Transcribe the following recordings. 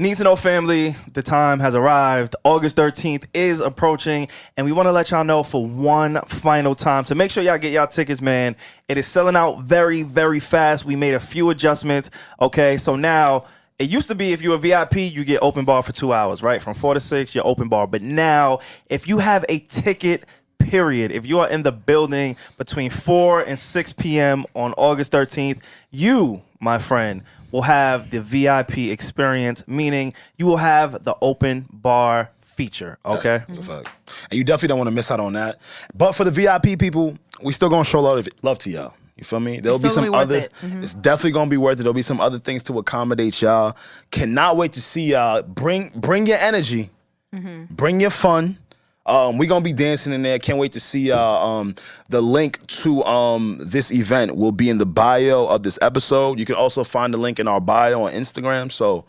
Need to know family, the time has arrived. August 13th is approaching, and we want to let y'all know for one final time to make sure y'all get y'all tickets, man. It is selling out very, very fast. We made a few adjustments, okay? So now, it used to be if you're a VIP, you get open bar for 2 hours, right? From 4 to 6, you're open bar. But now, if you have a ticket, period, if you are in the building between 4 and 6 p.m. on August 13th, you, my friend, will have the VIP experience, meaning you will have the open bar feature, okay? That's a fact. And you definitely don't want to miss out on that. But for the VIP people, we still going to show a lot of love to y'all. You feel me? There'll be some other, it's definitely going to be worth it. There'll be some other things to accommodate y'all. Cannot wait to see y'all. Bring your energy. Bring your fun. We're going to be dancing in there. Can't wait to see y'all. The link to this event will be in the bio of this episode. You can also find the link in our bio on Instagram. So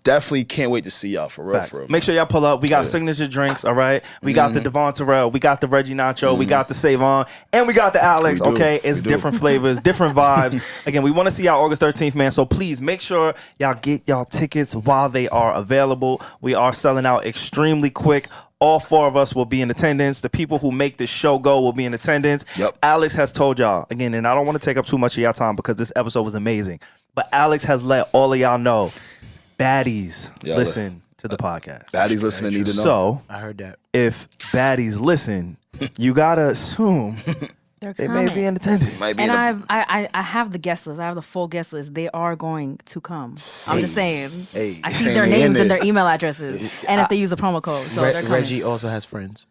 definitely can't wait to see y'all for real. For real, make sure y'all pull up. We got signature drinks, all right? We got the Devon Terrell. We got the Reggie Nacho. We got the SaVon. And we got the Alex, okay? It's different flavors, different vibes. Again, we want to see y'all August 13th, man. So please make sure y'all get y'all tickets while they are available. We are selling out extremely quick. All 4 of us will be in attendance. The people who make this show go will be in attendance. Yep. Alex has told y'all, again, and I don't want to take up too much of y'all time because this episode was amazing, but Alex has let all of y'all know, baddies listen to the podcast. Baddies listening need to know. So, I heard that. if baddies listen, you got to assume they may be in attendance. And I have the guest list. I have the full guest list. They are going to come. I'm just saying. I see their names and their email addresses, and if they use the promo code. So they're coming. Reggie also has friends.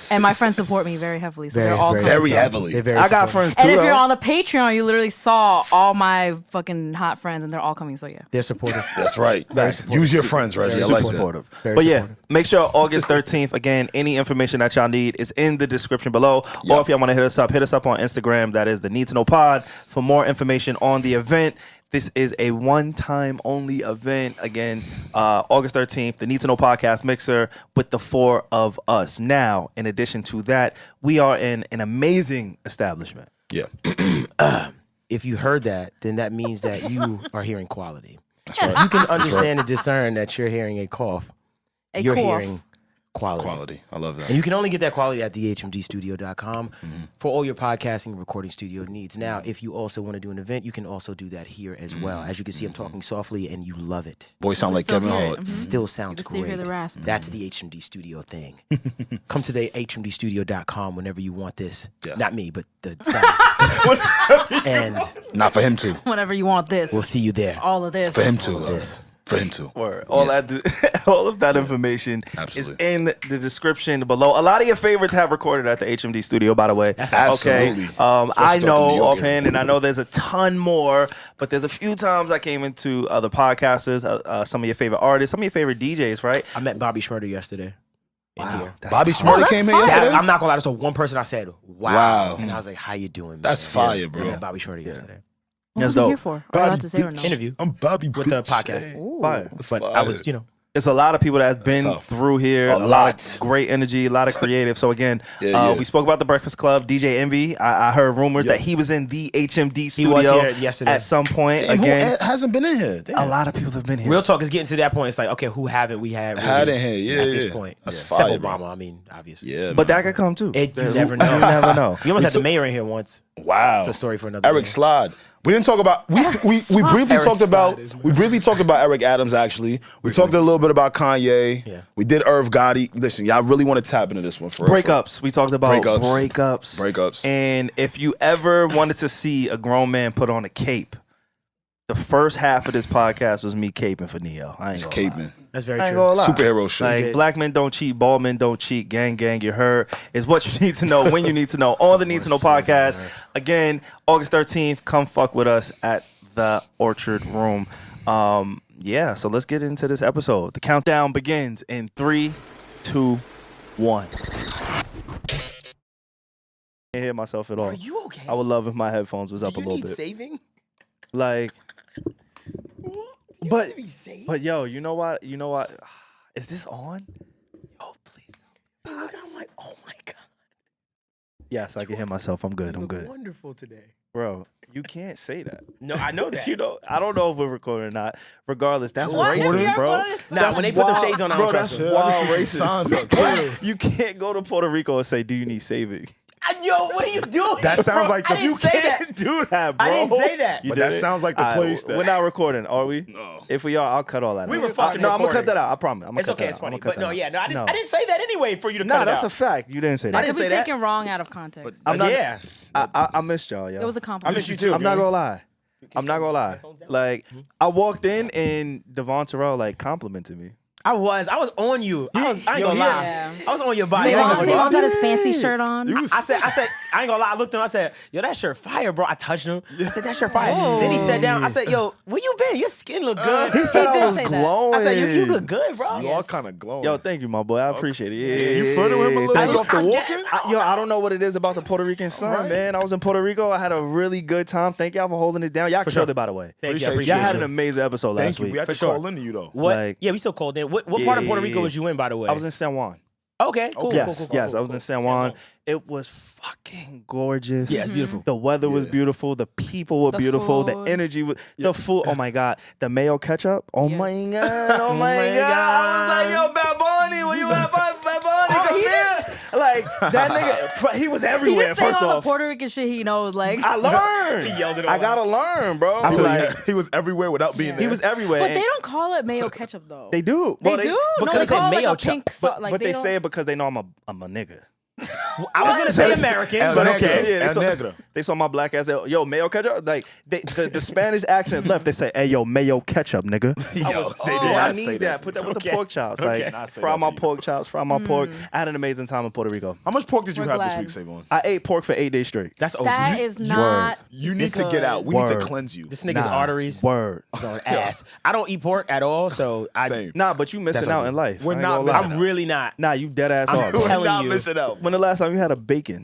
And my friends support me very heavily. So they're all coming. Very heavily. I got friends too. And if you're on the Patreon, you literally saw all my fucking hot friends, and they're all coming. So yeah, they're supportive. That's right. Use your friends, Reggie. I like supportive. that. Yeah, make sure August 13th, again, any information that y'all need is in the description below. Or if y'all want to hit us up on Instagram. That is the Need to Know Pod for more information on the event. This is a one-time only event. Again, August 13th, the Need to Know Podcast Mixer with the 4 of us. Now, in addition to that, we are in an amazing establishment. Yeah. If you heard that, then that means that you are hearing quality. That's right. If you can understand and discern that you're hearing a cough, you're hearing quality. I love that. And you can only get that quality at thehmdstudio.com for all your podcasting and recording studio needs. Now, if you also want to do an event, you can also do that here as well. As you can see, I'm talking softly and you love it. Boy, sound like Kevin Hart. Still sounds still hear great. the rasp. That's the HMD Studio thing. Come to the hmdstudio.com whenever you want this. Yeah. Not me, but the sound. And not for him too. whenever you want this, we'll see you there. all of this For him too. For him too. All of that information is in the description below. A lot of your favorites have recorded at the HMD studio, by the way. That's absolutely. I know offhand, and I know there's a ton more, but there's a few times I came into other podcasters, some of your favorite artists, some of your favorite DJs, right? I met Bobby Schmurder yesterday. Wow. Bobby Schmurder came here yesterday? I'm not gonna lie, there's one person I said, wow. And I was like, how you doing, man? That's fire, bro. I met Bobby Schmurder yesterday. What was he here for? Are you allowed to say or no? Interview. I'm Bobby with the podcast. But I was, it's a lot of people that's been tough. through here. A lot of great energy, a lot of creative. So again, we spoke about the Breakfast Club. DJ Envy, I heard rumors that he was in the HMD studio was here yesterday. at some point. Damn, again, who hasn't been in here? Damn. A lot of people have been here. Real talk is getting to that point. It's like, okay, who haven't we had in here? at this point? That's Except fire, Obama, bro. I mean, obviously. Yeah, but that could come too. You never know. You never know. You almost had the mayor in here once. Wow. It's a story for another Eric day. Slide. We didn't talk about we briefly talked about Eric Adams actually. We talked a little bit about Kanye. Yeah. We did Irv Gotti. Listen, y'all really want to tap into this one for breakups. We talked about breakups. And if you ever wanted to see a grown man put on a cape, the first half of this podcast was me caping for Neo. I ain't gonna lie. That's very I ain't true. gonna lie. Superhero shit. Like, black men don't cheat, bald men don't cheat, gang, you heard. Is what you need to know when you need to know. On the Need to Know podcast. Again, August 13th, come fuck with us at the Orchard Room. Yeah, so let's get into this episode. The countdown begins in 3, 2, 1. I can't hear myself at all. Are you okay? I would love if my headphones was up a little bit. Saving? Like, but yo, you know what? Is this on? Oh, please. Look, I'm like, oh my God. Yes, I can hear myself. I'm good. You look wonderful today. Bro, You can't say that. No, I know that. You know, I don't know if we're recording or not. Regardless, that's What? racist, bro. Nah, when they put them shades on, I don't bro, trust that's them. wild racist. You can't go to Puerto Rico and say, "Do you need saving?" Yo, what are you doing? That sounds bro? like the- I didn't You say that. Can't do that, bro. I didn't say that. You But did that it? sounds like the All place that- We're not recording, are we? No. If we are, I'll cut all that out. We were fucking No, I'm gonna cut recording. that out. I promise. I'm gonna It's cut okay, that it's out. I'm funny. gonna cut But no, that yeah, out. no, I didn't say that anyway for you to cut Nah, it that's out. a fact. You didn't say I that. It didn't could be say that. taken wrong out of context. I'm not, yeah. I missed y'all, yo. It was a I compliment. miss you too. I'm not man. gonna lie. I'm not gonna lie. Like, I walked in and Devon Terrell like complimented me. I was on you. I ain't gonna lie. Yeah. I was on your body. Savon, I was like, Savon got his fancy shirt on. I said, I ain't gonna lie. I looked at him. I said, yo, that shirt fire, bro. I touched him. I said, that shirt fire. Then he sat down. I said, yo, where you been? Your skin look good. He said did I was say that. glowing. I said, you look good, bro. You all kind of glowing. Yo, thank you, my boy. I appreciate it. Yeah, You flirting with him a little Thank bit you. off the walking? I don't know what it is about the Puerto Rican sun, right. man. I was in Puerto Rico. I had a really good time. Thank y'all for holding it down. Y'all killed sure. it, by the way. Thank you. Appreciate I you. appreciate Y'all had you. an amazing episode Thank last you. week. We had For to sure. call into you, though. What? Like- Yeah, we still called in. What part of Puerto Rico Yeah. was you in, by the way? I was in San Juan. Okay, cool. Yes, cool. yes, I was in San Juan. It was fucking gorgeous. Yeah, it's beautiful. The weather was beautiful. The people were The beautiful. food. The energy was the food. Oh my god, the mayo ketchup. Oh Yes. my god. Oh my god. I was like, yo, Bad Bunny, where you at, Bad Bunny? Come here. Like that nigga, he was He everywhere. just saying First all the off, Puerto Rican shit he knows. Like, I learned. He yelled it all I gotta learn, bro. I feel Like, like he was everywhere without being there. he was everywhere. but and they don't call it mayo ketchup though. They do. They Well, do. No, because they call it mayo like a pink chuck. sauce. Like but they don't- say it because they know I'm a nigga. I was gonna say American, El but Negro. okay. Yeah, El Negro. they saw my black ass. Yo, mayo ketchup. Like the Spanish accent left. They say, "Hey, yo, mayo ketchup, nigga." I was, they did oh, I not say need that that. to Put me. that with the Okay. pork chops. Okay. Like, Not say fry that my to you. pork chops. Fry my pork. I had an amazing time in Puerto Rico. How much pork did you We're have glad. this week, SaVon? I ate pork for 8 days straight. That's OD. That is not. You need to good. get out. We need to Word. cleanse you. This nigga's arteries Word. is on ass. I don't eat pork at all, so Same. Nah, but you missing That's out okay. in life. We're I ain't not gonna lie. missing I'm really not. Nah, you dead ass I'm off. We're telling not you. missing out. When the last time you had a bacon,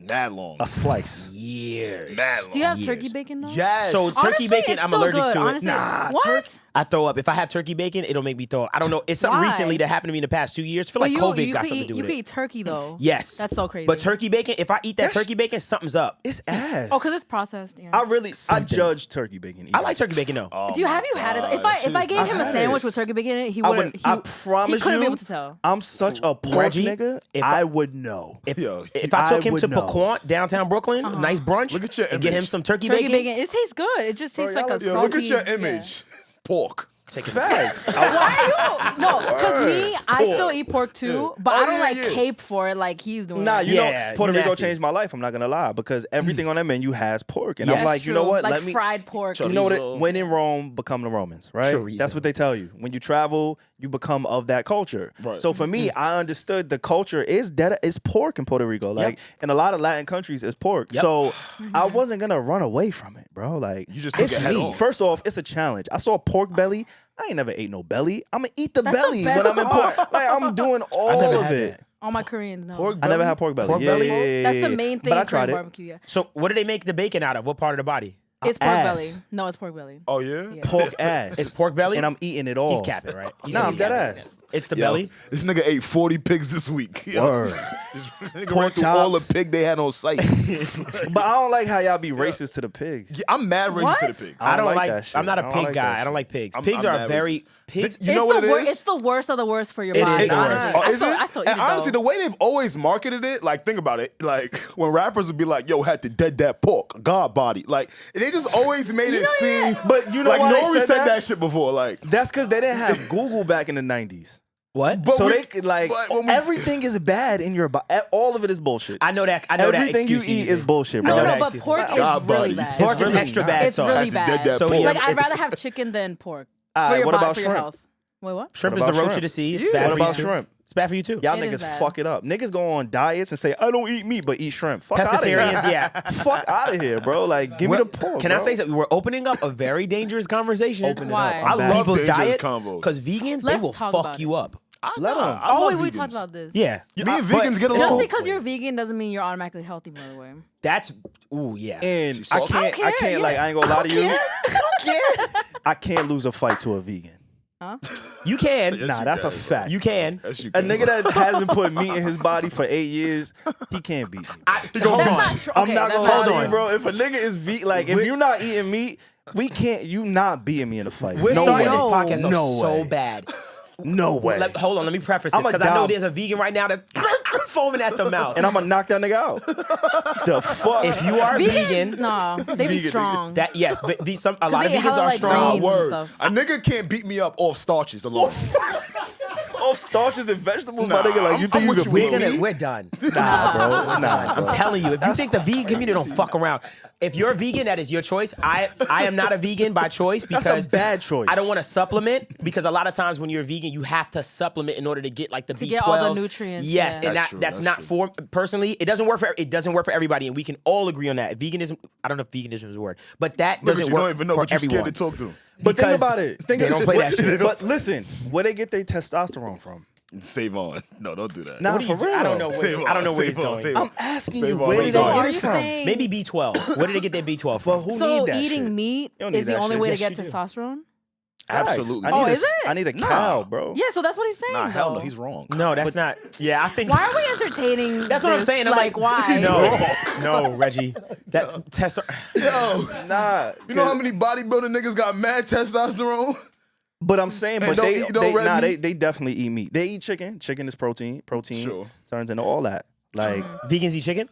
That long. a slice? Years. That long. Do you have Years. turkey bacon though? Yes. So turkey Honestly, bacon, it's I'm still allergic good. to Honestly, it. Nah, what? I throw up. If I have turkey bacon, it'll make me throw up. I don't know. It's something Why? recently that happened to me in the past 2 years. I feel like But COVID you got could something eat, to do you with could it. eat turkey though. Yes. That's so crazy. But turkey bacon, if I eat that turkey bacon, something's up. It's ass. Oh, because it's processed. Yeah. I Something. judge turkey bacon. I like turkey bacon though. Oh Do you my have you had it? God. If I gave I've him a had sandwich it. with turkey bacon in it, he I wouldn't. I promise he couldn't you, be able to tell. I'm such a pork Reggie, nigga. if I would know. If, Yo, if I took I him would to know. Pequot, downtown Brooklyn, nice brunch, Look at your and get him image. some turkey Turkey bacon. bacon, it tastes good. It just tastes like a Yo, salty. look at your yeah. image. Pork. Take it. Facts. Why are you? No, because me, I Pork. still eat pork too, but Oh, I don't yeah, like yeah. cape for it like he's doing. Nah, it. you Yeah, know, Puerto you Rico nasty. changed my life. I'm not gonna lie because everything on that menu has pork, and Yes. I'm like, you know True. what? Like Let me. fried pork. You know what? Chorizo. When in Rome, become the Romans, right? Chorizo. That's what they tell you. When you travel, you become of that culture. Right. So for me, I understood the culture is pork in Puerto Rico. Like in a lot of Latin countries, it's pork. Yep. So I wasn't gonna run away from it, bro. Like You just took it's it head me. on. First off, it's a challenge. I saw pork belly. I ain't never ate no belly. I'm gonna eat the That's the belly best when I'm in pork. Like I'm doing all never of had it. that. All my Koreans know. Pork I never belly? had pork belly. Pork Yeah, belly? yeah, yeah, That's the yeah. main thing But I in tried Korean it. barbecue. Yeah, So what do they make the bacon out of? What part of the body? it's pork Ass. belly. No, it's pork belly. Oh, yeah? Yeah. Pork ass. It's pork belly? and I'm eating it all. He's capping, right? He's Nah, he's I'm dead capping. ass. It's the Yo, belly. This nigga ate 40 pigs this week. Yo. Word. This nigga Pork ran through all chops. the pig they had on site. But I don't like how y'all be racist to the pigs. Yeah, I'm mad racist What? to the pigs. I I don't don't like like. that shit. I'm not a I don't pig like guy. that I don't shit. like pigs. I'm Pigs mad are very. Pigs. You know what it is? It's the worst of the worst for your It body. is the worst. I Oh, is still, it? I still eat And it honestly, though. the way they've always marketed it, like, think about it. Like, when rappers would be like, yo, had to dead that pork, God body. Like, they just always made it seem. But you know like, why they Nori said said that? that shit before. Like, That's because they didn't have Google back in the 90s. What? But So we- they could like but when we- everything is bad in your body. All of it is bullshit. I know that. I know Everything that you excuse eat using. is bullshit, I bro. know No, that but excuse pork using. is God, really buddy. bad. Pork is really extra not. bad It's sauce. really Has to dead bad. that So, pork. yeah, Like I'd it's- rather have chicken than pork Alright, for your what body, about for your shrimp? health. Wait, what? Shrimp What is the about roach shrimp? of the sea. It's Yeah. bad What for about you too. shrimp? It's bad for you too. Y'all It is niggas bad. fuck it up. Niggas go on diets and say, I don't eat meat, but eat shrimp. Fuck out of here. Pescatarians, yeah. Fuck out of here, bro. Like, give me the pork. Can I bro. say something? We're opening up a very dangerous conversation. Open it Why? up. I I'm back. love People's dangerous diets combos. because vegans Let's they will talk fuck about you up. Let 'em. I Oh, love wait, we vegans. talked about this. Yeah, Me and vegans get along. Just because you're vegan doesn't mean you're automatically healthy, by the way. that's ooh yeah. And salty. I can't care, like, I ain't gonna lie to you. I don't care. I can't lose a fight to a vegan. Huh? You can. Yes, Nah, you that's can, a fact. You can. Yes, you A can. nigga that hasn't put meat in his body for 8 years, he can't beat me. Hold That's on. not true. I'm Okay, not that's gonna lie hold to on. you, bro. If a nigga is like, if you're not eating meat, we can't. You not beating me in a fight. We're no starting way. this podcast No off so way. bad. No way. Hold on, let me preface I'm this a because I know dom- there's a vegan right now that's foaming at the mouth. And I'm gonna knock that nigga out. The fuck? If you are Vegans, vegan, no, they be Vegan, strong. that yes, but a lot of they eat vegans hella, are like, strong. greens. Word. Stuff. A nigga can't beat me up off starches alone. Off starches and vegetables, Nah, my nigga. Like you I'm think you with can you, beat Lil. me? We're done. Nah, bro. Nah, bro. I'm telling you, if you think the vegan community don't fuck around, if you're a vegan, that is your choice. I am not a vegan by choice because That's a bad choice. I don't want to supplement because a lot of times when you're a vegan, you have to supplement in order to get like the B12. get all the nutrients, Yes, yeah. and That's true, that's that's not true. for personally. It doesn't work for everybody, and we can all agree on that. Veganism. I don't know if veganism is a word, but that Look at doesn't you, work don't even know, for but you're everyone. scared to talk to him. But think Because about it. they don't play that shit. But listen, where they get their testosterone from? SaVon. No, don't do that. Nah, What are for you real. I don't know. I don't know where he's Save on, going. save on. I'm asking Save you, on, where where did you they going? get Are it you from? saying Maybe B12. Where did they get their B12 But from? who so need that eating shit? meat You don't need is the that only shit. way Yes, to get you do. testosterone? Absolutely. I need Oh, a, is it? I need a Nah. cow, bro. Yeah, so that's what he's saying. Nah, hell no, though. he's wrong. No, that's not. Yeah, I think. Why are we entertaining? That's what I'm this? saying. I'm like, why? No, Reggie. That Yo, Nah, you know how many bodybuilding niggas got mad testosterone? but I'm saying, And but don't eat no red meat? they definitely eat meat. They eat chicken. Chicken is protein. Protein Sure. turns into all that. Like, vegans eat chicken.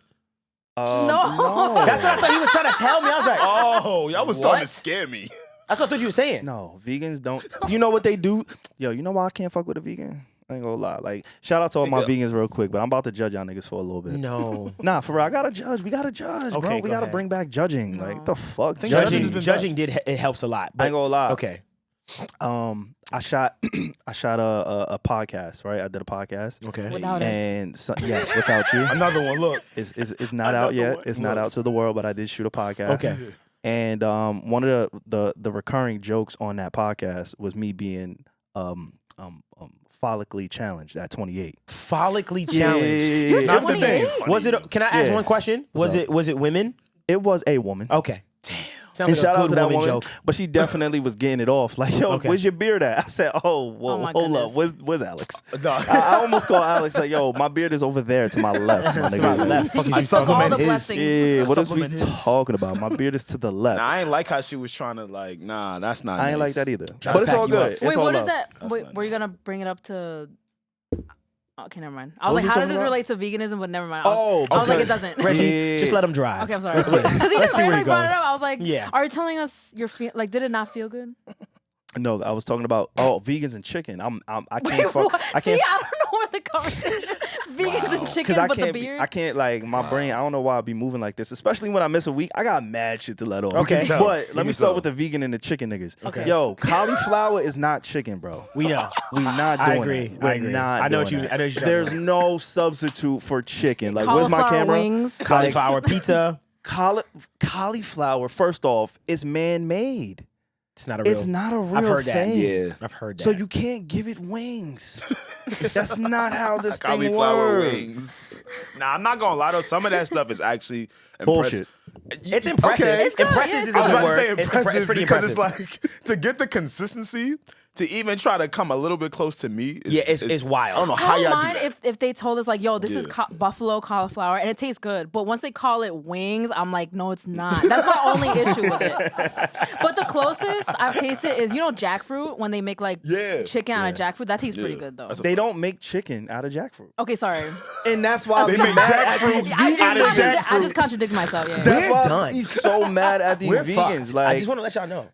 No. That's what I thought he was trying to tell me. I was like, Oh, y'all was starting What? to scare me. that's what I thought you were saying. No, vegans don't. You know what they do? Yo, you know why I can't fuck with a vegan? I ain't gonna lie. Like, shout out to all my vegans real quick, but I'm about to judge y'all niggas for a little bit. No. Nah, for real, I gotta judge. We gotta judge, bro. Okay, We go gotta ahead. bring back judging. Like, the fuck? Think judging has Judging, been it helps a lot. I ain't gonna lie. Okay. I shot a podcast, right? I did a podcast. Okay. Without us. And yes, without you. Another one, look. It's not out yet. It's not out to the world, but I did shoot a podcast. Okay. And one of the recurring jokes on that podcast was me being follicly challenged at 28. Follicly Yeah, challenged. You're Not the 28? name. Was it? Can I ask Yeah. one question? Was What's it women? It was a woman. Okay. Damn. Sounds And like shout a out good to that woman woman, joke. but she definitely was getting it off. Like, yo, Okay. where's your beard at? I said, oh, whoa, Oh my hold up. goodness. Where's Alex? No. I almost called Alex like, yo, my beard is over there to my left, my nigga. my left. Fuck is He you took talking all about? the His. blessings. Yeah, what else we Supplement his. talking about? My beard is to the left. Nah, I ain't like how she was trying to like, nah, that's not I ain't nice. like that either. Try But to it's pack all you good. up. It's Wait, all what is love. that? That's Wait, not were you nice. gonna bring it up to? Okay, never mind. I was What like, we how does talking this relate relate to veganism? But never mind. Oh, I was like, okay. it doesn't. Reggie, Yeah. just let him drive. Okay, I'm sorry. Let's see- Because he let's just see where randomly he brought it goes. up. I was like, Yeah. are you telling us like, did it not feel good? No, I was talking about vegans and chicken. I Wait, can't fuck. what? I can't See, I don't know where the conversation. Vegans and chicken, because I but the can't. beard. I can't like my brain. I don't know why I be moving like this, especially when I miss a week. I got mad shit to let off. Okay. can tell. but You let me can start tell. with the vegan and the chicken niggas. Okay. Yo, cauliflower is not chicken, bro. We know. We not I doing agree. that. We're I agree. not I know what doing you- that. I know what you're talking There's about. no substitute for chicken. Like, where's my Cauliflower camera? wings. Cauliflower pizza. Cauliflower, first off, is man-made. It's not a real. It's not a real I've heard thing. that. Yeah. I've heard that. So you can't give it wings. That's not how this thing Cauliflower works. wings. Nah, I'm not gonna lie though. Some of that stuff is actually impressive. Bullshit. It's impressive. Okay. It's good, Impressive yeah, is it's a I was good about to word. say It's impressive pretty because impressive. it's like to get the consistency to even try to come a little bit close to me. Yeah, it's wild. I don't know I how don't y'all do mind that. if they told us like, yo, this is Yeah. buffalo cauliflower and it tastes good. But once they call it wings, I'm like, no, it's not. That's my only issue with it. But the closest I've tasted is, jackfruit when they make like Yeah. chicken out of jackfruit. That tastes pretty Yeah. good though. That's a- They don't make chicken out of jackfruit. Okay, sorry. And that's why They we make mad at jackfruit these I just, out of contradict, I jackfruit. just contradict myself. Yeah. That's We're why done. he's so mad at these We're vegans. fucked. Like, I just want to let y'all know.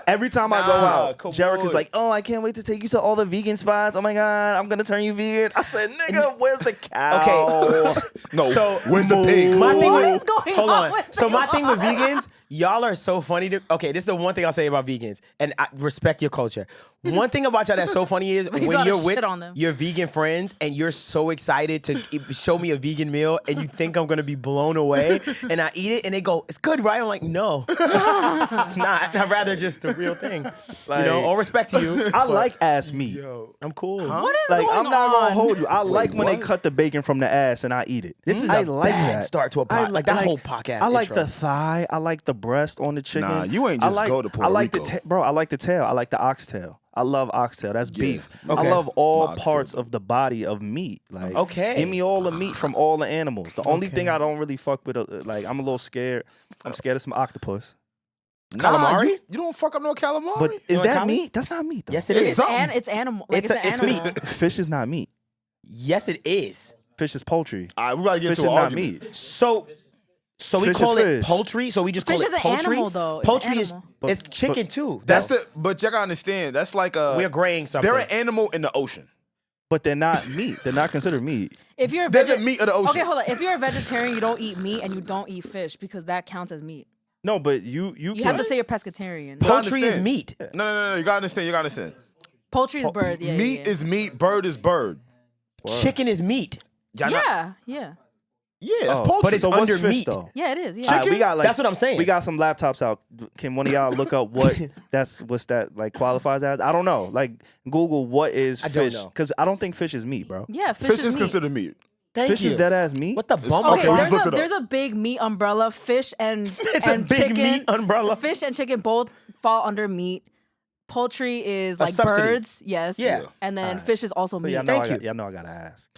every time I go Nah, out, come Jarek is on. like, "Oh, I can't wait to take you to all the vegan spots. Oh my god, I'm gonna turn you vegan." I said, "Nigga, where's the cow?" Okay. No, So- where's the pig? My thing What with, is going hold on on. with So my Savon? thing with vegans, y'all are so funny. Okay, this is the one thing I'll say about vegans, and I respect your culture. One thing about y'all that's so funny is He's when gotta you're with shit on them. your vegan friends and you're so excited to show me a vegan meal, and you think I'm gonna be blown away, and I eat it, and they go, "It's good, right?" I'm like, "No, it's not. I'd rather just the real thing." Like- All respect to you. I like ass meat. I'm cool. What is Like, going I'm not gonna on? hold you. I like when they what? cut the bacon from the ass and I eat it. This is I a like bad that. start to a I pod. Like that whole podcast. I like intro. the thigh. I like the breast on the chicken. Nah, you ain't I just like, go to Puerto I like Rico. bro. I like the tail. I like the oxtail. I love oxtail. That's beef. Okay. I love all Oxtail. parts of the body of meat. Like, Okay. give me all the meat from all the animals. The only thing I don't really fuck with, like, I'm a little scared. I'm scared of some octopus. Calamari? You don't fuck up no calamari. But is want that calamari? meat? That's not meat, though. Yes, it It's is. something. It's animal. Like, It's it's, a- an it's animal. meat. Fish is not meat. Yes, it is. Fish is poultry. All right, we gotta get Fish is into an not argument. meat. So we Fish call is it fish. poultry. So we just call Fish it is an poultry. animal, though. It's an Poultry is animal. But- it's chicken too. But you gotta understand. That's like we're graying something. they're an animal in the ocean. But they're not meat. They're not considered meat. If you're a They're the meat of the ocean. Okay, hold on. If you're a vegetarian, you don't eat meat and you don't eat fish because that counts as meat. No, but you You can. have to say you're pescatarian. Poultry is understand. meat. No. You gotta understand. You gotta understand. Poultry is bird. Yeah, Meat yeah, is meat. Bird is bird. Chicken is meat. Y'all not- yeah. Yeah. yeah, that's Oh, poultry. But it's so what's under fish, meat. though? Yeah, it is. Yeah. All right, we got like That's what I'm saying. We got some laptops out. Can one of y'all look up what's that like qualifies as? I don't know. Like Google what is I don't fish know. because I don't think fish is meat, bro. Yeah, Fish is is meat. considered meat. Thank Fish you. is dead ass meat. What the bum? Okay, Okay, just look it up. there's a big meat umbrella. Fish and It's a and big chicken, meat umbrella. Fish and chicken both fall under meat. Poultry is like subsidy. birds, yes. Yeah. And then fish is also So meat. y'all know Thank you. y'all know I gotta ask.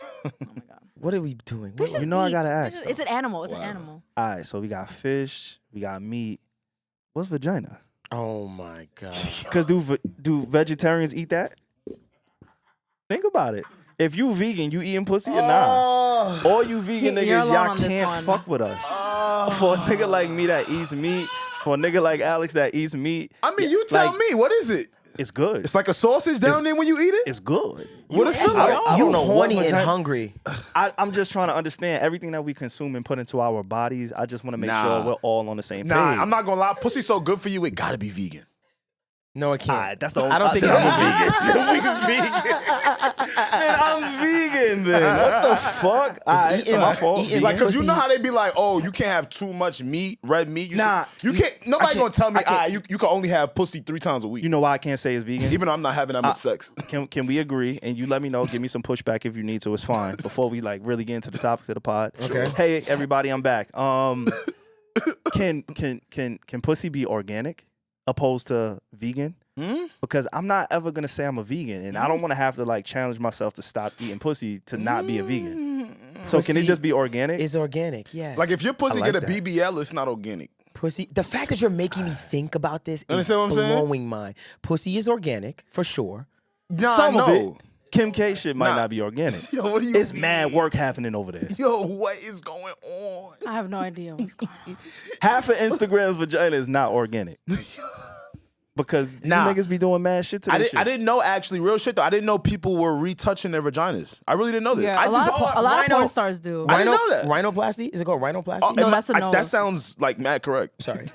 What are we doing? Fish is You know I meat. gotta Fish ask, is- It's an animal. It's an animal. All right, so we got fish. We got meat. What's vagina? Oh my god. Because do vegetarians eat that? Think about it. If you vegan, you eating pussy or nah? All you vegan You're niggas, alone y'all on this can't one. fuck with us. For a nigga like me that eats meat, for a nigga like Alex that eats meat, I mean, you tell like- me. What is it? it's good. It's like a sausage down there when you eat it. It's good. What it feel I like? don't You know what horny and vagina- hungry. I'm just trying to understand everything that we consume and put into our bodies. I just want to make Nah. sure we're all on the same page. Nah, I'm not gonna lie. Pussy's so good for you, it gotta be vegan. No, it can't. All right, that's the only. I don't think I'm it's vegan. Man, I'm vegan. Then what the fuck? All right, so my fault. eating Vegan. Like, cause you Pussy. know how they be like, oh, you can't have too much meat, red meat. Nah, you can't. Nobody gonna tell me, I can't. you can only have pussy 3 times a week. You know why I can't say it's vegan? Even though I'm not having that much sex. Can we agree? And you let me know. Give me some pushback if you need to. It's fine. Before we like really get into the topics of the pod. Okay. Hey everybody, I'm back. Can pussy be organic opposed to vegan? Because I'm not ever gonna say I'm a vegan, and I don't want to have to like challenge myself to stop eating pussy to not be a vegan. So can it Pussy just be organic? It's organic, yes. Like if your pussy I like get a that. BBL, it's not organic. Pussy. The fact that you're making me think about this is Understand what I'm saying? blowing my. Pussy is organic for sure. Nah, Some of no. it. Kim K shit might Nah. not be organic. Yo, what do you It's mean? mad work happening over there. Yo, what is going on? I have no idea what's going on. Half of Instagram's vagina is not organic. Because Nah. you niggas be doing mad shit to this shit. I didn't know, actually, real shit though. I didn't know people were retouching their vaginas. I really didn't know that. Yeah, I a lot of rhino- porn stars do. I didn't know that. Rhinoplasty? Is it called rhinoplasty? Oh, No, am I- that's a that nose. sounds like mad correct. Sorry.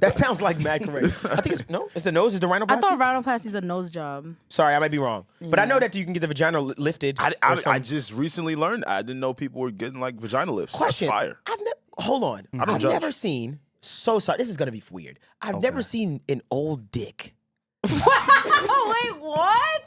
That sounds like mad correct. I think it's no. It's the nose. Is the rhinoplasty? I thought rhinoplasty is a nose job. Sorry, I might be wrong. But I know that you can get the vagina lifted. or I something. just recently learned. I didn't know people were getting like vagina lifts. Question. That's fire. Hold on. don't I've judge. never seen. So sorry. This is gonna be weird. I've never seen an old dick. Oh wait, what?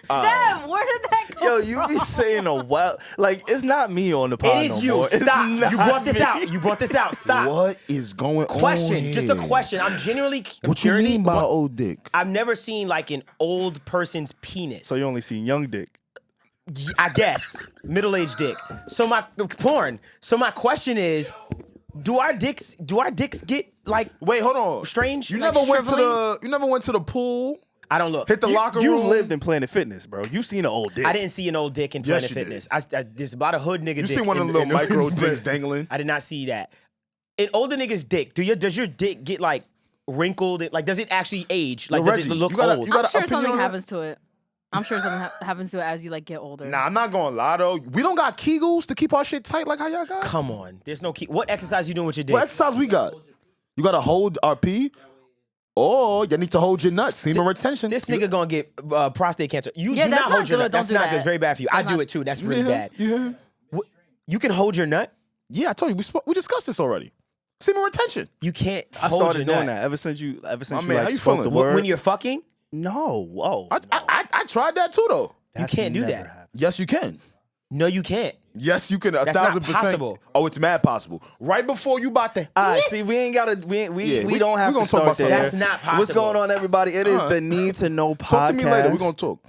Damn, where did that go? Yo, you be saying a wild like it's not me on the pod. It is no you. more. It's Stop. not You brought this me. out. You brought this out. Stop. What is going on? Question. Just a here? question. I'm genuinely. What you mean by old dick? I've never seen like an old person's penis. So you only seen young dick. I guess middle-aged dick. So my porn. So my question is, do our dicks get like? Wait, hold on. Strange? You Like never went to shriveling? the. You never went to the pool. I don't look. Hit the locker You room. lived in Planet Fitness, bro. You seen an old dick. I didn't see an old dick in Yes, Planet you did. Fitness. There's about a hood nigga. You dick seen one of in- them little in- micro dicks dangling? I did not see that. An older nigga's dick. Does your dick get like wrinkled? Like, does it actually age? Like, does Reggie, it look you gotta- old? you gotta- I'm sure opinion something on that? happens to it. I'm sure something happens to it as you like get older. Nah, I'm not gonna lie though. We don't got Kegels to keep our shit tight like how y'all got. Come on. There's no key. What exercise you doing with your dick? What exercise we got? You gotta hold our pee, or you need to hold your nuts. Semen retention. This nigga gonna get prostate cancer. You Yeah, do that's not not hold your good. nut. Don't That's do not that. good. It's very bad for you. I That's do not- it too. That's really bad. Yeah. You can hold your nut. Yeah, I told you we discussed this already. Semen retention. You can't I hold started your doing nut. that ever since you My like man, how you spoke the feeling? word. When you're fucking, no, whoa. I tried that too though. That's can't do never that. happened. Yes, you can. No, you can't. Yes, you can. That's 1,000%. not possible. Oh, it's mad possible. Right before you about to. All right, see, we ain't gotta. We don't have we to gonna talk start about there. something. That's not possible. What's going on, everybody? It is the Need to Know podcast. Talk to me later. We're gonna talk.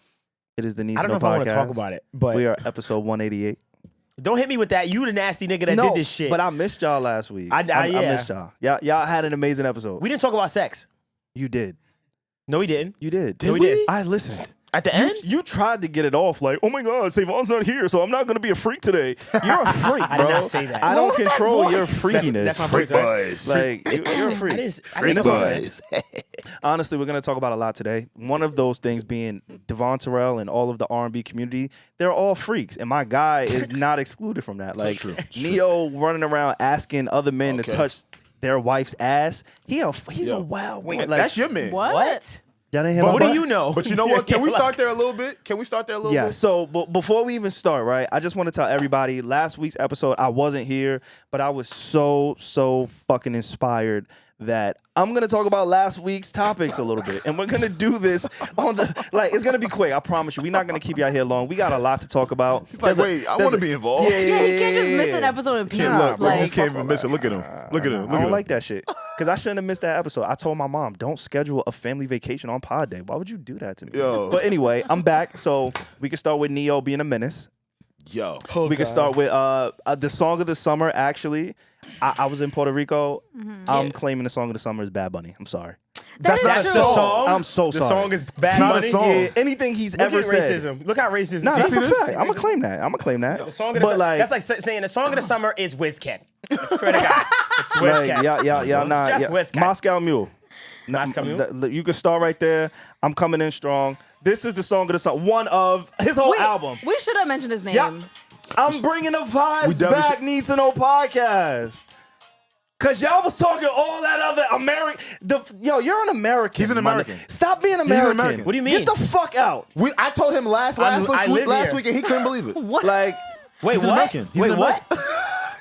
It is the Need I to don't Know know if I podcast. want to talk about it, but We are episode 188. don't hit me with that. You the nasty nigga that No, did this shit. but I missed y'all last week. I I missed y'all. Y'all had an amazing episode. we didn't talk about sex. You did. No, we didn't. You did. No, we did. I listened. At the end? You tried to get it off like, oh my God, SaVon's not here, so I'm not gonna be a freak today. You're a freak, bro. I did not say that. I What don't was that control voice? your freakiness. That's my voice, right? Boys. Like you're a freak. I didn't And that's say what I'm that. saying. Honestly, we're gonna talk about a lot today. One of those things being Devon Terrell and all of the R&B community. They're all freaks, and my guy is not excluded from that. Like true. Neo running around asking other men to touch their wife's ass. He's a wild boy. Like, That's your man. What? y'all didn't hear But my what do butt? you know? But you know what? Can we start there a little bit? Yeah, so before we even start, right, I just want to tell everybody, last week's episode, I wasn't here, but I was so fucking inspired that I'm going to talk about last week's topics a little bit. And we're going to do this on the, like, it's going to be quick. I promise you. We're not going to keep y'all here long. We got a lot to talk about. He's like, wait, I want to be involved. Yeah, Yeah, he can't just miss an episode in peace. Look, bro, Like, he can't even miss it. Look at him. Look at him. Look I at don't him. like that shit. Because I shouldn't have missed that episode. I told my mom, don't schedule a family vacation on pod day. Why would you do that to me? Yo. But anyway, I'm back. So we can start with Neo being a menace. Yo. We can start with the song of the summer. Actually, I was in Puerto Rico. I'm claiming the song of the summer is Bad Bunny. I'm sorry. That is That's true. the song. I'm so The sorry. song is Bad not a Bunny. song. Yeah, anything he's Look ever at said. racism. Look how racist. Nah, that's see a this? fact. I'm gonna claim that. The song of the But summer. like, That's like saying the song of the summer is WizKid. I swear to God, it's WizKid. like y'all not. Just Yeah. Wizkid. Moscow Mule. Moscow Mule? You can start right there. I'm coming in strong. This is the song of the summer. One of his whole album. We should have mentioned his name. Yeah. I'm bringing the vibes definitely back. should- Need to Know podcast. Cause y'all was talking all that other American. Yo, you're an American. He's an my American. nigga. Stop being American. American. What do you mean? Get the fuck out. I told him last I live week, here. and he couldn't believe it. What? Like, Wait, He's an what? American. He's Wait, an what?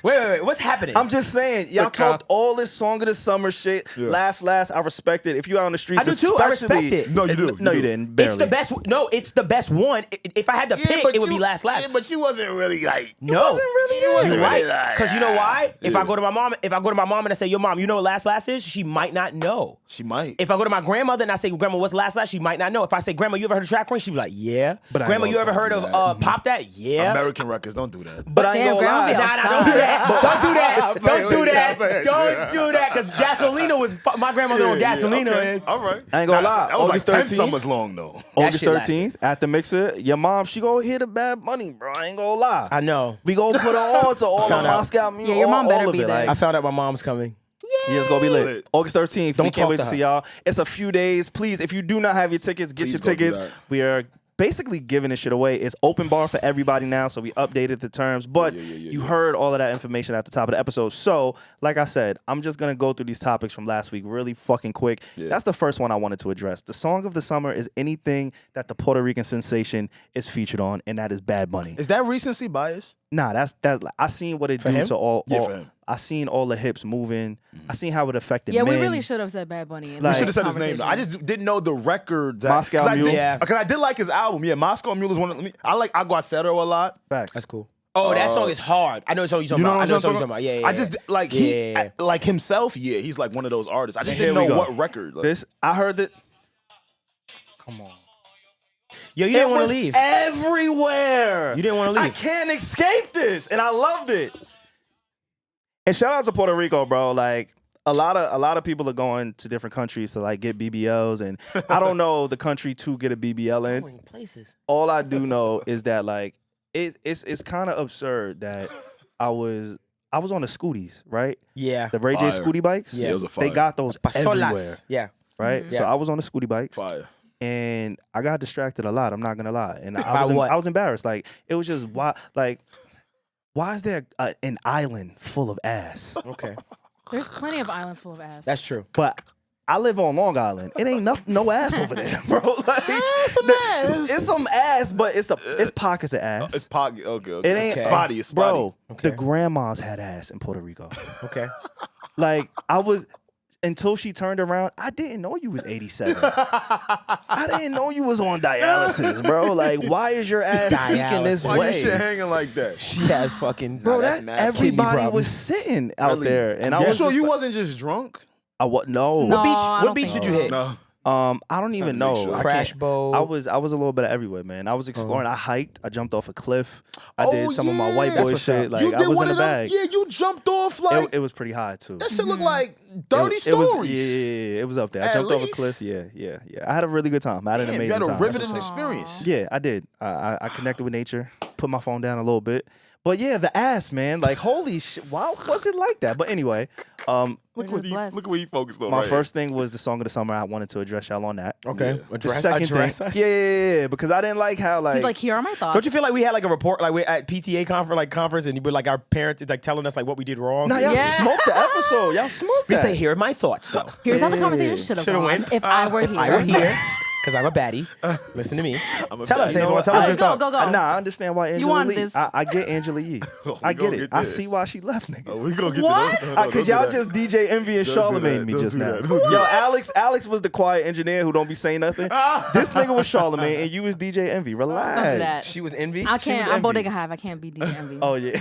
Wait. What's happening? I'm just saying, y'all talked all this song of the summer shit. Yeah. Last, I respect it. If you out on the streets, I do too. I especially- respect it. No, you do. No, you do. didn't. Barely. It's the best. No, it's the best one. If I had to pick, it would be last. Yeah, but you wasn't really like. No, wasn't really you're right. really like- Because you know why? If Yeah. I go to my mom, and I say, "Yo, mom, you know what last is?" She might not know. She might. If I go to my grandmother and I say, "Grandma, what's last?" She might not know. If I say, "Grandma, you ever heard of Trap Queen?" She'd be like, "Yeah." But I Grandma, know you ever don't heard do of Pop That? Yeah. American records don't do that. But I ain't damn, gonna Grandma lie. be Nah, don't do that. Don't do that. Don't do that. Yeah. Don't do that. Because Gasolina was my grandmother. What Gasolina okay. is. All right. I ain't gonna lie. That was August like 10 13th. summers long though. August shit lasted. 13th at the Mixer. Your mom, she gonna hear the Bad Money, bro. I ain't gonna lie. I know. We gonna put her on to all the Found out. Moscow Mule. Yeah, your mom all better of be it. there. Like, I found out my mom's coming. yeah, it's gonna be lit. Lit. August 13th. Don't we can't talk wait to to her. see y'all. It's a few days. Please, if you do not have your tickets, get Please your go do tickets. that. We are basically giving this shit away. It's open bar for everybody now, so we updated the terms. But you heard all of that information at the top of the episode. So, like I said, I'm just gonna go through these topics from last week really fucking quick. Yeah. That's the first one I wanted to address. The song of the summer is anything that the Puerto Rican sensation is featured on, and that is Bad Bunny. Is that recency bias? Nah, that's I seen what it do him? to all. Yeah, for him. I seen all the hips moving. I seen how it affected Yeah, men. we really should have said Bad Bunny. In Like- We should have said his name. Though. I conversation. just didn't know the record. That, Moscow 'cause I Mule? did- Yeah. Because I did like his album. Yeah, Moscow Mule is one of. I like Aguacero a lot. Facts. That's cool. Oh, that song is hard. I know what song you're talking You know about. what I know I'm what song talking you're about? talking about. Yeah. I just like Yeah. like himself. Yeah, he's like one of those artists. I just Here didn't we know go. what record. Like, This I heard that. Come on. Yo, you It didn't want was to leave. everywhere. You didn't wanna I leave. can't escape this, and I loved it. And shout out to Puerto Rico, bro. Like a lot of people are going to different countries to like get BBLs, and I don't know the country to get a BBL in. Places. All I do know is that like it's kind of absurd that I was on the scooties, right? Yeah. The Ray J Fire. scooty bikes. Yeah. it was a They fire. got those everywhere, Pasolas. Yeah. right? Yeah. So I was on the scooty bikes. fire. And I got distracted a lot. I'm not gonna lie. And By I what? was embarrassed. Like it was just why is there an island full of ass? Okay. There's plenty of islands full of ass. That's true. But I live on Long Island. It ain't no ass over there, bro. Like, it's some ass, but it's pockets of ass. It's pocket. Okay. It ain't Okay. spotty. It's spotty. Bro, Okay. the grandmas had ass in Puerto Rico. Okay. Like I was. until she turned around, I didn't know you was 87. I didn't know you was on dialysis, bro. Like, why is your ass speaking this Why way? you shit hanging like that? She has fucking Bro, that's that nasty. everybody Kidney was sitting out there, and I You was sure just you like, wasn't just drunk? no. No, What beach? I What don't beach think did you so. hit? No. I don't even Trying know. to make sure. I Crash can't- boat. I was a little bit of everywhere, man. I was exploring. I hiked. I jumped off a cliff. I Oh, did some of my yeah. white That's boy what's shit. up. Like You I did was one in of the them. bag. Yeah, you jumped off like It was pretty high too. that shit looked like 30 It was, stories. yeah, it was up there. I At jumped off a least? cliff. Yeah. I had a really good time. I had an Damn, you amazing had a time. riveting That's what's up. experience. Yeah, I did. I connected with nature. Put my phone down a little bit. But yeah, the ass, man. Like, holy shit. Why was it like that? But anyway, Look We're what just blessed. he focused on. my right first thing was the song of the summer. I wanted to address y'all on that. Okay. Yeah. The second thing, yeah, because I didn't like how He's like, here are my thoughts. Don't you feel like we had like a report, like we at PTA conference, and you were like our parents like telling us like what we did wrong? Nah, y'all Yeah. smoked the episode. Y'all smoked We that. say, here are my thoughts, though. Here's how the conversation should have Shoulda gone went. if I were here. I were here because I'm a baddie. Listen to me. Tell us, baddie. Savon. Tell us Alright, your go, thoughts. go, go. Nah, I understand why Angela You wanted Yee. this. I get Angela Yee. I gonna get it. get I this. see why she left niggas. Oh, we gonna get What? to that. Cause y'all just DJ Envy and Don't do Charlemagne that. me Don't just do now. that. Don't do Yo, that. Alex was the quiet engineer who don't be saying nothing. This nigga was Charlemagne and you was DJ Envy. Relax. Don't do that. She was envy. I was can't. I'm envy. Bodega Hive. I can't be DJ Envy. Oh yeah.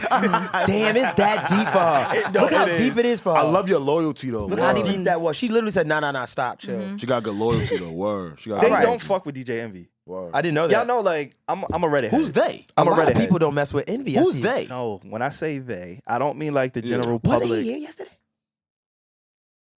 Damn, it's that deep for her. No, Look how it is. deep it is for her. I love your loyalty though. Look how Word. deep that was. She literally said, nah, stop, chill. She got good loyalty though. Word. She got They good don't loyalty. fuck with DJ Envy. Word. I didn't know that. Y'all know, like I'm a redhead. Who's they? I'm a a lot of redhead. people don't mess with envy. I Who's see. they? No, when I say they, I don't mean like the general Was public. he here yesterday?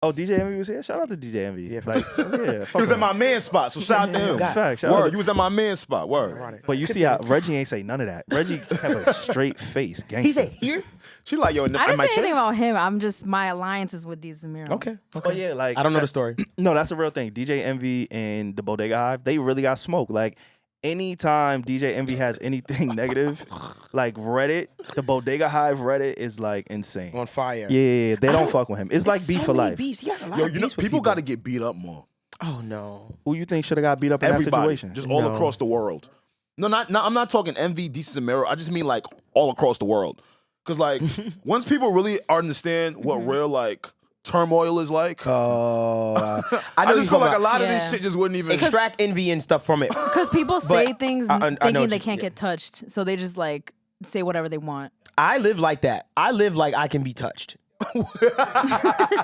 Oh, DJ Envy was here. Shout out to DJ Envy. Yeah, like, yeah. He was at my man spot, so shout out to him. Fact, shout out Word. to- You was at my man spot. Word. But you see how Reggie ain't say none of that. Reggie have a straight face. Gangster. He said here. She like yo. I Am didn't I say anything about him. I'm just my alliances with these Zamiro. Okay. But yeah, like I don't know the story. No, that's a real thing. DJ Envy and the Bodega Hive, they really got smoke. Like anytime DJ Envy has anything negative, like Reddit, the Bodega Hive Reddit is like insane. On fire. Yeah, they don't fuck with him. It's like beef so for many life. Beefs. He got a lot Yo, of you know, beefs with people got to get beat up more. Oh no. Who you think should have got beat up in that Everybody, situation? just all across the world. No, I'm not talking envy, decent and mirror. I just mean like all across the world. Cause like once people really understand what real like turmoil is like, Oh. I just feel like a lot of Yeah. this shit just wouldn't even. Extract envy and stuff from it. Because people say things I know thinking what they you- can't yeah. get touched, so they just like say whatever they want. I live like that. I live like I can be touched. Yo,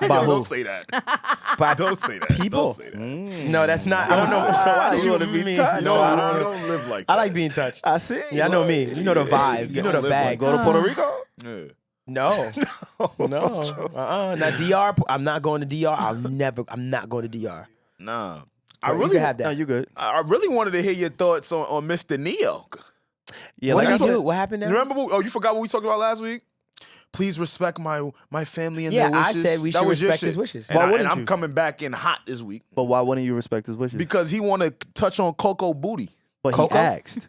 don't say that. By Don't say that. people. Don't say that. No, that's not. I don't know. Why did you wanna be mean? touched? No, No, you don't live like that. I like being touched. I see. Yeah, I know me. You know the vibes. You know the live bag. Go to Puerto Rico? Yeah. No. No. Now DR. I'm not going to DR. I'm not going to DR. Nah. You can have that. No, you good. I really wanted to hear your thoughts on Mr. Neo. Yeah, What like I did he said, do? What happened You now? remember? You forgot what we talked about last week? Please respect my family and Yeah, their I wishes. said we That should was your respect shit. his wishes. And, Why wouldn't I'm you? coming back in hot this week but why wouldn't you respect his wishes? because he want to touch on Coco booty. but Coco? he asked.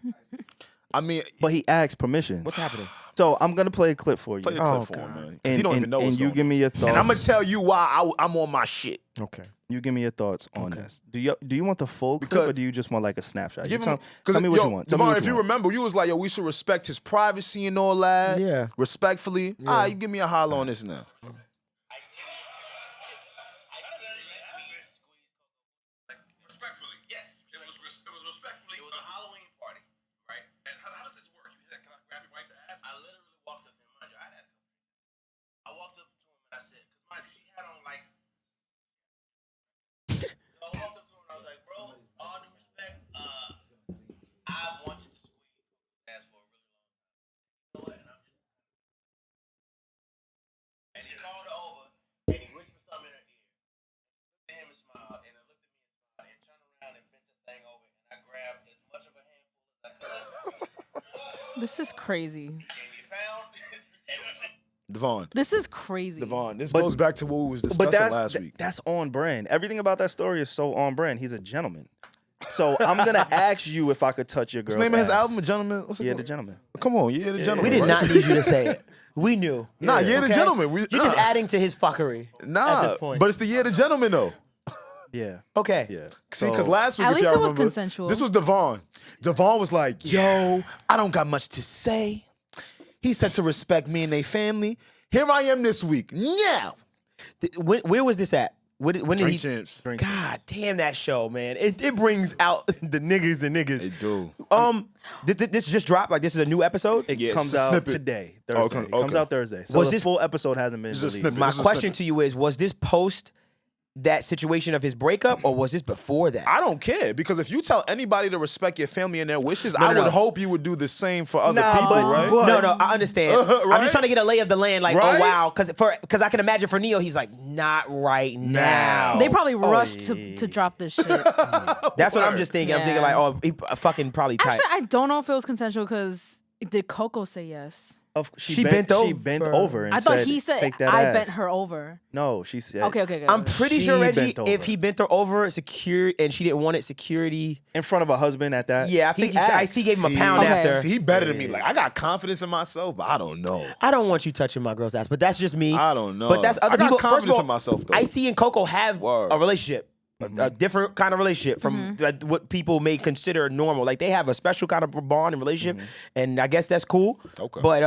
I mean, But he asked permission. What's happening? So I'm gonna play a clip for you. play the clip for him, man. 'Cause And, he don't even know what's and you going give on. me your thoughts. And I'm gonna tell you why I'm on my shit. Okay. You give me your thoughts on this. Do you want the full clip Because- or do you just want like a snapshot? Give You him, tell me what you want. Tell me Devon, what if you you want. remember, you was like, yo, we should respect his privacy and all that. Yeah. Respectfully. All right, you give me a holler on this now. Respectfully, yes. It was respectfully. It was a Halloween party, right? And how does this work? You said, can I grab your wife's ass? I literally walked up to him. Mind you, I walked up to him and I said, because mind you, she had on like. So I walked up to him and I was like, bro, all due respect, I've wanted to squeeze ass for a really long time. You know what? And I'm just. And he called her over and he whispered something in her ear. Looked at him and smiled, and I looked at me and smiled, and turned around and bent the thing over, and I grabbed as much of a handful as I could. This is crazy. And you found. Devon. This is crazy. Devon, this But- goes back to what we was discussing But last week. that's on brand. Everything about that story is so on brand. He's a gentleman. So I'm gonna ask you if I could touch your girl's What's the name of his ass. album, Gentleman? What's it Yeah, called? the gentleman. Come on, yeah, the gentleman. We did right? not need you to say it. We knew. Nah, yeah, the Okay? gentleman. You're just adding to his fuckery. Nah, at this point. but it's the year the gentleman though. Yeah. Okay. Yeah. See, because last week, At if least y'all it was remember, consensual. this was Devon. Devon was like, "Yo, I don't got much to say." He said to respect me and they family. Here I am this week. Now, Where was this at? when did Drink he? Champs. God damn that show, man! It brings out the niggas and niggas. It do. This just dropped. Like this is a new episode. It Yeah, it's comes a out snippet. today, Oh, Thursday. okay, It comes okay. out Thursday. So Was the this- full episode hasn't been It's a released. snippet. My It's a question snippet. to you is: was this post that situation of his breakup, or was this before that? I don't care because if you tell anybody to respect your family and their wishes, No, I no, would no. hope you would do the same for other Nah, people, but- right? but- No, I understand. I'm Right? just trying to get a lay of the land. Like, Right? oh wow, because I can imagine for Neo, he's like, not right now. They probably rushed to drop this shit. That's what I'm just thinking. I'm Yeah. thinking like, oh, he fucking probably tight. Actually, I don't know if it was consensual because did Coco say yes? She bent over. She bent over and I thought said, he said "Take that I ass." bent her over. No, she said. Okay. I'm pretty She sure Reggie, bent over. if he bent her over, secure, and she didn't want it, security. in front of her husband at that. Yeah, I think I see gave him a See, pound Okay. after. See, he better than me. Like I got confidence in myself, but I don't know. I don't want you touching my girl's ass, but that's just me. I don't know. But that's other I got people. confidence First of all, in myself, though. Ice-T and Coco have Word. a relationship. A different kind of relationship from what people may consider normal. Like they have a special kind of bond and relationship, and I guess that's cool. Okay. But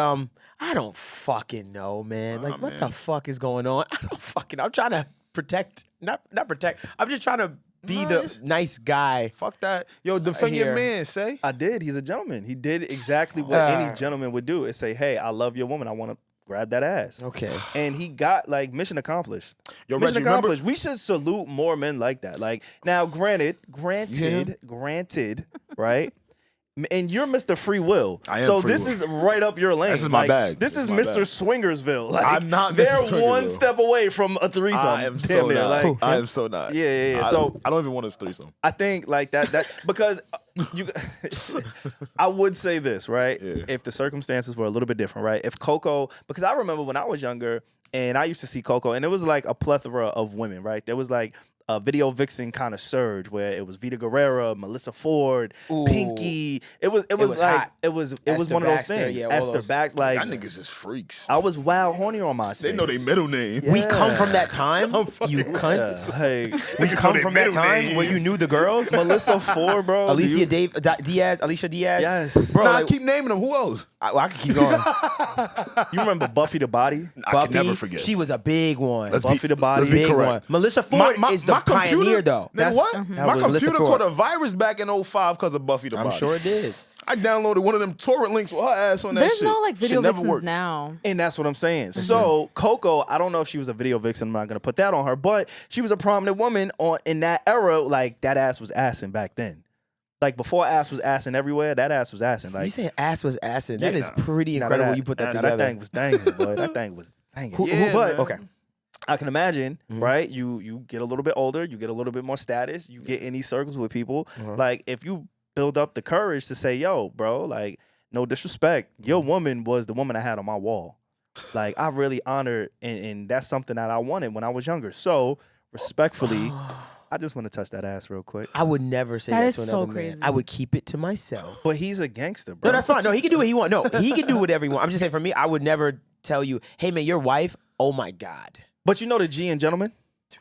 I don't fucking know, man. Like what the fuck is going on? I don't fucking. I'm trying to protect, not protect. I'm just trying to be Nah, the it's- nice guy. Fuck that. Yo, defend your Here. man, say. I did. He's a gentleman. He did exactly what any gentleman would do. Is say, "Hey, I love your woman. I want to grab that ass." Okay. And he got like mission accomplished. Yo, Mission Reggie, remember- accomplished. We should salute more men like that. Like now, granted, right? And you're Mr. Free Will. I am so free this will. is right up your lane. This is my Like, bag. This This is is my Mr. bag. Swingersville. Like, I'm not Mr. They're one Swingersville. step away from a threesome. I am Damn so near. not. Like, I am so not. Yeah. I So don't even want a threesome. I think like that because you I would say this, right? Yeah. If the circumstances were a little bit different, right? If Coco, because I remember when I was younger and I used to see Coco and it was like a plethora of women, right? There was like a video vixen kind of surge where it was Vita Guerrera, Melissa Ford, Ooh. Pinky. It was was like hot. it was Esther one of those Baxter, things. yeah, all Esther those. Baxter, like Y'all niggas is freaks. I was wild horny on my They know their middle name. We come from Yeah. that time, fucking you with cunts. Hey, We come their from that middle time name. where you knew the girls. Melissa Ford, bro. do you- Diaz, Alicia Diaz. Yes. Bro, Nah, like, keep naming them. Who else? I can keep going. You remember Buffy the Body? I can never forget. She was a big one. Let's Buffy the Body. let's be big correct. one. Melissa Ford is the pioneer, though. Nigga, what? That My was computer Melissa caught Ford. a virus back in 05 because of Buffy the I'm Body. sure it did. I downloaded one of them torrent links with her ass on that There's shit. no like video Shit never vixens worked. now. And that's what I'm saying. So Coco, I don't know if she was a video vixen. I'm not gonna put that on her, but she was a prominent woman in that era. Like that ass was assing back then. Like before ass was assing everywhere, that ass was assing. Like You saying ass was assing. That is nah. pretty Nah, incredible. You put that nah, together. That thing was dangling, boy. That thing was dangling. Yeah, but man. okay. I can imagine, right? You get a little bit older, you get a little bit more status, you get in these circles with people. Like if you build up the courage to say, yo, bro, like no disrespect, your woman was the woman I had on my wall. Like I really honored, and that's something that I wanted when I was younger. So respectfully, I just want to touch that ass real quick. I would never say That that is to so another man. crazy. I would keep it to myself. But he's a gangster, bro. No, that's fine. No, he can do what he wants. No, he can do whatever he wants. I'm just saying for me, I would never tell you, hey man, your wife, oh my God. But you know the G and gentlemen?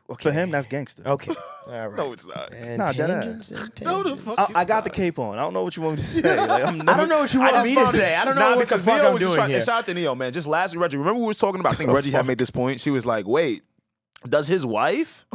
Okay. For him, that's gangster. Okay. All right. No, it's not. And Nah, dead tangents and No, the tangents. fuck. I got the cape on. I don't know what you want me to say. Like, I'm I don't know what you want me to found it. say. I don't know Nah, what the because fuck Neo I'm was just doing trying. here. And shout out to Neo, man. Just last week, Reggie. Remember we was talking about? I think Reggie had made this point. She was like, "Wait, does his wife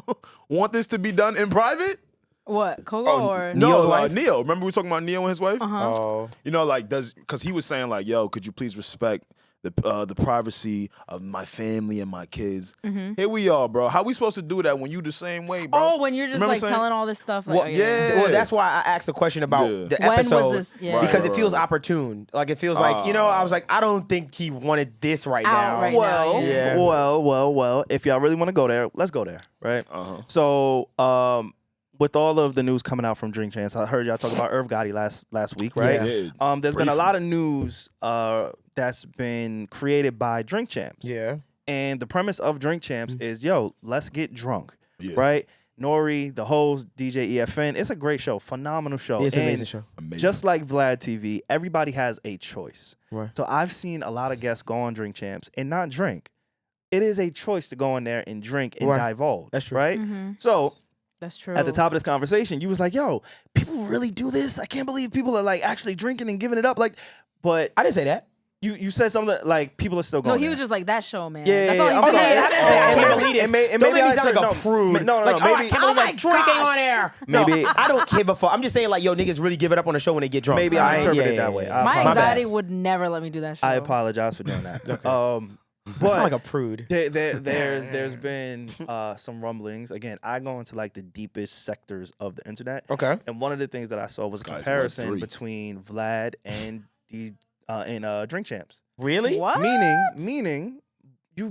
want this to be done in private?" What Coco or no, Neo's wife? Neo. Remember we were talking about Neo and his wife? Oh. You know, like because he was saying like, "Yo, could you please respect the privacy of my family and my kids?" Here we are, bro. How we supposed to do that when you the same way, bro? Oh, when you're just Remember like saying- telling all this stuff. Like, Well, oh, yeah. Well, that's why I asked a question about Yeah. the When was episode this? Yeah. because Right, it feels right. opportune. Like it feels like I was like, I don't think he wanted this right Out now. right Well, now, yeah. well. If y'all really want to go there, let's go there, right? So, with all of the news coming out from Drink Champs, I heard y'all talk about Irv Gotti last week, right? Yeah. There's been a Briefly. lot of news that's been created by Drink Champs, Yeah. and the premise of Drink Champs is, yo, let's get drunk, Yeah. right? Nori, the host, DJ EFN. It's a great show, phenomenal show. It's an And amazing show. Amazing. just like Vlad TV, everybody has a choice. Right. So I've seen a lot of guests go on Drink Champs and not drink. It is a choice to go in there and drink and Right. divulge. That's true. Right? Mhm. So That's true. at the top of this conversation, you was like, yo, people really do this? I can't believe people are like actually drinking and giving it up. Like, but I didn't say that. You said something like people are still going. No, he there. was just like that show, man. Yeah, That's all he I'm said. sorry. I didn't say I can't believe this. And may- and Don't maybe make me I sound like a took- prude. No, like, maybe I can't believe that drinking on air. Maybe- No, I don't give a fuck. I'm just saying, like, yo, niggas really give it up on the show when they get drunk. Maybe I ain't- interpreted it that way. I My apologize. anxiety would never let me do that show. I apologize for doing that. You sound like a prude. There's been some rumblings. Again, I go into like the deepest sectors of the internet. Okay. And one of the things that I saw was a Guys, comparison Web3. between Vlad and Drink Champs. Really? What? Meaning you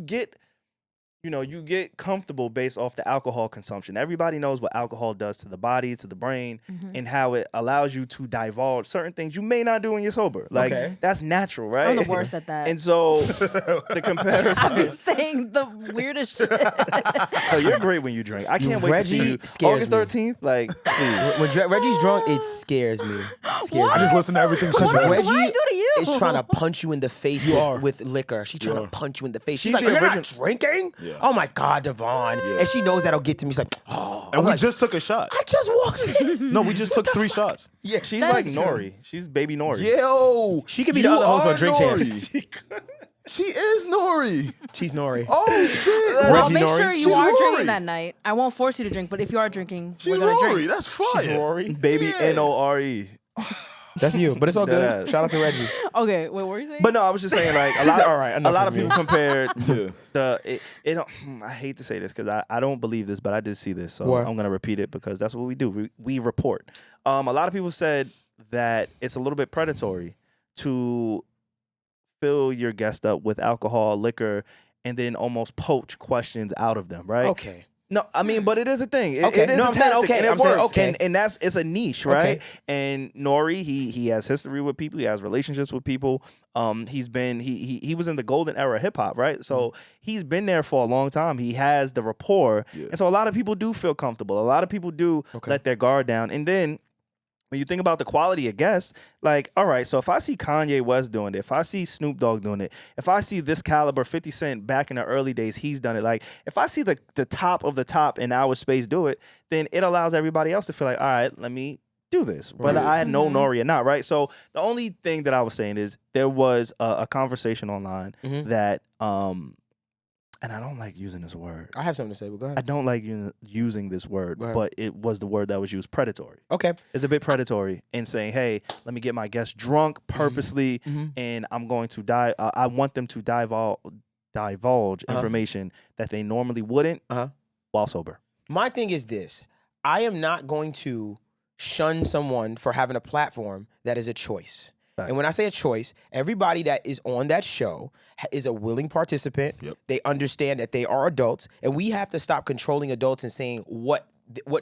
get comfortable based off the alcohol consumption. Everybody knows what alcohol does to the body, to the brain, and how it allows you to divulge certain things you may not do when you're sober. Like that's natural, right? I'm the worst at that. And so the comparison I'm just saying the weirdest shit. oh, you're great when you drink. I can't wait to see Reggie you. scares August me. 13th, like please. When Reggie's drunk, it scares me. It scares I me. just listen to everything she Because says. Reggie What did I do to you? is trying to punch you in the face with liquor. She's trying to punch you in the face. She's She's like, the you're not original- drinking? Yeah. Oh my God, Devon. And she knows that'll get to me. She's like, oh. And we just took a shot. I just walked in. No, we just took 3 shots. Yeah, She's That like is true. Nori. She's baby Nori. Yo, She could be the other host on Drink Nori. Champs. She is Nori. She's Nori. Oh shit. I'll Reggie make Nori? sure you She's are Rory. drinking that night. I won't force you to drink, but if you are drinking, She's we're gonna Rory. drink. That's fire. Rory. Baby Yeah. Nore. That's you. But it's all good. Deadass. Shout out to Reggie. Okay, wait, what were you saying? But no, I was just saying like She said, "All right, a enough lot of of me." people compared Yeah. I hate to say this because I don't believe this, but I did see this, so What? I'm gonna repeat it because that's what we do. We report. A lot of people said that it's a little bit predatory to fill your guest up with alcohol, liquor, and then almost poach questions out of them, right? Okay. No, I mean, but it is a thing. Okay. It is No, a I'm saying tactic, okay. and it I'm saying works. okay. And that's it's a niche, right? Okay. And Nori, he has history with people. He has relationships with people. He's been he was in the golden era of hip hop, right? So he's been there for a long time. He has the rapport, and so a lot of people do feel comfortable. A lot of people do let their guard down, and then. When you think about the quality of guests, like, all right, so if I see Kanye West doing it, if I see Snoop Dogg doing it, if I see this caliber, 50 Cent back in the early days, he's done it. Like, if I see the top of the top in our space do it, then it allows everybody else to feel like, all right, let me do this, whether I know Nori or not, right? So the only thing that I was saying is there was a conversation online that, and I don't like using this word. I have something to say, but go I ahead. don't like using this word, Go ahead. but it was the word that was used, predatory. Okay. It's a bit predatory in saying, hey, let me get my guests drunk purposely, and I'm going to die. I want them to divulge information that they normally wouldn't while sober. My thing is this. I am not going to shun someone for having a platform that is a choice. And when I say a choice, everybody that is on that show is a willing participant. Yep. They understand that they are adults, and we have to stop controlling adults and saying what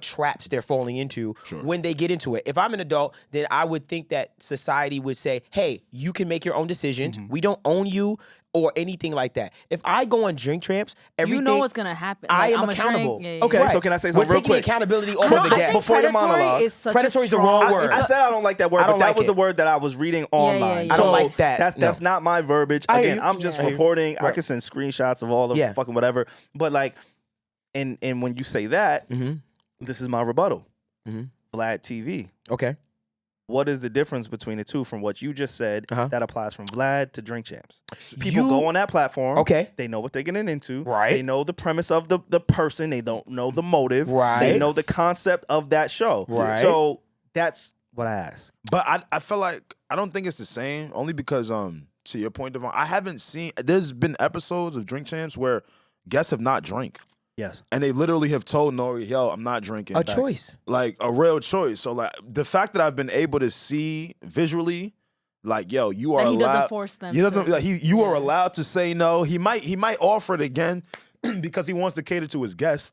traps they're falling into when they get into it. If I'm an adult, then I would think that society would say, hey, you can make your own decisions. We don't own you or anything like that. If I go on Drink Champs, everything... You know what's going to happen. I Like, am I'ma accountable. drink, yeah, Okay, Right. so can I say We're something real taking quick? accountability I over don't- the I think guest. Before your predatory monologue. is such Predatory a is the strong wrong word. I said I don't like that word, I but don't that like was the it. word that I was reading online. yeah. I don't So like that. That's not my verbiage. I hear Again, you. I'm just I hear you. reporting. I Right. can send screenshots of all the Yeah. fucking whatever. But like, and when you say that, this is my rebuttal. Vlad TV. Okay. What is the difference between the two from what you just said that applies from Vlad to Drink Champs? People You- go on that platform. Okay. They know what they're getting into. Right. They know the premise of the person. They don't know the motive. Right. They know the concept of that show. Right. So that's what I ask. But I feel like I don't think it's the same, only because to your point, Devon, I haven't seen. There's been episodes of Drink Champs where guests have not drank, Yes. and they literally have told Nori, "Yo, I'm not drinking." A choice. Like a real choice. So like the fact that I've been able to see visually, like, yo, you are That he allowed. doesn't force them He doesn't. to- Like, you are allowed to say no. He might offer it again because he wants to cater to his guests.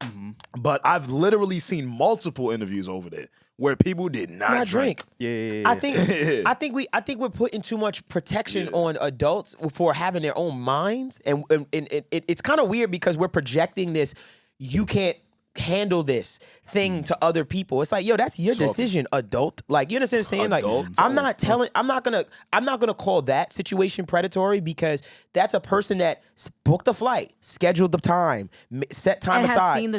But I've literally seen multiple interviews over there where people did not drink. Yeah. I think we're putting too much protection on adults for having their own minds, and it's kind of weird because we're projecting this. You can't handle this thing to other people. It's like, yo, that's your decision, adult. Like, you understand what I'm saying? Like, I'm not gonna call that situation predatory, because that's a person that booked a flight, scheduled the time, set time and aside, has seen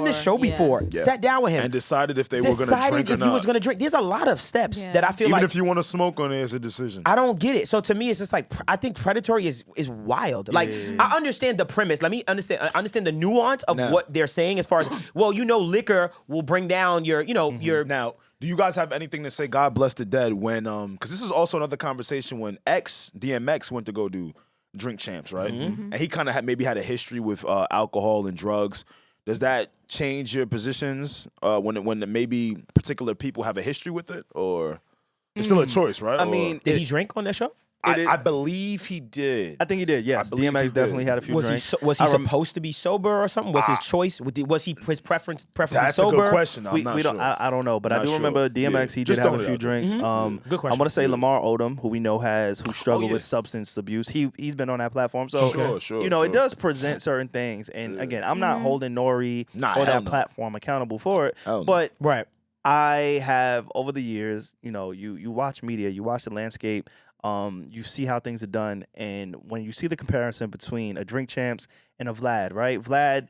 the show before, sat down with him, and decided if they were gonna drink or decided if he was not. gonna drink. There's a lot of steps that I feel Even like, if you want to smoke on it, it's a decision. I don't get it. So to me, it's just like, I think predatory is wild. Like, I understand the premise. I understand the nuance of what they're saying as far as, well, liquor will bring down your, your. Now, do you guys have anything to say? God bless the dead. When because this is also another conversation when DMX went to go do Drink Champs, right? And he kind of maybe had a history with alcohol and drugs. Does that change your positions when maybe particular people have a history with it, or it's still a choice, right? I mean, Did he drink on that show? I believe he did. I think he did. Yes, DMX definitely had a few drinks. Was he supposed to be sober or something? Was his choice? Was his preference That's sober? a good question. I'm not sure. I don't know, but I do remember DMX. He did Just have throwing a it few out there. drinks. Good question. I want to say Lamar Odom, who we know who struggled with substance abuse. He's been on that platform, so Sure, it does present certain things. And again, I'm not holding Nori or that platform accountable for it, but Right. I have over the years, you watch media, you watch the landscape. You see how things are done, and when you see the comparison between a Drink Champs and a Vlad, right? Vlad,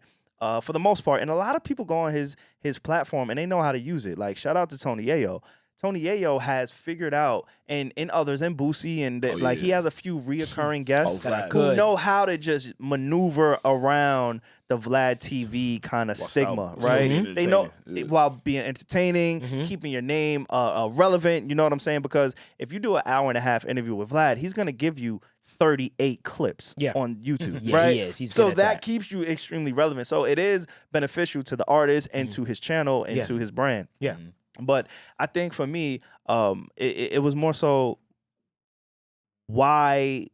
for the most part, and a lot of people go on his platform and they know how to use it. Like, shout out to Tony Yayo. Tony Yayo has figured out, and others, and Boosie, and he has a few reoccurring guests who know how to just maneuver around the Vlad TV kind of stigma, right? They know while being entertaining, keeping your name relevant. You know what I'm saying? Because if you do an hour and a half interview with Vlad, he's gonna give you 38 clips on YouTube, right? He is. He's so good at that keeps you extremely relevant. So it is beneficial to the artist and to his channel and to his brand. Yeah. But I think for me, it was more so, why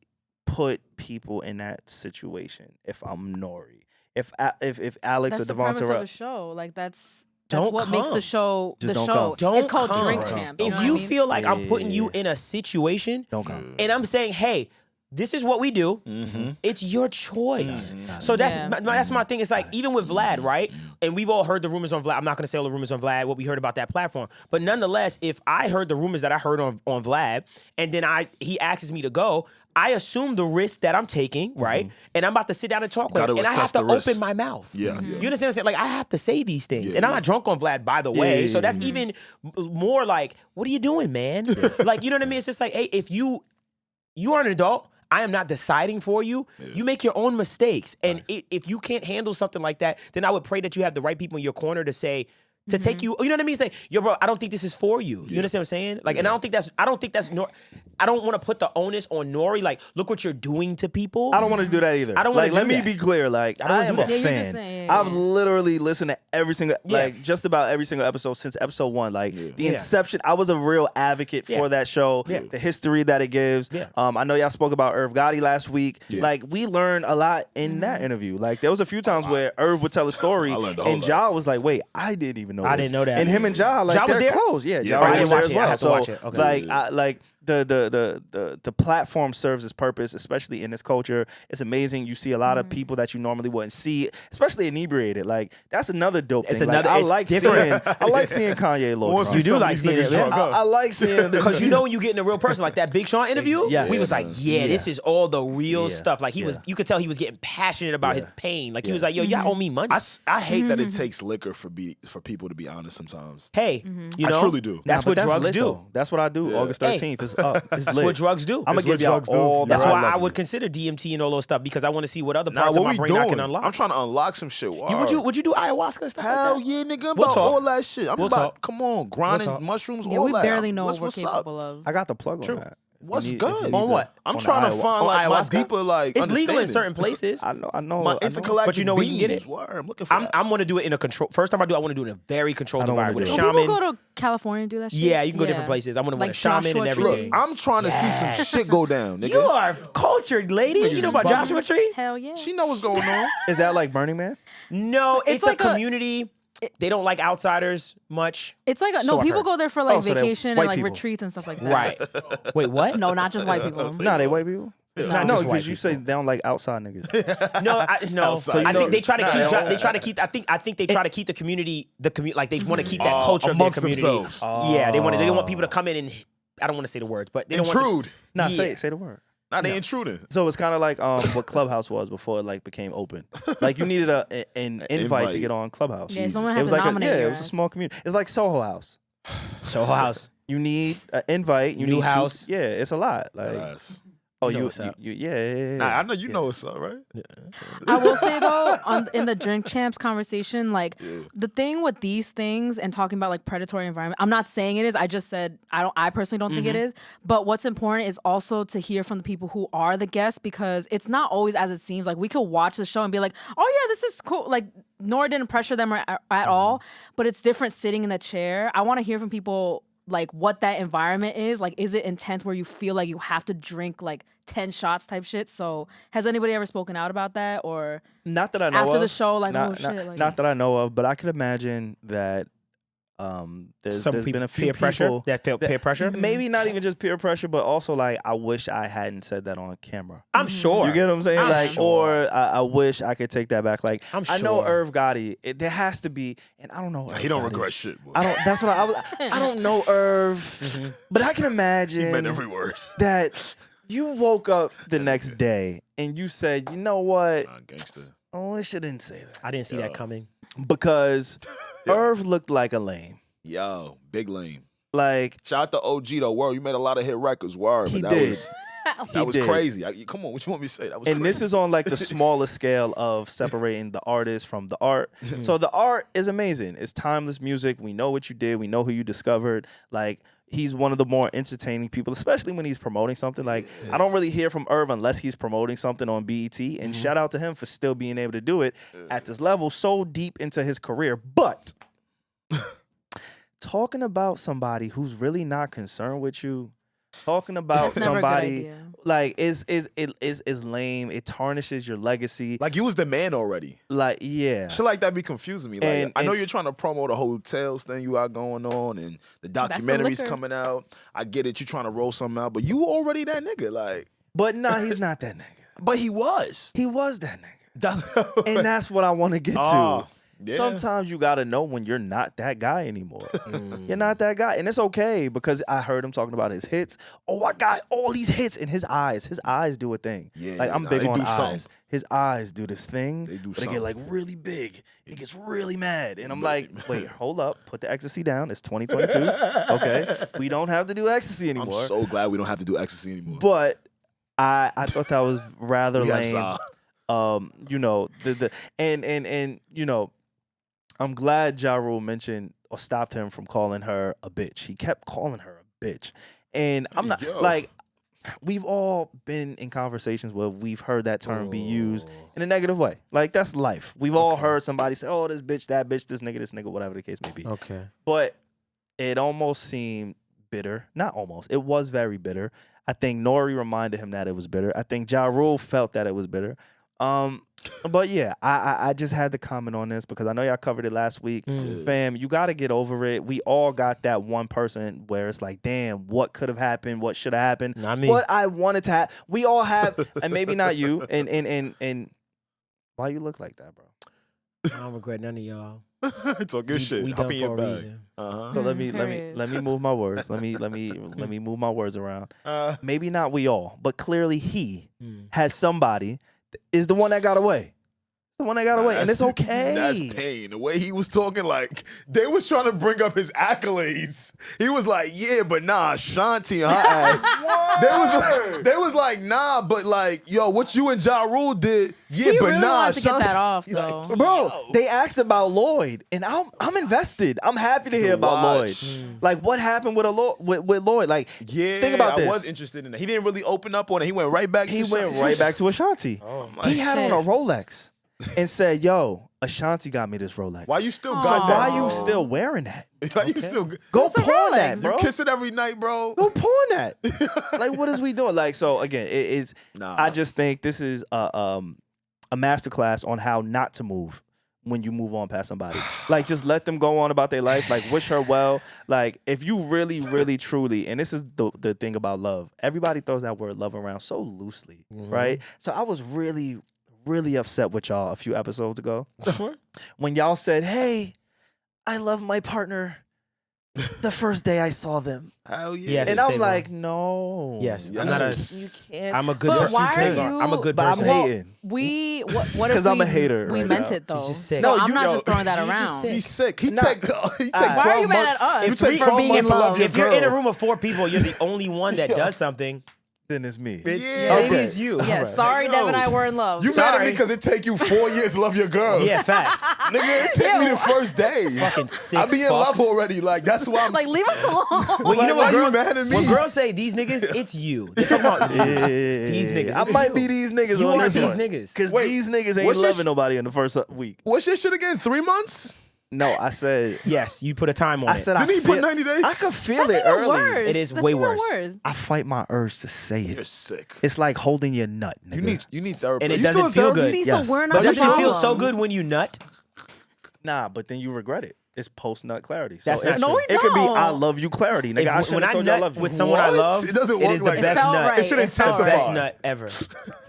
put people in that situation if I'm Nori? If Alex that's or the premise of Devonta the show. Like that's Don't what makes the show Just the don't show. come. Don't It's called come. Drink Champs. If know what I you mean? feel like I'm putting you in a situation, don't come. and I'm saying, hey, this is what we do. It's your choice. So that's my thing. It's like, even with Vlad, right? And we've all heard the rumors on Vlad. I'm not going to say all the rumors on Vlad, what we heard about that platform. But nonetheless, if I heard the rumors that I heard on Vlad, and then he asks me to go, I assume the risk that I'm taking, right? And I'm about to sit down and talk with him, and I have to open my mouth. Yeah. You understand what I'm saying? Like, I have to say these things. And I'm not drunk on Vlad, by the way. So that's even more like, what are you doing, man? Like, you know what I mean? It's just like, hey, if you are an adult, I am not deciding for you. You make your own mistakes. And if you can't handle something like that, then I would pray that you have the right people in your corner to say, to take you know what I mean? Say, yo, bro, I don't think this is for you. You understand what I'm saying? Like, and I don't think that's I don't want to put the onus on Nori. Like, look what you're doing to people. I don't want to do that either. I don't want to Let do me that. be clear. Like, I am a fan. I've literally listened to every single, just about every single episode since episode 1. Like, the inception. I was a real advocate for that show. The history that it gives. I know y'all spoke about Irv Gotti last week. Like, we learned a lot in that interview. Like, there was a few times where Irv would tell a story, and Ja was like, "Wait, I didn't even know this." I didn't know that. And him and Ja, like, Ja was they're there? close. Yeah, Ja I was didn't there watch as it. I well. have to So, watch it. Okay. like the platform serves its purpose, especially in this culture. It's amazing. You see a lot of people that you normally wouldn't see, especially inebriated. Like, that's another dope thing. Like, I like seeing Kanye low drunk. You do like seeing it. I like seeing because you know when you get in a real person, like that Big Sean interview, we was like, this is all the real stuff. Like, you could tell he was getting passionate about his pain. Like, he was like, yo, y'all owe me money. I hate that it takes liquor for people to be honest sometimes. Hey, you know, I truly do. That's what drugs lit, do. though. That's what I do. August 13th is up. It's That's lit. what drugs do. I'm gonna give y'all all. That's the why high I level. would consider DMT and all those stuff, because I want to see what other Nah, parts of what my we brain I doing? can unlock. I'm trying to unlock some shit. Would you do ayahuasca and stuff Hell like that? yeah, nigga. We'll About talk. all that shit. I'm We'll about, talk. come on, grinding talk. mushrooms, Yeah, all we that. barely know what we're What's up? capable of. I got the plug on that. What's If you good? need On what? I'm on trying to the find like my ayahuasca? deeper like It's legal in understanding. certain places. I know. My I know. intergalactic But you know where you can get it? beings. Word, I'm looking for that. I'm going to do it in a control. First time I want to do it in a very controlled I don't wanna environment with a do it. Well, shaman. people go to California and do that shit. Yeah, you can go different places. I'm going to Like want a shaman Joshua and Tree. everything. Look, I'm trying to see some shit go down, nigga. You are cultured, lady. You know about Joshua Tree? Hell yeah. She know what's going on. Is that like Burning Man? No, it's like a community. They don't like outsiders much. It's like So I've people heard. go there for like Oh, so they're vacation white and like people. retreats and stuff like that. Right. Wait, what? No, not just white people. Nah, they white people. It's not No, just white because you say people. they don't like outside niggas. No. Outside. I think they try to keep. Nah, They try to keep. I think they try to keep the community. Like they want to keep that Oh, culture of their amongst community. themselves. Yeah, they don't want people to come in and. I don't want to say the words, but they don't want Intrude. Nah, Yeah. say the word. Now they intruding. So it's kind of like what Clubhouse was before it like became open. Like you needed an invite to get on Clubhouse. Yeah, someone It had was to like nominate it your was a ass. small community. It's like Soho House. Soho House. You need an invite. You New need house. Yeah, it's a lot. Like You know what's up. yeah. Nah, I know you know what's up, right? I will say though, in the Drink Champs conversation, like the thing with these things and talking about like predatory environment, I'm not saying it is. I just said I personally don't think it is. But what's important is also to hear from the people who are the guests, because it's not always as it seems. Like we could watch the show and be like, oh yeah, this is cool. Like Nora didn't pressure them at all, but it's different sitting in the chair. I want to hear from people like what that environment is. Like, is it intense where you feel like you have to drink like 10 shots type shit? So has anybody ever spoken out about that? Or Not that I know after of. the show, like, not, oh shit. Like, not that I know of, but I could imagine that there's been a few peer pressure. people That felt peer pressure. Maybe not even just peer pressure, but also like I wish I hadn't said that on camera. I'm sure. You get what I'm saying? I'm like, sure. or I wish I could take that back. Like, I'm I know sure. Irv Gotti. There has to be, and I don't know. He Irv don't Gotti. regret shit, boy. I don't. That's what I was. I don't know Irv, but I can imagine He meant every word. that you woke up the next day and you said, you know what? Nah, gangster. Oh, I shouldn't say that I didn't see that coming. because Irv looked like a lame. Yo, big lame. Like Shout out to OG though. Word, you made a lot of hit records. Word, he but that did. was He that was did. crazy. Come on, what you want me to say? That was And crazy. this is on like the smaller scale of separating the artist from the art. So the art is amazing. It's timeless music. We know what you did. We know who you discovered. Like he's one of the more entertaining people, especially when he's promoting something. Like I don't really hear from Irv unless he's promoting something on BET. And shout out to him for still being able to do it at this level, so deep into his career. But talking about somebody who's really not concerned with you, talking about That's never a good somebody idea. like is lame. It tarnishes your legacy. like you was the man already. Like yeah. Shit like that be confusing me. Like And- I know and- you're trying to promote the hotels thing you got going on and the documentaries liquor. coming out. I get it. You trying to roll something out, but you already that nigga. Like, But nah, he's not that nigga. but he was. He was that nigga. And And that's what I want to get Oh, to. yeah. Sometimes you got to know when you're not that guy anymore. You're not that guy. And it's okay because I heard him talking about his hits. Oh, I got all these hits in his eyes. His eyes do a thing. Yeah, like I'm nah, big they on do eyes. something. His eyes do this thing. They do but they get something. like really big. He gets really mad. And I'm like, wait, hold up. Put the ecstasy down. It's 2022. Okay. We don't have to do ecstasy I'm anymore. so glad we don't have to do ecstasy anymore. But I thought that was rather Yes, lame. You know, and you know, I'm glad Ja Rule mentioned or stopped him from calling her a bitch. He kept calling her a bitch. And I'm not Yo. like we've all been in conversations where we've heard that term be used in a negative way. Like that's life. We've all heard somebody say, "Oh, this bitch, that bitch, this nigga, whatever the case may be." Okay. But it almost seemed bitter. Not almost. It was very bitter. I think Nori reminded him that it was bitter. I think Ja Rule felt that it was bitter. But yeah, I just had to comment on this because I know y'all covered it last week. Fam, you got to get over it. We all got that one person where it's like, damn, what could have happened? What should have happened? Not me. What I wanted to have. We all have, and maybe not you. And why you look like that, bro? I don't regret none of y'all. It's all good shit. We Hop done in for your a bag. reason. So let me Period. move my words. Let me move my words around. Maybe not we all, but clearly he has somebody is the one that got away. The one that got away, and it's okay. That's pain. The way he was talking, like they was trying to bring up his accolades. He was like, "Yeah, but nah, Ashanti and her ass." They was like, "Nah, but like, yo, what you and Ja Rule did, yeah, He but really nah, wanted to get Ashanti." that off, Like, though. Bro, they asked about Lloyd, and I'm invested. I'm happy to hear about watch. Lloyd. Like, what happened with with Lloyd? Like, Yeah, think about this. I was interested in that. He didn't really open up on it. He went right back. He to went Ashanti. right back to Ashanti. Oh my! He had on a Rolex and said, "Yo, Ashanti got me this Rolex." Why you still Aw. got that? Why you still wearing that? Why you still? Go It's a pawn Rolex. that, You bro. kiss it every night, bro. Go pawn that. Like, what is we doing? Like, so again, it is. Nah. I just think this is a masterclass on how not to move when you move on past somebody. Like, just let them go on about their life. Like, wish her well. Like, if you really, really, truly, and this is the thing about love, everybody throws that word love around so loosely, right? So I was really, really upset with y'all a few episodes ago when y'all said, hey, I love my partner the first day I saw them. Hell yeah. Yes. And I'm SaVon. like, no. Yes. Yes. I'm not a. You can't. I'm a good But person. why are SaVon. you? I'm a good But I'm person. hating. What if 'Cause I'm a hater We right meant now. it though. He's just sick. So No, I'm you- not yo, just throwing that you just around. sick. He's sick. He Nah. take 12 Why are you mad months. at us? You If take three- 12 for being months in to love love? your If you're in a girl. room of 4 people, you're the only one that does something. Then it's me. Yeah. Maybe Okay. it's you. Yeah, Alright. sorry, Yo. Dev and I were in love. You mad at Sorry. me because it take you 4 years to love your girl. Yeah, facts. Nigga, it take me the first day. Fucking sick. I be in fuck. love already. Like, that's why I'm Like, leave us alone. Well, you know why what you girls? mad at me? When girls say these niggas, it's you. They talking about these niggas. I might be these niggas You on are this these one. niggas. Because Wait, these niggas ain't what's your loving nobody in the first week. What's your shit again? 3 months? No, I said, Yes, you put a time on I it. said I Didn't he put feel, 90 days? I could feel That's it even early. worse. It is That's way even worse. I fight my urge to say You're it. sick. It's like holding your nut, nigga. You need therapy. And it You still doesn't in feel therapy? good. See, Yes. so we're not But the does it feel so problem. good when you nut? Nah, but then you regret it. It's post nut clarity. So That's it, not true. No, we it could be don't. I love you clarity, nigga. I If, should when have I told you I nut love you. with someone I What? love, It doesn't it work is like the that. best felt nut. right. It should It felt It's the intensify. best nut ever.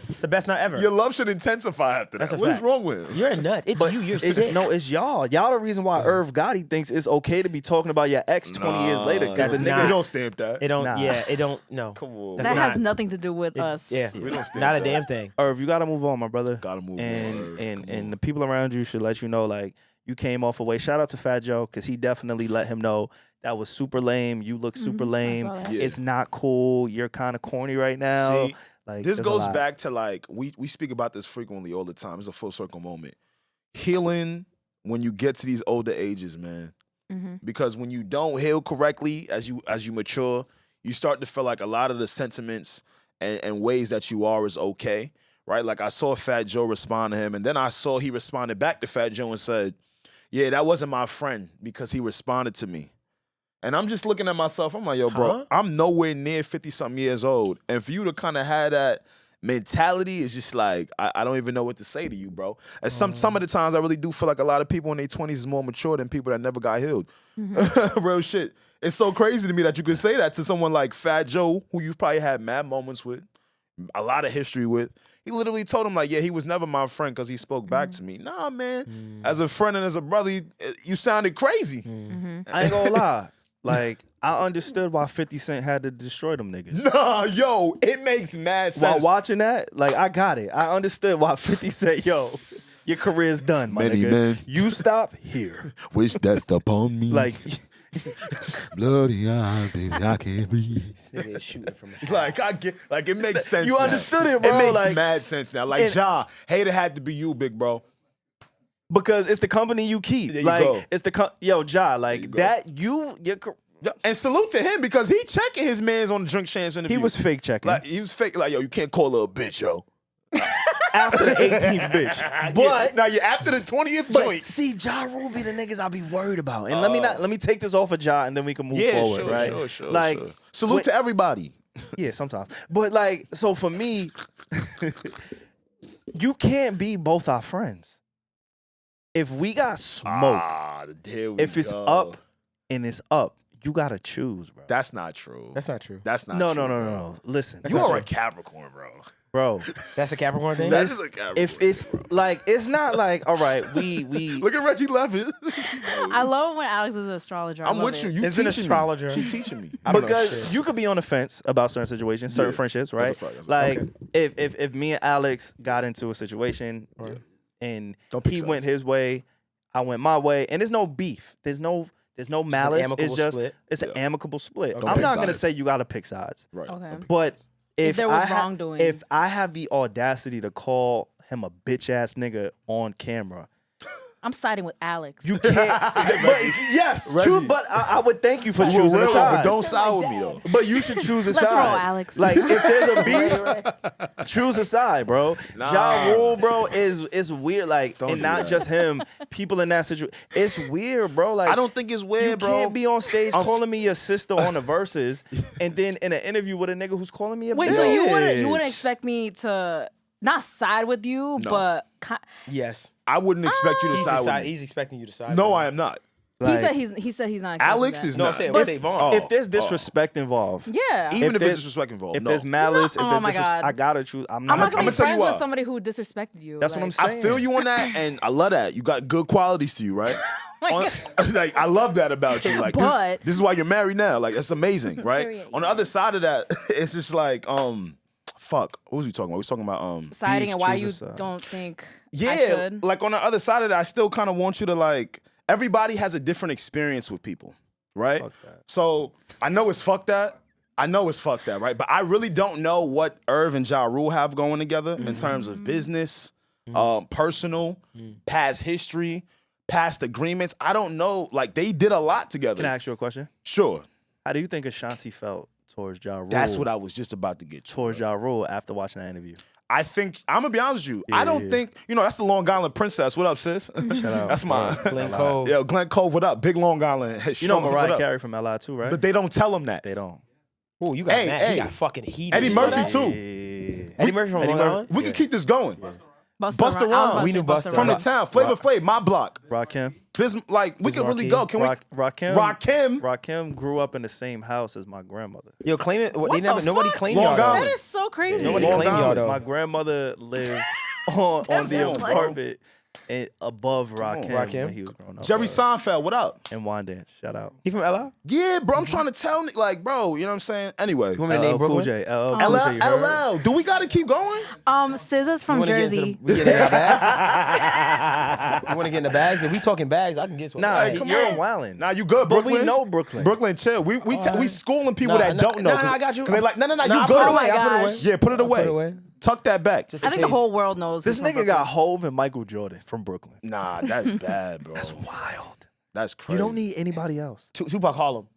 It's the best nut ever. Your love should intensify after that. That's a What is fact. wrong with him? You're a nut. It's you. You're It's, sick. no, it's y'all. Y'all the reason why Irv Gotti thinks it's okay to be talking about your ex 20 years later. Because That's the not- nigga You don't stamp that. It don't. Nah. Yeah. It don't. No. Come on. That's That not- has nothing to do with us. Yeah. We don't stand Not a that. damn thing. Irv, you gotta move on, my brother. Gotta move and, on, Irv. And Come and on. the people around you should let you know, like, you came off away. Shout out to Fat Joe, because he definitely let him know that was super lame. You look super lame. saw that. Yeah. It's not cool. You're kind of corny right now. See, Like, this there's a goes lot. back to like we speak about this frequently all the time. It's a full circle moment. Healing when you get to these older ages, man. Because when you don't heal correctly as you mature, you start to feel like a lot of the sentiments and ways that you are is okay, right? Like I saw Fat Joe respond to him, and then I saw he responded back to Fat Joe and said, "Yeah, that wasn't my friend because he responded to me." And I'm just looking at myself. I'm like, yo, bro, Huh? I'm nowhere near 50-something years old. And for you to kind of have that mentality is just like, I don't even know what to say to you, bro. And some of the times I really do feel like a lot of people in their 20s is more mature than people that never got healed. Real shit. It's so crazy to me that you could say that to someone like Fat Joe, who you've probably had mad moments with, a lot of history with. He literally told him, like, yeah, he was never my friend because he spoke back to me. Nah, man. As a friend and as a brother, you sounded crazy. I ain't gonna lie. Like, I understood why 50 Cent had to destroy them niggas. Nah, yo, it makes mad sense. While watching that, like, I got it. I understood why 50 Cent, yo, your career's done, my Many nigga. men. You stop here. Wish death upon me. Like, bloody eyes, baby, I can't breathe. This nigga is shooting from. Like I get, like it makes sense. You now. understood it, bro, It makes like- mad sense now. Like and- Ja, hater had to be you, big bro. because it's the company you keep. There you Like, go. it's the yo, Ja, like you go. that. Yeah, and salute to him because he checking his mans on the Drink Champs interview. He was fake checking like he was fake. Like yo, you can't call her a bitch, yo. after the 18th bitch. But now you're after the 20th But joint. see, Ja Rule be the niggas I be worried about. And let me take this off of Ja and then we can move forward, sure, right? sure. Like, Salute when- to everybody. yeah, sometimes. But like, so for me, you can't be both our friends. If we got smoke, Here we if it's go. up and it's up, you gotta choose, bro. That's not true. That's not true. That's not No. true. bro. Listen, You are a Capricorn, bro. bro. That's a Capricorn thing. That is a Capricorn. If it's like, it's not like, all right, we Look at Reggie Levin. I love when Alex is an astrologer. I I'm love with you. it. You Is an teaching astrologer. Me. She teaching me. I don't know because shit. you could be on the fence about certain situations, certain Yeah, friendships, that's a right? fact, that's a Like fact. if me and Alex got into a situation and Don't pick he sides. went his way, I went my way, and there's no beef. There's no malice. amicable It's just split. it's an amicable split. Don't I'm pick not gonna sides. say you gotta pick sides, Right. Okay. but if there was I wrongdoing. if I have the audacity to call him a bitch ass nigga on camera, I'm siding with Alex. you can't. but, yes, Reggie. true. But I would thank you for We're choosing a real, side. but don't side with me though. But you should choose a Let's side. roll, Alex. Like if there's a Right. beef, choose a side, bro. Nah. Ja Rule, bro, is weird. Like, Don't and do not that. just him. People in that situation, it's weird, bro. Like, I don't think it's weird, you bro. can't be on stage I'm- calling me your sister on the verses, and then in an interview with a nigga who's calling me a Wait, bitch. so you wouldn't expect me to not side with you, No. but Yes. I wouldn't expect you to side with me. He's expecting you to side. No, with I am not. he said he's not. Alex expecting is that. No, I'm not. saying But- SaVon. If there's disrespect involved, Yeah. Even if there's- it's disrespect involved, if no. there's malice, No. if Oh there's my God. I gotta choose. I'm I'm not not gonna I'ma be tell you friends with why. somebody who disrespected you. That's what I'm I saying. feel you on that, and I love that. You got good qualities to you, right? Like I love that about you. Like But- this is why you're married now. Like that's amazing, right? Period, On the other side of that, it's just like fuck. What was we talking about? We was talking about Siding and why you choose a side. don't think I yeah. should. Like on the other side of that, I still kind of want you to like. Everybody has a different experience with people, right? Fuck that. So I know it's fuck that. Right? But I really don't know what Irv and Ja Rule have going together in terms of business, personal, past history, past agreements. I don't know. Like they did a lot together. Can I ask you a question? Sure. How do you think Ashanti felt towards Ja Rule? That's what I was just about to get to. towards Ja Rule after watching that interview. I think I'm gonna be honest with you. I don't think that's the Long Island princess. What up, sis? Shout out. That's my Glen Cove. Yo, Glen Cove. What up? Big Long Island. You know What Mariah up? Carey from LI too, right? But they don't tell him that. they don't. Ooh, you got Hey, mad. hey. He got fucking heated. Eddie You saw Murphy that? too. Yeah. Eddie Murphy from Long Island. We can keep this going. Busta Busta Rhymes. I was about Rhymes. to We say knew Busta Busta From the Rhymes. town, Flavor Flav, my block. Rakim. Like we could really go. Can we? Rakim. Rakim grew up in the same house as my grandmother. Yo, claim it. What They never. the Nobody fuck? claimed Long y'all. Island. though. That is so crazy. Nobody Long claimed y'all Island. though. My grandmother lived on the That's like- apartment above Rakim, Rakim. when he was growing up. Jerry Seinfeld, what up? and Wandance. Shout out. He from LA? Yeah, bro. I'm trying to tell, like, bro. You know what I'm saying? Anyway, You want me to name LL Cool Brooklyn? J. LL Cool J. You heard? LL. Do we got to keep going? SZA's from You wanna get into Jersey. the- we get in our bags? You want to get in the bags? If we talking bags, I can get to it. Nah, come you're on. wildin'. Nah, you good, But Brooklyn? we know Brooklyn. Brooklyn, chill. We schooling people that don't know. Nah, I got you. Cause they like, no, Nah, you I good. put it Oh away. my I put it away. gosh. Yeah, put it away. Put it away. Tuck that back. I think the whole world knows. This who's from nigga got Brooklyn. Hove and Michael Jordan from Brooklyn. Nah, that's bad, bro. That's wild. That's crazy. You don't need anybody else. Tupac Harlem.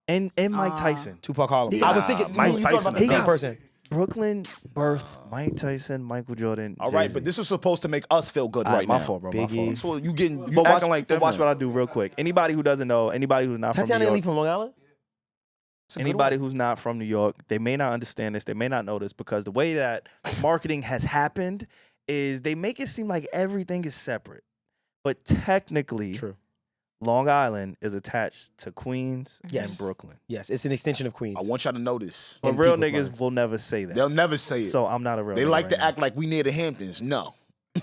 And Mike Tyson. Tupac Harlem. Nah, I was thinking Mike you thought Tyson about the is same not- person. Brooklyn birth Mike Tyson, Michael Jordan. All right, Jay-Z. but this is supposed to make us feel good All right my now. fault, bro. My Biggie. fault. So you getting you But acting watch, like but that. watch what I do real quick. Anybody who doesn't know, anybody who's not from New Tatiana York, Lee from Long Island? It's a good anybody one. who's not from New York, they may not understand this. They may not know this because the way that marketing has happened is they make it seem like everything is separate. But technically, True. Long Island is attached to Queens Yes. and Brooklyn. Yes, it's an extension of Queens. I want y'all to know this. But In real people's niggas minds. will never say that. They'll never say it. So I'm not a real They nigga like right to now. act like we near the Hamptons. No.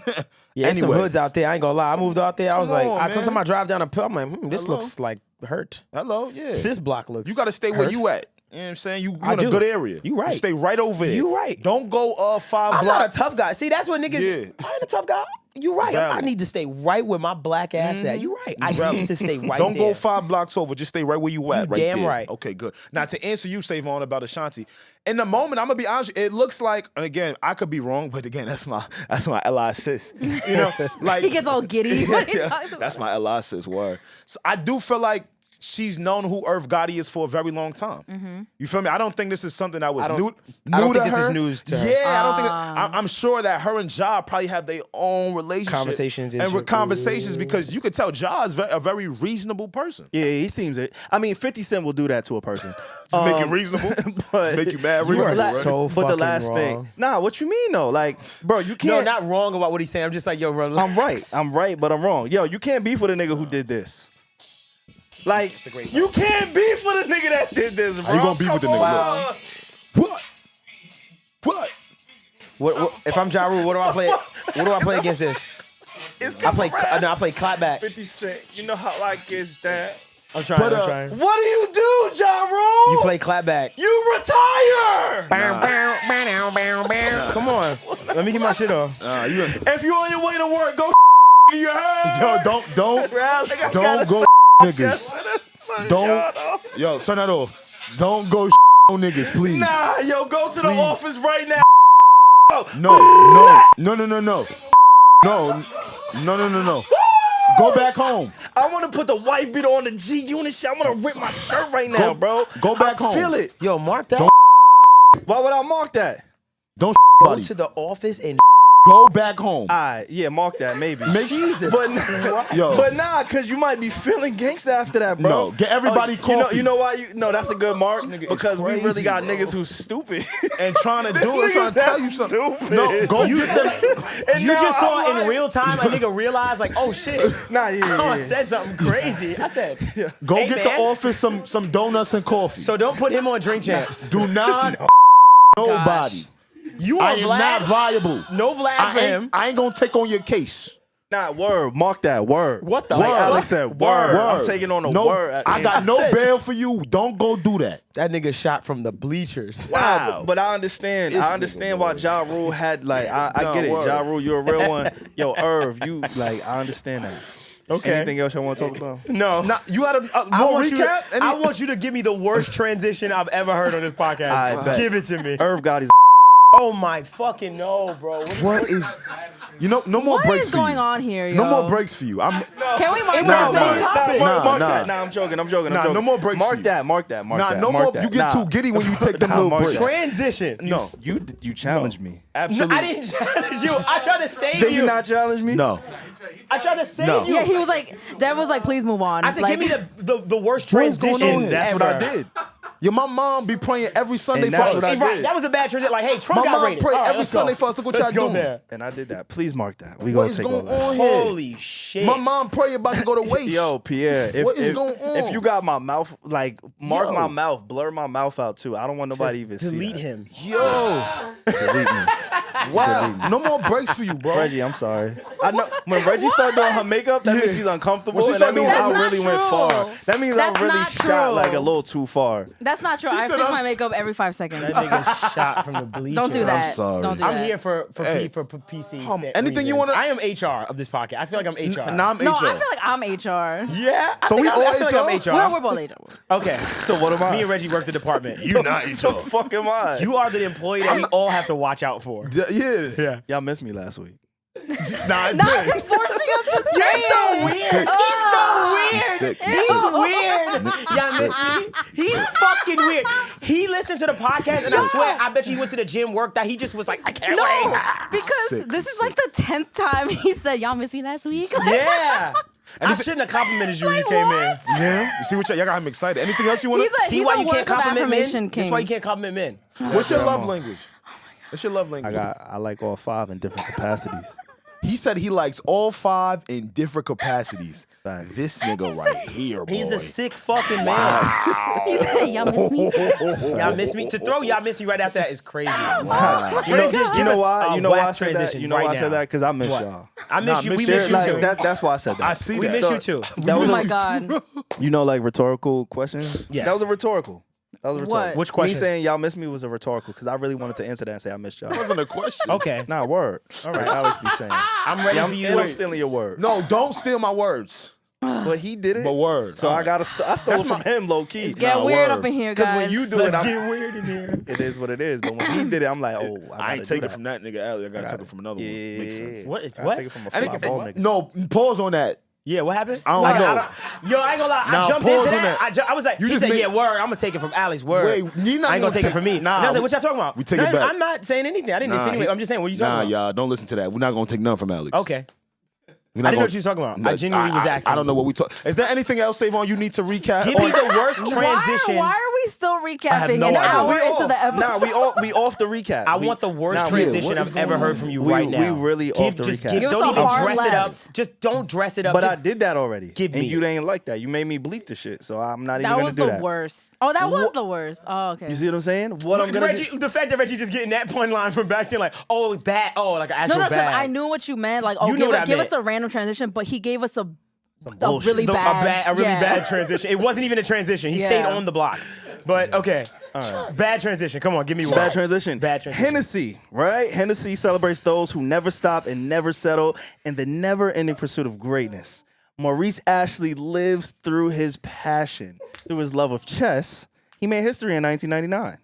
Yeah, there's some Anyway. hoods out there. I ain't gonna lie. I moved out there. I was Come like, on, man. sometimes I drive down a pill. I'm like, this Hello? looks like hurt. Hello, yeah. This block looks. You got to stay where hurt. you at. You know what I'm saying? You I in a do. good area. You right. stay right over there. You right. Don't go 5 I'm blocks. not a tough guy. See, that's what niggas. Yeah. I ain't a tough guy. You right. I Valid. need to stay right where my black ass at. You right. I Valid. need to stay right Don't there. go 5 blocks over. Just stay right where you at. You right damn there. right. Okay, good. Now to answer you, SaVon, about Ashanti. In the moment, I'm gonna be honest. It looks like, and again, I could be wrong, but again, that's my LI sis. You know, like He gets all giddy. What are you talking about? that's my LI sis word. So I do feel like she's known who Irv Gotti is for a very long time. You feel me? I don't think this is something that was I don't- new I don't to think this is her. news to her. Yeah, I don't think. I'm sure that her and Ja probably have their own relationship, Conversations and and with shit. conversations because you could tell Ja is a very reasonable person. Yeah, he seems it. I mean, 50 Cent will do that to a person. Just make it reasonable. but Just make you mad You are reasonable, right? so but the fucking last wrong. thing, nah, what you mean though? Like, bro, you No, can't. not wrong about what he's saying. I'm just like, yo, bro. I'm right. I'm right, but I'm wrong. Yo, you can't beef with a nigga who did this. Like, It's a great you can't beef with a nigga that did this, bro. How you gonna beef with the Come nigga? on. What? What? What, if I'm Ja Rule, what do I play? What do I play against this? It's I play. coming No, I play clapback. 50 Cent. You know how like is that? I'm trying. But, I'm trying. What do you do, Ja Rule? You play clapback. You retire. Come on. Let me get my shit off. You, If you on your way to work, go you heard? yo, don't go niggas. Don't. Yo, turn that off. Don't go niggas, please. Nah, yo, go to the Please. office right now. No. Go back home. I want to put the white beat on the G unit shit. I want to rip my shirt right now, bro. Go back home. Feel it. Yo, mark that. Don't- Why would I mark that? Don't Go buddy. to the office and Go back home. Yeah, mark that maybe. Jesus Christ. Yo. But nah, cause you might be feeling gangsta after that, bro. No, get everybody coffee. You know why? No, that's a good mark because we really crazy, got bro. niggas who's stupid And trying to do it, trying to tell you something. Stupid. No, go get them. You now just saw I'm in real time a nigga realize like, oh shit. Nah, yeah. I said something crazy. I said, Go hey, get man. the office some donuts and coffee. So don't put him on Drink Champs. Do not nobody. You I are am not Vlad. viable. No Vlad for him. I ain't gonna take on your case. Nah, word. Mark that word. What the Like fuck? Alex said, word. I'm taking on a no, word. I got no said- bail for you. Don't go do that. That nigga shot from the bleachers. Wow. But I understand. This I understand nigga, why word. Ja Rule had like I No, get it. word. Ja Rule, you're a real one. Yo, Irv, you like I understand that. Okay. Anything else y'all want to talk about? No. Now, you got a I more want, recap? I want you to give me the worst transition I've ever heard on this podcast. I bet. Give it to me. Irv Gotti's Oh my fucking no, bro. What is? You know, no more What breaks is for going you. on here, yo? No more breaks for you. Can we mark It that was the same same topic? topic. Mark Nah. that. Nah, I'm joking. I'm joking. Nah, no more breaks for Mark you. that. Mark that. Mark that. No mark more. that. You get too giddy when you take them Nah, little mark breaks. that. Transition. No, You challenged me. No, absolutely. I didn't challenge you. I tried to save Did you. you not challenge me? No. I tried to save No. you. Yeah, he was like, Dev was like, please move on. I said, like, give me the worst What is going on transition. here? That's what I ever. did. Yo, my mom be praying every Sunday And for that's us. what I Hey, right, did. that was a bad transition. Like, hey, Trump My got mom rated. pray All right, every let's go. Sunday for us. Look what Let's y'all go doing. there. And I did that. Please mark that. We What gonna is take going over. on here? Holy shit. My mom pray about to go to waste. Yo, Pierre, What is going on? if you got my mouth, like, mark Yo. my mouth, blur my mouth out too. I don't want nobody even see delete that. him. Yo. Delete me. Wow. No more breaks for you, bro. Reggie, I'm sorry. I know when Reggie started doing her makeup, that means she's uncomfortable, When she and that start means doing I her really went makeup. far. That's That means not I really true. shot like a little too far. That's not true. I said fix I'm my s- makeup every 5 seconds. That nigga shot from the bleachers. Don't do that. sorry. Don't do I'm that. here for Hey. PC. anything you reasons. wanna- I am HR of this podcast. I feel like I'm HR. Nah, I'm No, HR. I feel like I'm HR. Yeah. I So think we I all feel like HR? I'm HR. We're both HR. Okay. So what am I? Me and Reggie work the department. You not the HR. fuck am I? You are the employee that we all have to watch out for. Yeah. Y'all missed me last week. Nah, I Not did. forcing us to say You're so it. weird. He's sick. He's weird. Y'all miss me? He's fucking weird. He listened to the podcast, and I swear, I bet you he went to the gym, worked out. He just was like, I can't No, wait. because Sick, this is like the 10th time he said, y'all missed me last week. Yeah. I shouldn't have complimented you when you came in. Yeah. You see what y'all got him excited. Anything else you want He's to? a, See he's why a you can't words of compliment affirmation men? king. That's why you can't compliment men. What's your Yeah, love I'm on. language? What's your love language? I like all 5 in different capacities. He said he likes all 5 in different capacities. Fact. This nigga right here, boy. He's a sick fucking man. He said, y'all missed me. Y'all miss me. To throw y'all miss me right after that is crazy. Wow. You know, Just you give know us why? a You know why I whack said that? transition You know right why I said now. that? Because I miss What? y'all. I miss Nah, you. miss We you. miss you Like, too. that's why I said that. I see We that. miss you too. That Oh was my a, God. you know, like rhetorical questions. Yes. That was a rhetorical. That was a rhetorical. What? Which question? Me saying y'all miss me was a rhetorical because I really wanted to answer that and say I missed y'all. That wasn't a question. Okay. Nah, word. All right, Alex be saying. I'm ready Yeah, for you. and I'm stealing your word. No, don't steal my words. But he did it. But word. So I got to. I stole That's it from him, low key. Get Nah, weird word. up in here, Because guys. when you do Let's it, get weird in here. it is what it is. But when he did it, I'm like, oh, I ain't take taking it from that nigga alley. I gotta take it from another one. Yeah. Makes sense. What? It's I what? take it from a I fly think- ball nigga. No, pause on that. Yeah, what happened? I don't Like, know. Yo, I ain't gonna lie. Nah, I jumped pause into on that. that. I was like, You he just said, made- yeah, word. I'm gonna take it from Alex. Word. Wait, you're not I ain't gonna take it from me. Nah, And I was like, what y'all talking about? we take it back. I'm not saying anything. I didn't Nah, insinuate. he- I'm just saying, what are you Nah, talking about? y'all, don't listen to that. We're not gonna take none from Alex. Okay. We're I not didn't know gonna- what you was talking about. No, I genuinely was asking. I don't know what we talk. Is there anything else, SaVon, you need to recap? Give me the worst transition. Why are we still recapping no an idea. hour We into off. the episode? Nah, we off the recap. I We- want the worst nah, transition what is I've going ever heard on? from you We- right now. we really off the just recap. give, Give us don't a even hard dress it up. left. Just don't dress it up. But just, I did that already. Give and me you it. didn't like that. You made me bleep the shit. So I'm not even That gonna was do the that. worst. Oh, that was the worst. Oh, okay. You see what I'm saying? What I'm gonna Reggie, do? the fact that Reggie just getting that pun line from back then, like, oh, it's bad. Oh, like an actual No, because bad. I knew what you meant. Like, oh, You knew what I give meant. us a random transition, but he gave us a bullshit. really bad, a really yeah. bad transition. It wasn't even a transition. He Yeah. stayed on the block. But okay, bad transition. Come on, give me one. Bad transition. Bad transition. Hennessy, right? Hennessy celebrates those who never stop and never settle in the never-ending pursuit of greatness. Maurice Ashley lives through his passion. Through his love of chess, he made history in 1999.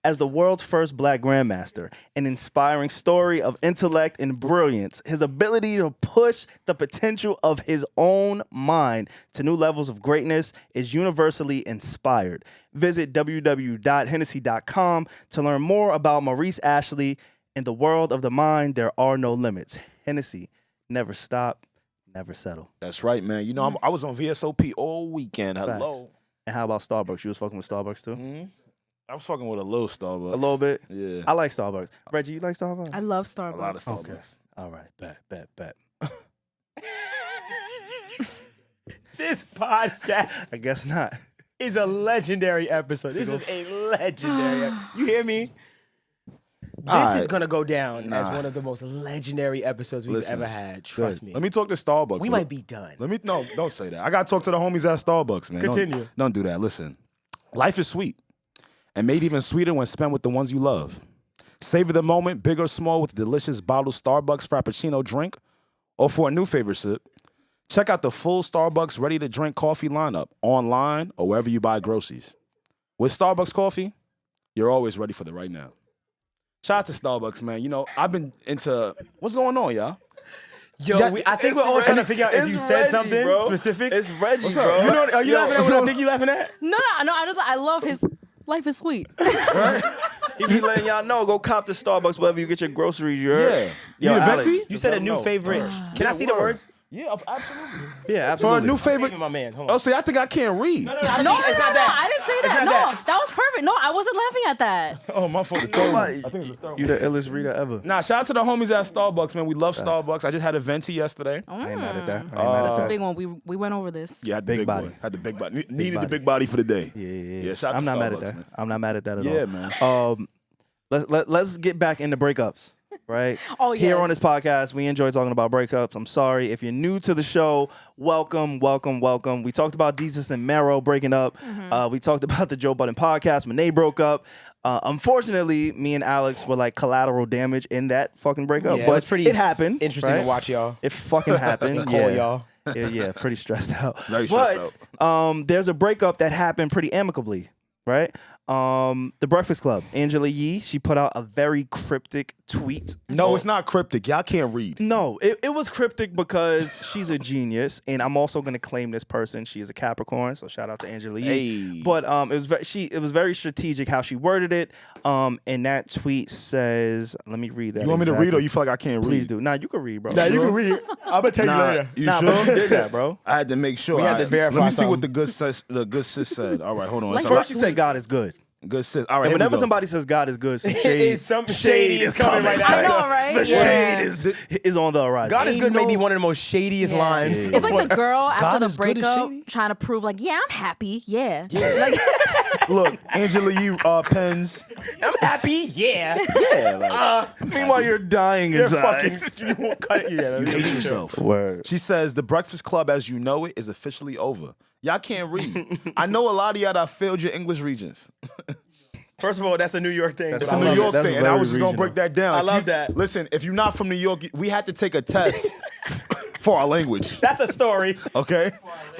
As the world's first black grandmaster, an inspiring story of intellect and brilliance, his ability to push the potential of his own mind to new levels of greatness is universally inspired. Visit www.hennessy.com to learn more about Maurice Ashley In the world of the mind, there are no limits. Hennessy, never stop, never settle. That's right, man. You know, I was on VSOP all weekend. Hello. Facts. And how about Starbucks? You was fucking with Starbucks too? Mm-hmm. I was fucking with a little Starbucks. A little bit? Yeah. I like Starbucks. Reggie, you like Starbucks? I love A Starbucks. lot of Starbucks. Okay. All right. Bet. This podcast I guess not. is a legendary episode. This is a legendary episode. You hear me? This is going to go down as one of the most legendary episodes we've ever had. Trust me. Let me talk to Starbucks. We might be done. No, don't say that. I got to talk to the homies at Starbucks, man. Continue. Don't do that. Listen, life is sweet and made even sweeter when spent with the ones you love. Savor the moment, big or small, with a delicious bottled Starbucks Frappuccino drink, or for a new favorite sip, check out the full Starbucks ready-to-drink coffee lineup online or wherever you buy groceries. With Starbucks coffee, you're always ready for the right now. Shout out to Starbucks, man. You know, I've been into... What's going on, y'all? Yo, Yeah, I think we're all trying to figure out if you said something specific. It's Reggie, What's bro. up? You know, are you laughing at what I so- think you laughing at? No, I love his life is sweet. He be letting y'all know, go cop the Starbucks wherever you get your groceries. You heard? Yeah. Yo, You Alex, venti? You just said let a him new know. favorite. Can I see the words? Yeah, absolutely. Yeah, For a absolutely. new favorite... My man, hold on. Oh, see, I think I can't read. No, No, I didn't say that. not No, that. that was perfect. No, I wasn't laughing at that. Oh, my fault. The third one. Nobody- I think it's the third one. You the illest reader ever. Nah, shout out to the homies at Starbucks, man. We love Starbucks. I just had a venti yesterday. I ain't mad at that. I ain't mad That's at a that. big one. We went over this. Yeah, had the Big body. boy. Had the big body. Needed body. the big body for the day. Yeah. shout out I'm to not mad at Starbucks, that. man. I'm not mad at that at all. Yeah, man. Let's get back into breakups, right? Oh, Here yes. on this podcast, we enjoy talking about breakups. I'm sorry if you're new to the show. Welcome. We talked about Jesus and Mero breaking up. We talked about the Joe Budden podcast when they broke up. Unfortunately, me and Alex were like collateral damage in that fucking breakup. Yeah, but it was pretty it happened. Interesting right? to watch, y'all. It fucking happened. Call y'all. Yeah, pretty stressed out. Very stressed out. There's a breakup that happened pretty amicably, right? The Breakfast Club. Angela Yee, she put out a very cryptic tweet. No, it's not cryptic. Y'all can't read. No, it was cryptic because she's a genius, and I'm also gonna claim this person. She is a Capricorn, so shout out to Angela Yee. Hey. But it was very strategic how she worded it. And that tweet says, let me read that. You want me to read or you feel like I can't read? Please do. Nah, you can read, bro. Nah, you can read. I'm gonna tell you later. You Nah, sure? but she did that, bro. I had to make sure. We had to Alright, verify Let me see what something. the good sis said. All right, hold on. Like, It's a First lot- she said God is good. Good sis. All right, And here we whenever go. somebody says God is good, some It shade is something shady is coming right now. I know, right? The Yeah. shade is on the horizon. God is Ain't good may be no- one of the most shadiest Yeah. lines. It's like the girl God after the is good as breakup shady? trying to prove like, yeah, I'm happy. Yeah. Like, Look, Angela Yee pens. I'm happy, yeah. Yeah, like, Meanwhile, you're dying You're inside. fucking, you won't cut it. Yeah, you hate yourself. Word. She says the Breakfast Club as you know it is officially over. Y'all can't read. I know a lot of y'all that failed your English regions. First of all, that's a New York thing. That's It's I a love New it. York That's thing, and I very was just gonna regional. break that down. I If love you- that. Listen, if you're not from New York, we had to take a test for our language. That's a story. Okay,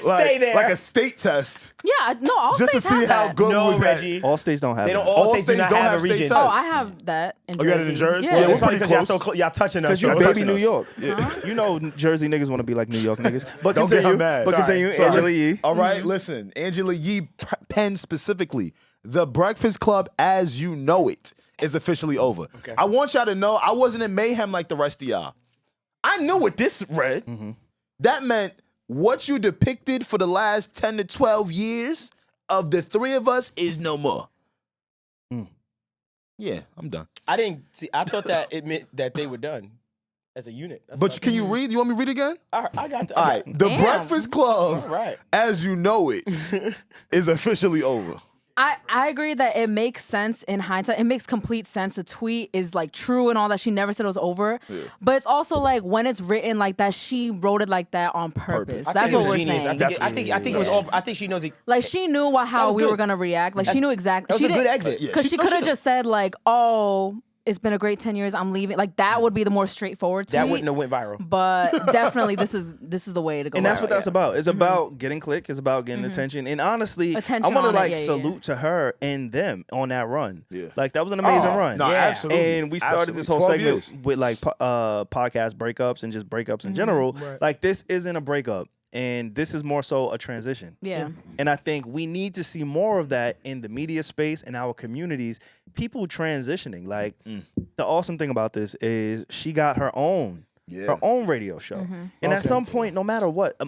like, there. like a state test, yeah, no, all just to states have see how that. good No, was that. Reggie. All states don't have They don't. that. All, All states do states not don't have have a state region. tests. Oh, I have that in Oh, Jersey. you got it in Jersey? Yeah. Yeah, we're That's probably pretty because y'all close. y'all touching us. Because you y'all baby touching New us. York. You know Jersey niggas want to be like New York niggas. But Don't get her continue. mad. But Sorry. continue. Sorry. Angela Yee. All right, listen. Angela Yee penned specifically, the Breakfast Club as you know it is officially over. Okay. I want y'all to know I wasn't in mayhem like the rest of y'all. I knew what this read. That meant what you depicted for the last 10 to 12 years of the three of us is no more. Yeah, I'm done. I didn't see. I thought that it meant that they were done as a unit. That's what But I can you read? You want me to read again? I got the. All right. The Damn. Breakfast Club, All right. as you know it, is officially over. I agree that it makes sense in hindsight. It makes complete sense. The tweet is like true and all that. She never said it was over. Yeah. But it's also like when it's written like that, she wrote it like that on purpose. I That's think what it's we're genius. saying. I think it was all. I think she knows it. Like she knew how was we good. were gonna react. Like she knew exactly. That was She a good didn't- exit. Because she could have just said like, "Oh, it's been a great 10 years. I'm leaving." Like that would be the more straightforward tweet. That wouldn't have went viral. But definitely, this is the way to go. And that's viral, what that's yeah. about. It's about getting click. It's about getting attention. And honestly, Attention I want to on it, like yeah, salute to her and them on that run. Yeah. Like that was an amazing Oh, run. no, Yeah. absolutely. And we started this whole 12 segment years. with like podcast breakups and just breakups in general. Right. Like this isn't a breakup. And this is more so a transition. Yeah. And I think we need to see more of that in the media space and our communities, people transitioning. Like the awesome thing about this is she got her own radio show. And at some point, no matter what,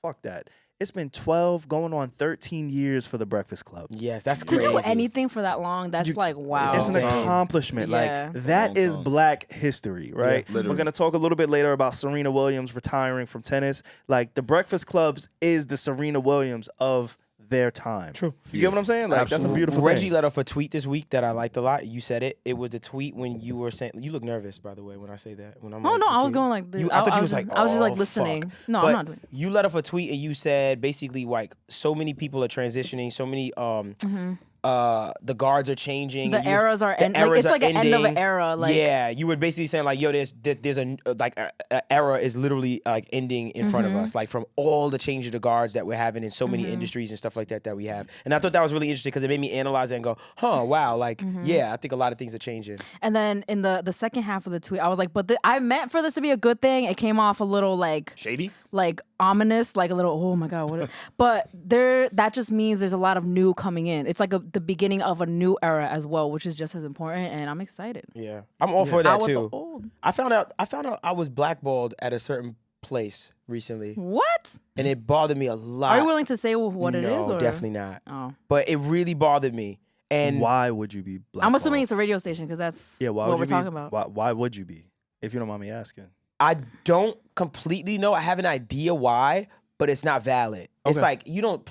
fuck that. It's been 12 going on 13 years for the Breakfast Club. Yes, that's To crazy. do anything for that long, that's like, wow. It's an accomplishment. Yeah. Like, that is Black history, right? Yeah, We're going to talk a little bit later about Serena Williams retiring from tennis. Like, the Breakfast Clubs is the Serena Williams of their time. True. You get what I'm saying? Like, that's a beautiful Reggie thing. let off a tweet this week that I liked a lot. You said it. It was the tweet when you were saying, you look nervous, by the way, when I say that. When I'm Oh, like, no, this I was week. going like this. I thought you was just, like, I was just like "Oh, listening. fuck." No, But I'm not doing it. You let off a tweet and you said basically like so many people are transitioning, so many the guards are changing. The and you was- eras are the ending. Like, eras it's are like an end of an ending. era. Like, yeah, you were basically saying like, yo, there's a era is literally like ending in front of us, like from all the change of the guards that we're having in so many industries and stuff like that we have. And I thought that was really interesting because it made me analyze it and go, huh, wow, like yeah, I think a lot of things are changing. And then in the second half of the tweet, I was like, but I meant for this to be a good thing. It came off a little like Shady? like ominous, like a little, oh my God, what? But that just means there's a lot of new coming in. It's like the beginning of a new era as well, which is just as important. And I'm excited. Yeah, I'm all for Out that with the too. old. I found out I was blackballed at a certain place recently, What? and it bothered me a lot. Are you willing to say what it is? No, Or? definitely not. Oh. But it really bothered me. And Why would you be Black? I'm assuming it's a radio station because that's why what would we're you talking be, about. Why would you be? If you don't mind me asking. I don't completely know. I have an idea why, but it's not valid. It's Okay. like you don't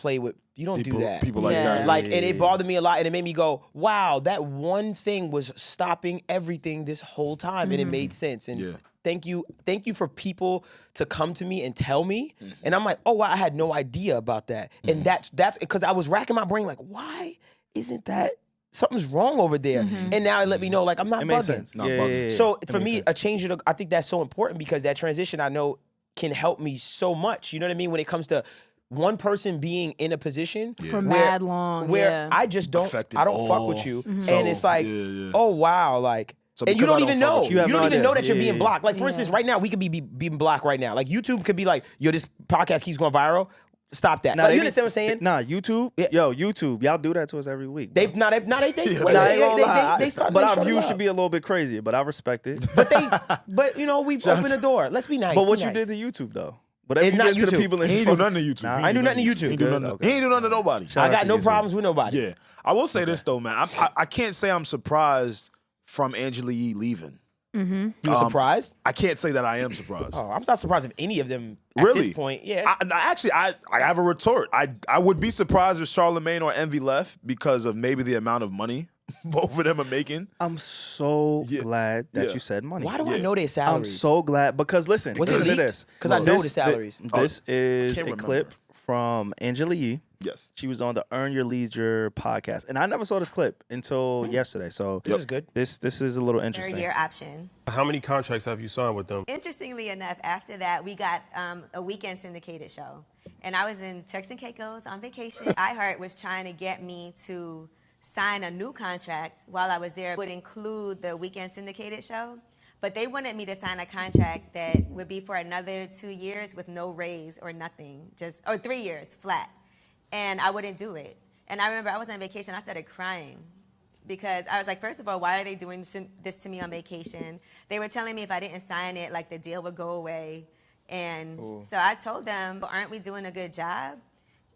do that. People like Yeah. that. Like, and it bothered me a lot, and it made me go, wow, that one thing was stopping everything this whole time, and it made sense. And Yeah. thank you for people to come to me and tell me. And I'm like, oh wow, I had no idea about that. And that's because I was racking my brain like, why isn't that something's wrong over there? And now it let me know like I'm not It bugging. makes sense. Not Yeah, bugging. yeah, yeah. So It for makes me, sense. a change I think that's so important because that transition I know can help me so much. You know what I mean? When it comes to one person being in a position For where, mad long, where yeah. I just don't Affected fuck all. with you, So, and it's like, yeah. oh wow, like. So And you because I don't even don't fuck know. with You you. have don't no even idea. know that you're Yeah, being yeah. blocked. Like, for instance, right now, we could be being blocked right now. Like, YouTube could be like, yo, this podcast keeps going viral. Stop that. Nah, Like, they you be- understand what I'm saying? Nah, YouTube. Yeah. Yo, YouTube. Y'all do that to us every week. They, bro. nah, they, Yeah, wait, Nah, I ain't gonna lie. they start. But they our shut it views up. should be a little bit crazy, but I respect it. But you know, we've opened the door. Let's be nice. But be what you nice. did to YouTube though? Whatever It's you not did to the YouTube. people in He ain't do nothing to YouTube. Nah, He I ain't do nothing to He YouTube. ain't do Good? nothing. Okay. He ain't do nothing to nobody. Shout I out got to no you, problems with nobody. Yeah, I will say this though, man. I can't say I'm surprised from Angela Yee leaving. You were surprised? I can't say that I am surprised. Oh, I'm not surprised if any of them at Really? this point. Yeah. I have a retort. I would be surprised if Charlemagne or Envy left because of maybe the amount of money both of them are making. I'm so Yeah. glad that Yeah. you said money. Why do I Yeah. know their I'm salaries? so glad because listen, Was it listen to leaked? this. 'Cause I know This- the salaries. This is can't a remember. clip from Angela Yee. Yes. She was on the Earn Your Leisure podcast, and I never saw this clip until yesterday. So This is good. This is a little Third interesting. year option. How many contracts have you signed with them? Interestingly enough, after that, we got a weekend syndicated show. And I was in Turks and Caicos on vacation. iHeart was trying to get me to sign a new contract while I was there. It would include the weekend syndicated show. But they wanted me to sign a contract that would be for another 2 years with no raise or nothing, or 3 years flat. And I wouldn't do it. And I remember I was on vacation, I started crying because I was like, first of all, why are they doing this to me on vacation? They were telling me if I didn't sign it, like the deal would go away. And so I told them, aren't we doing a good job?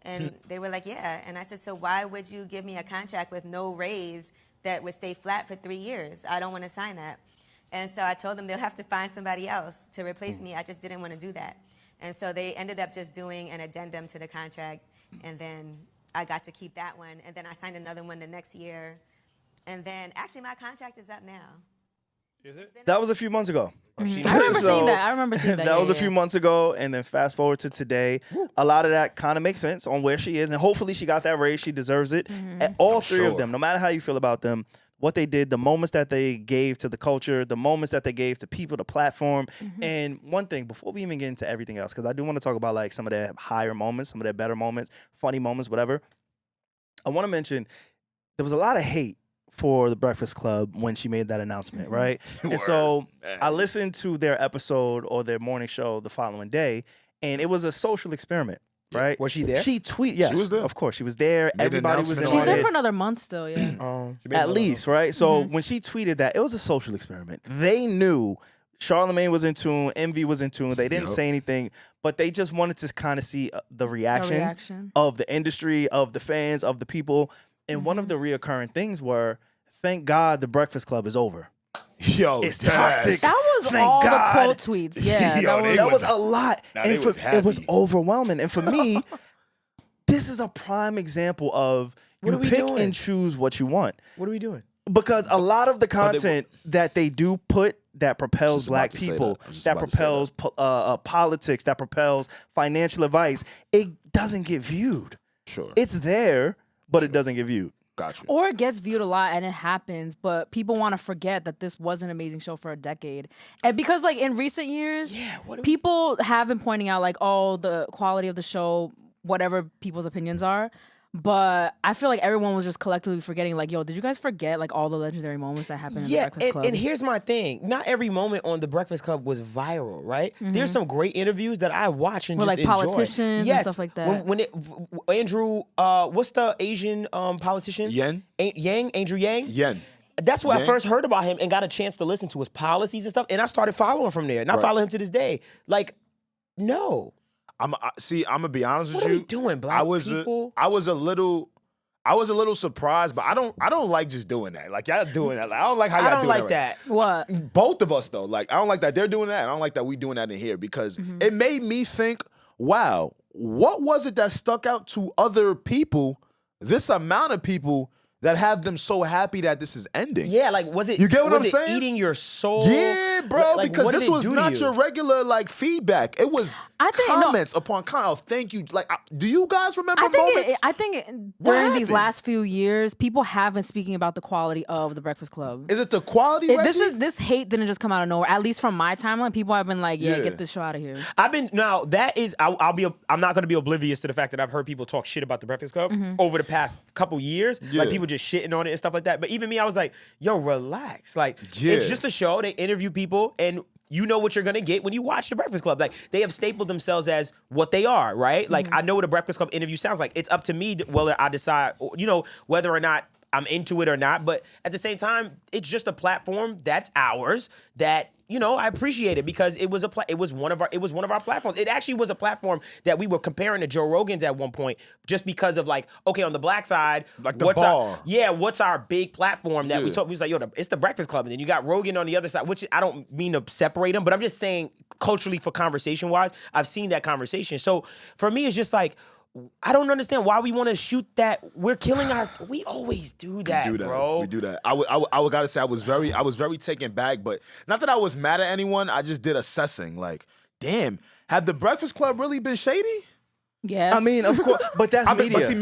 And they were like, yeah. And I said, so why would you give me a contract with no raise that would stay flat for 3 years? I don't want to sign that. And so I told them they'll have to find somebody else to replace me. I just didn't want to do that. And so they ended up just doing an addendum to the contract. And then I got to keep that one. And then I signed another one the next year. And then actually my contract is up now. Is it? That was a few months ago. I remember seeing that. I remember seeing that. That was yeah, a few months ago, and then fast forward to today. A lot of that kind of makes sense on where she is, and hopefully she got that raise. She deserves it. And all three of them, no matter how you feel about them, what they did, the moments that they gave to the culture, the moments that they gave to people, the platform. And one thing, before we even get into everything else, because I do want to talk about like some of their higher moments, some of their better moments, funny moments, whatever. I want to mention there was a lot of hate for the Breakfast Club when she made that announcement, right? And so I listened to their episode or their morning show the following day, and it was a social experiment. Right? Was she there? She tweeted. Yes, She was there. of course, she was there. Made an Everybody was announcement in on She's on there it. for another month still, yeah. At least, right? So when she tweeted that, it was a social experiment. They knew Charlamagne was in tune, Envy was in tune. They didn't say anything, but they just wanted to kind of see the reaction of the industry, of the fans, of the people. And one of the reoccurring things were, thank God the Breakfast Club is over. Yo, It's toxic. That was Thank all God. the quote tweets. Yeah, Yo, That was a lot. Nah, And they was it was happy. overwhelming. And for me, this is a prime example of you are we pick doing? and choose what you want. What are we doing? Because a lot of the content that they do put that propels Just about black to say people, that. I was just that about to say propels politics, that propels financial advice, it doesn't get viewed. Sure. It's there, but it doesn't get viewed. Got you. Or it gets viewed a lot and it happens, but people want to forget that this was an amazing show for a decade. And because like in recent years, people have been pointing out like, oh, the quality of the show, whatever people's opinions are. But I feel like everyone was just collectively forgetting, like, yo, did you guys forget like all the legendary moments that happened in the Breakfast Club? And here's my thing. Not every moment on the Breakfast Club was viral, right? There's some great interviews that I watch and With, just like, enjoy. politicians and stuff like that. When Andrew, what's the Asian politician? Andrew Yang? Yen. That's where I Yang? first heard about him and got a chance to listen to his policies and stuff. And I started following from there. And I follow him to this day. Like, no. I'm gonna be honest with What you. are we doing, black people? I was a little surprised, but I don't like just doing that. Like y'all doing that. Like, I don't like how y'all I don't doing like that. that. What? Both of us though. Like I don't like that they're doing that. I don't like that we doing that in here because it made me think, wow, what was it that stuck out to other people? This amount of people that have them so happy that this is ending. Yeah, like was it? You get what was I'm it saying? Eating your soul. Yeah, bro, Like, because what did this it was do to not you? your regular like feedback. It was comments upon comments. Oh, thank you. Like, do you guys remember moments? I think during these last few years, people have been speaking about the quality of the Breakfast Club. Is it the quality? This hate didn't just come out of nowhere. At least from my timeline, people have been like, "Yeah, get this show out of here." I'm not going to be oblivious to the fact that I've heard people talk shit about the Breakfast Club over the past couple years. Like people just shitting on it and stuff like that. But even me, I was like, yo, relax. Like it's just a show. They interview people and you know what you're gonna get when you watch the Breakfast Club. Like they have stapled themselves as what they are, right? Like I know what a Breakfast Club interview sounds like. It's up to me whether I decide, whether or not I'm into it or not. But at the same time, it's just a platform that's ours that, I appreciate it because it was one of our platforms. It actually was a platform that we were comparing to Joe Rogan's at one point, just because of like, okay, on the black side, like the what's bar. what's our big platform that we talk? We was like, it's the Breakfast Club, and then you got Rogan on the other side, which I don't mean to separate them, but I'm just saying culturally for conversation wise, I've seen that conversation. So for me, it's just like, I don't understand why we want to shoot that. We're killing we always do that, bro. We do that. I gotta say I was very taken back, but not that I was mad at anyone. I just did assessing. Like, damn, have the Breakfast Club really been shady? Yes. I mean, of course, but that's media. But see,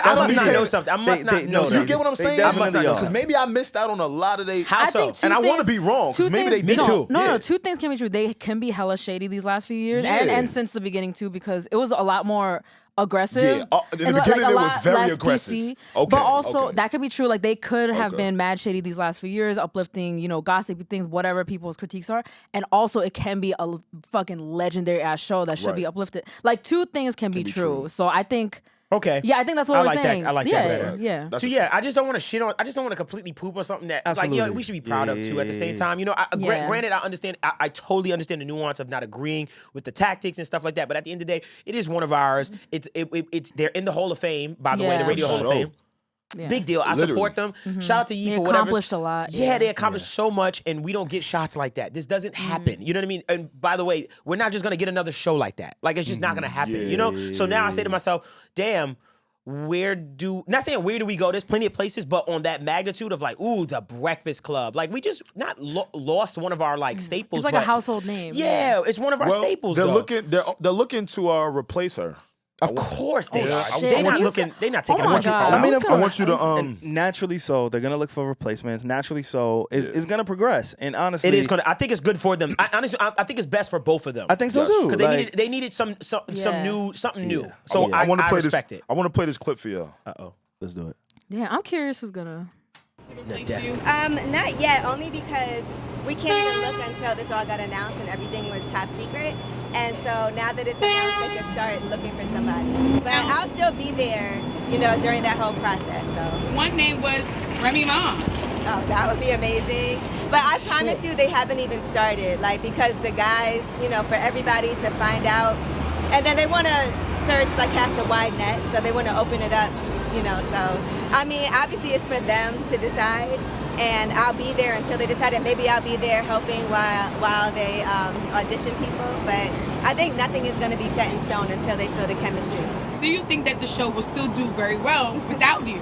I must not know something. I must not know You something. get what I'm saying? definitely I must not know are. because maybe I missed out on a lot of they. How so? And I want to be wrong because maybe they did too. No, two things can be true. They can be hella shady these last few years, and since the beginning too, because it was a lot more aggressive. Yeah, in the and beginning a it lot was very less aggressive. PC, Okay, but also okay. that could be true. Like they could have Okay. been mad shady these last few years, uplifting, gossipy things, whatever people's critiques are. And also it can be a fucking legendary ass show that should be Right. uplifted. Like two things can be true. So I think. Okay. Yeah, I think that's what I we're like saying. that. I like yeah, that. Yeah. That's So a yeah, I just don't want to shit on. I just don't want to completely poop on something that Absolutely. we should be proud of too. At the same time, Yeah. granted, I understand. I totally understand the nuance of not agreeing with the tactics and stuff like that. But at the end of the day, it is one of ours. It's they're in the Hall of Fame, by the way, the Yeah. Radio Hall of Fame. Yeah. Big deal. I support them. Shout out to Yee They for whatever. accomplished a lot. Yeah, they accomplished so much, and we don't get shots like that. This doesn't happen. You know what I mean? And by the way, we're not just gonna get another show like that. Like it's just not gonna happen. So now I say to myself, damn. Not saying where do we go? There's plenty of places, but on that magnitude of like, ooh, the Breakfast Club. Like we just not lost one of our like staples. It's like a household name. Yeah, it's one of our staples. They're though. looking to replace her. Of course they are. shit. They're not What you looking. They're not Oh taking my a bunch of God. I mean, was I gonna- want you to And naturally so, they're gonna look for replacements. Naturally so, is gonna progress. And honestly, It is gonna. I think it's good for them. Honestly, I think it's best for both of them. I think so Yes. too. because Like, they needed something new. So I want to play respect this. it. I want to play this clip for y'all. let's do it. Yeah, I'm curious who's gonna. The desk. Not yet, only because we can't even look until this all got announced and everything was top secret. And so now that it's announced, they can start looking for somebody. But I'll still be there, you know, during that whole process. So one name was Remy Ma. Oh, that would be amazing. But I promise you, they haven't even started. Like, because the guys, you know, for everybody to find out, and then they want to search, like, cast a wide net, so they want to open it up, you know. So, I mean, obviously it's for them to decide, and I'll be there until they decide, and maybe I'll be there helping while they audition people. But I think nothing is going to be set in stone until they feel the chemistry. Do you think that the show will still do very well without you?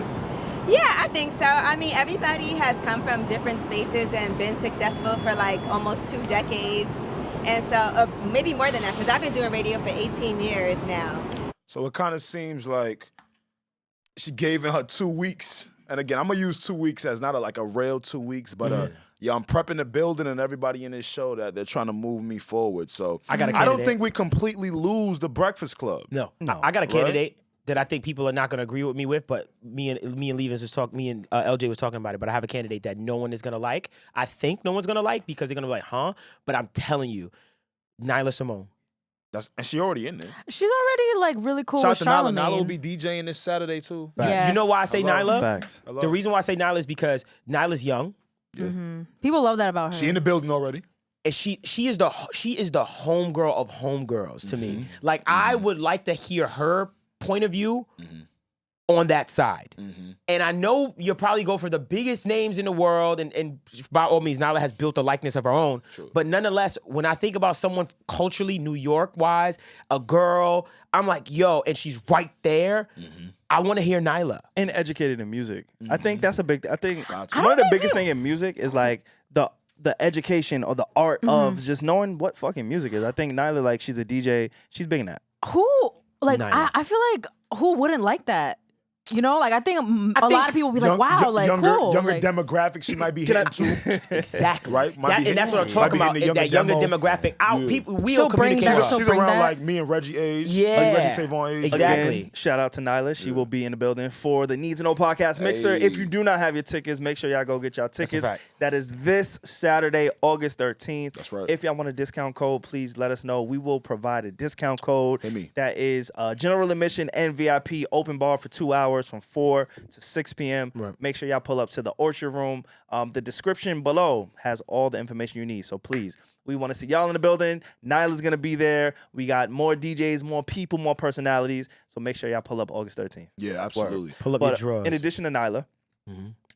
Yeah, I think so. I mean, everybody has come from different spaces and been successful for like almost 2 decades. And so maybe more than that, because I've been doing radio for 18 years now. So it kind of seems like she gave in her 2 weeks. And again, I'm going to use 2 weeks as not like a real 2 weeks, but I'm prepping the building and everybody in this show that they're trying to move me forward. So I got a I don't candidate. think we completely lose the Breakfast Club. No. No. I got a candidate that I think people are not going to agree with me with, but me and Levens was talking, me and LJ was talking about it, but I have a candidate that no one is going to like. I think no one's going to like because they're going to be like, huh? But I'm telling you, Nyla Simone. And she already in there. She's already like really cool Shout with out to Nyla. Charlamagne. Nyla will be DJing this Saturday too. Yes. You know why I say Nyla? Facts. The reason why I say Nyla is because Nyla's young. People love that about her. She in the building already. And she is the homegirl of homegirls to me. Like I would like to hear her point of view on that side. And I know you'll probably go for the biggest names in the world, and by all means, Nyla has built a likeness of her own. True. But nonetheless, when I think about someone culturally, New York-wise, a girl, I'm like, yo, and she's right there. I want to hear Nyla. And educated in music. I think that's a big. I think Gotcha. one of the biggest thing in music is like the education or the art of just knowing what fucking music is. I think Nyla, like, she's a DJ. She's big in that. Who, like, Nyla. I feel like who wouldn't like that? You know, like I think a lot of people would be like, wow, like younger, cool. Younger like, demographic she might be hitting too. Exactly. Right? Might be And that's what I'm hitting- talking might be about. hitting the That younger demo. demographic. Yeah. We'll She'll bring communicate. that. She'll She's bring around that. like me and Reggie age. Yeah. Like Reggie SaVon age. Exactly. Again, shout out to Nyla. She will be in the building for the Needs to Know podcast mixer. Hey. If you do not have your tickets, make sure y'all go get y'all tickets. fact. That is this Saturday, August 13th. That's right. If y'all want a discount code, please let us know. We will provide a discount code. Hit me. That is general admission and VIP open bar for 2 hours from 4 to 6 p.m. Right. Make sure y'all pull up to the Orchard Room. The description below has all the information you need. So please, we want to see y'all in the building. Nyla's going to be there. We got more DJs, more people, more personalities. So make sure y'all pull up August 13th. Yeah, absolutely. Pull up But your drawers. in addition to Nyla,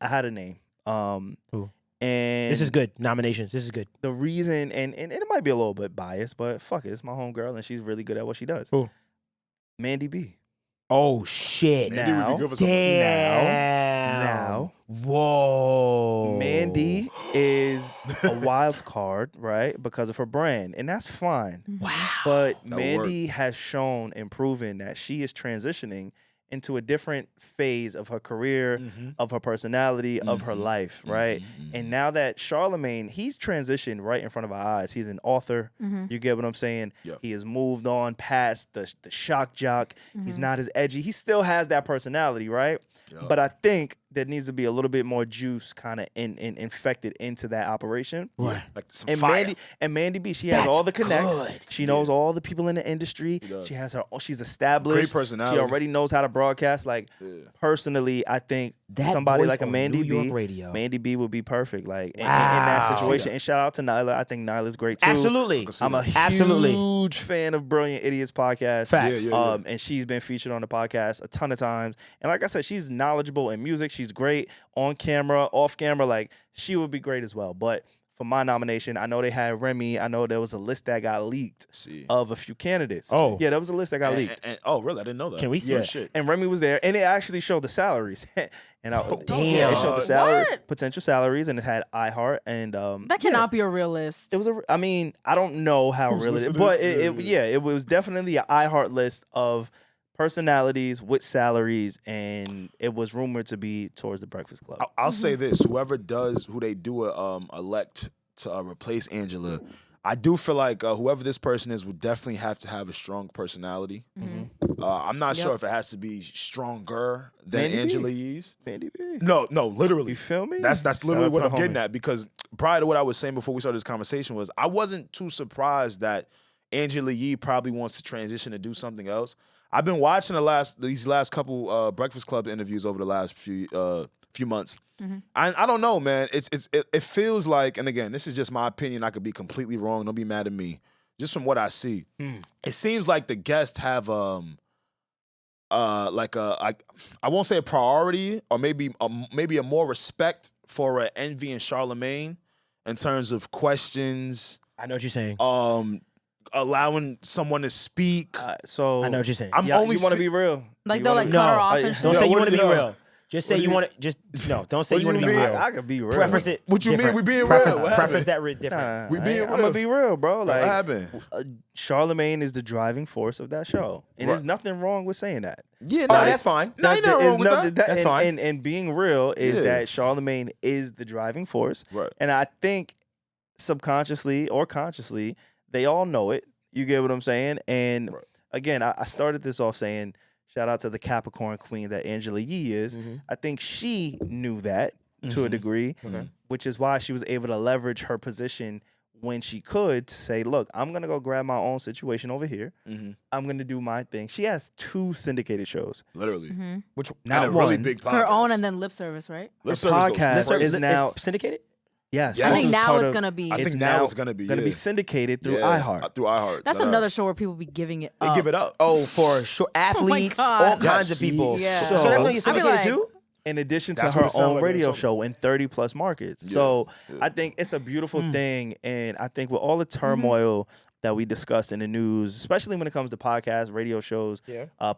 I had a name. Who? And This is good. Nominations. This is good. the reason, and it might be a little bit biased, but fuck it. It's my homegirl, and she's really good at what she does. Who? Mandy B. Oh shit. Mandy would Now- be good for something. Damn. Now. Whoa. Mandy is a wild card, right? Because of her brand, and that's fine. Wow. But That Mandy has shown and proven that she is transitioning into a different phase of her career, of her personality, of her life, right? And now that Charlamagne, he's transitioned right in front of our eyes. He's an author. You get what I'm saying? Yeah. He has moved on past the shock jock. He's not as edgy. He still has that personality, right? Yeah. But I think there needs to be a little bit more juice kind of infected into that operation. Right. Like some And fire. Mandy B, she has That's all the connects. good. She knows all the people in the industry. does. She has she's established. Great personality. She already knows how to broadcast. Like, personally, I think That somebody voice like a on Mandy New York B, radio. Mandy B would be perfect. Like in Wow. that situation. And shout out to Nyla. I think Nyla's great too. Absolutely. I'm a Absolutely. huge fan of Brilliant Idiots podcast. Facts. Yeah. And she's been featured on the podcast a ton of times. And like I said, she's knowledgeable in music. She's great on camera, off camera. Like, she would be great as well. But for my nomination, I know they had Remy. I know there was a list that got leaked See. of a few candidates. Oh. Yeah, there was a list that got leaked. Oh, really? I didn't know that. Can we see Yeah, it? Shit. and Remy was there, and it actually showed the salaries. And I, damn. yeah, it showed the salary, What? potential salaries, and it had iHeart, and that cannot be a real list. It was I mean, I don't know how Who's real it is, listening to but this? it was definitely an iHeart list of personalities with salaries, and it was rumored to be towards the Breakfast Club. I'll say this: who they do elect to replace Angela, I do feel like whoever this person is would definitely have to have a strong personality. I'm not sure if it has to be stronger than Vandy B. Angela Yee's. Vandy B. No, literally. You feel me? That's literally Shout what out I'm to the getting homie. at, because prior to what I was saying before we started this conversation was I wasn't too surprised that Angela Yee probably wants to transition to do something else. I've been watching these last couple Breakfast Club interviews over the last few months. I don't know, man. It feels like, and again, this is just my opinion. I could be completely wrong. Don't be mad at me. Just from what I see, it seems like the guests have like I won't say a priority, or maybe a more respect for Envy and Charlemagne in terms of questions. I know what you're saying. Allowing someone to speak. So I know what you're saying. I'm only you want to be real. Like You they'll wanna like be- cut her No, off I- and shit. Don't say you want to be do you- real. Just say you want to. Don't say What you want to do be you mean? real. I could be real. Preface it. What you mean? different. We being preface, real? What Preface happened? that different. We being I'm gonna real. be real, bro. Like, what happened? Charlemagne is the driving force of that show, and there's nothing wrong with saying that. Yeah, Oh, that's fine. No, ain't nothing wrong with that. That's and, fine. And being real is Yeah. that Charlemagne is the driving force, Right. and I think subconsciously or consciously they all know it. You get what I'm saying? And Right. again, I started this off saying, shout out to the Capricorn queen that Angela Yee is. I think she knew that to a degree, which is why she was able to leverage her position when she could to say, look, I'm going to go grab my own situation over here. I'm going to do my thing. She has 2 syndicated shows. Literally. Which Not and a really one. big podcast. Her own and then lip service, right? Lip Her service goes podcast crazy. is now syndicated. yes. Yes. I this think is now part it's of- gonna be. I think it's now it's gonna be syndicated through Yeah, iHeart. Through iHeart. That's Let another us. show where people be giving it They up. give it up. Oh, for sure. Athletes, God. all kinds of Yes. people. Yeah. So that's why you I syndicated be like- too? In addition to That's her what it sound own like when radio it's show in 30 plus markets. Yeah, So yeah. I think it's a beautiful thing. And I think with all the turmoil that we discuss in the news, especially when it comes to podcasts, radio shows,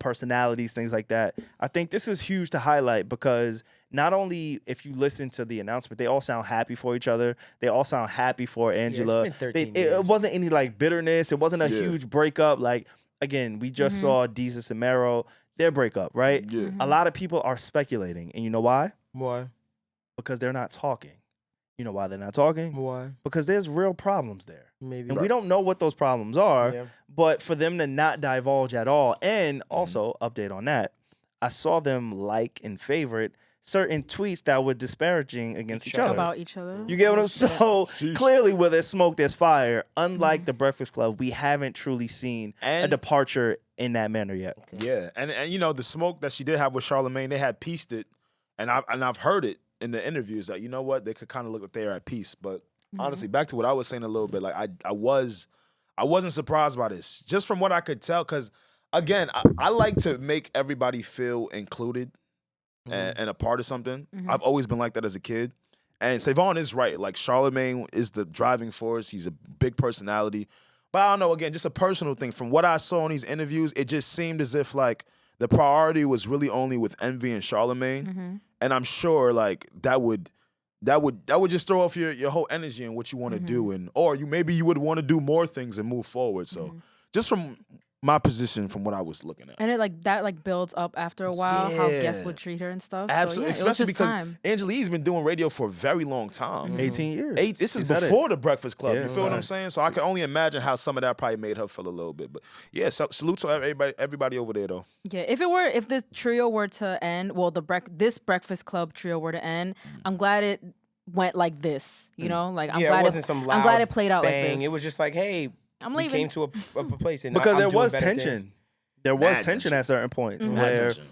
personalities, things like that, I think this is huge to highlight, because not only if you listen to the announcement, they all sound happy for each other. They all sound happy for Angela. been 13 it years. wasn't any like bitterness. It wasn't a Yeah. huge breakup. Like, again, we just saw Deezus and Mero, their breakup, right? Yeah. A lot of people are speculating. And you know why? Why? Because they're not talking. You know why they're not talking? Why? Because there's real problems there. Maybe. And we don't know what those problems are, Yeah. but for them to not divulge at all, and also update on that, I saw them like and favorite certain tweets that were disparaging against each other. about each other. You get what I'm saying? So Sheesh. clearly, where there's smoke, there's fire. Unlike the Breakfast Club, we haven't truly seen a And- departure in that manner yet. Yeah, and you know the smoke that she did have with Charlemagne, they had pieced it, and I've heard it in the interviews that, you know what, they could kind of look like they're at peace. But honestly, back to what I was saying a little bit, like I wasn't surprised by this, just from what I could tell, because again, I like to make everybody feel included and a part of something. I've always been like that as a kid. And SaVon is right. Like, Charlemagne is the driving force. He's a big personality. But I don't know, again, just a personal thing. From what I saw in these interviews, it just seemed as if, like, the priority was really only with Envy and Charlemagne. And I'm sure, like, that would just throw off your whole energy and what you want to do. And or maybe you would want to do more things and move forward. So just from my position, from what I was looking at. And it like builds up after a while, how guests Yeah. would treat her and stuff. Absolutely, So, yeah, it was especially just because time. Angela Yee's been doing radio for a very long time. 18 years. This is She said it. before the Breakfast Club. Yeah, You feel what I'm right. saying? So I can only imagine how some of that probably made her feel a little bit. But yeah, salute to everybody over there though. Yeah, if this trio were to end, well, this Breakfast Club trio were to end, I'm glad it went like this. You know, like I'm Yeah, glad it wasn't some loud I'm glad it played out bang. like this. It was just like, hey, I'm we leaving. came to a place and Because I'm there doing was better tension. things. There was Mad tension tension. at certain points Mad where tension.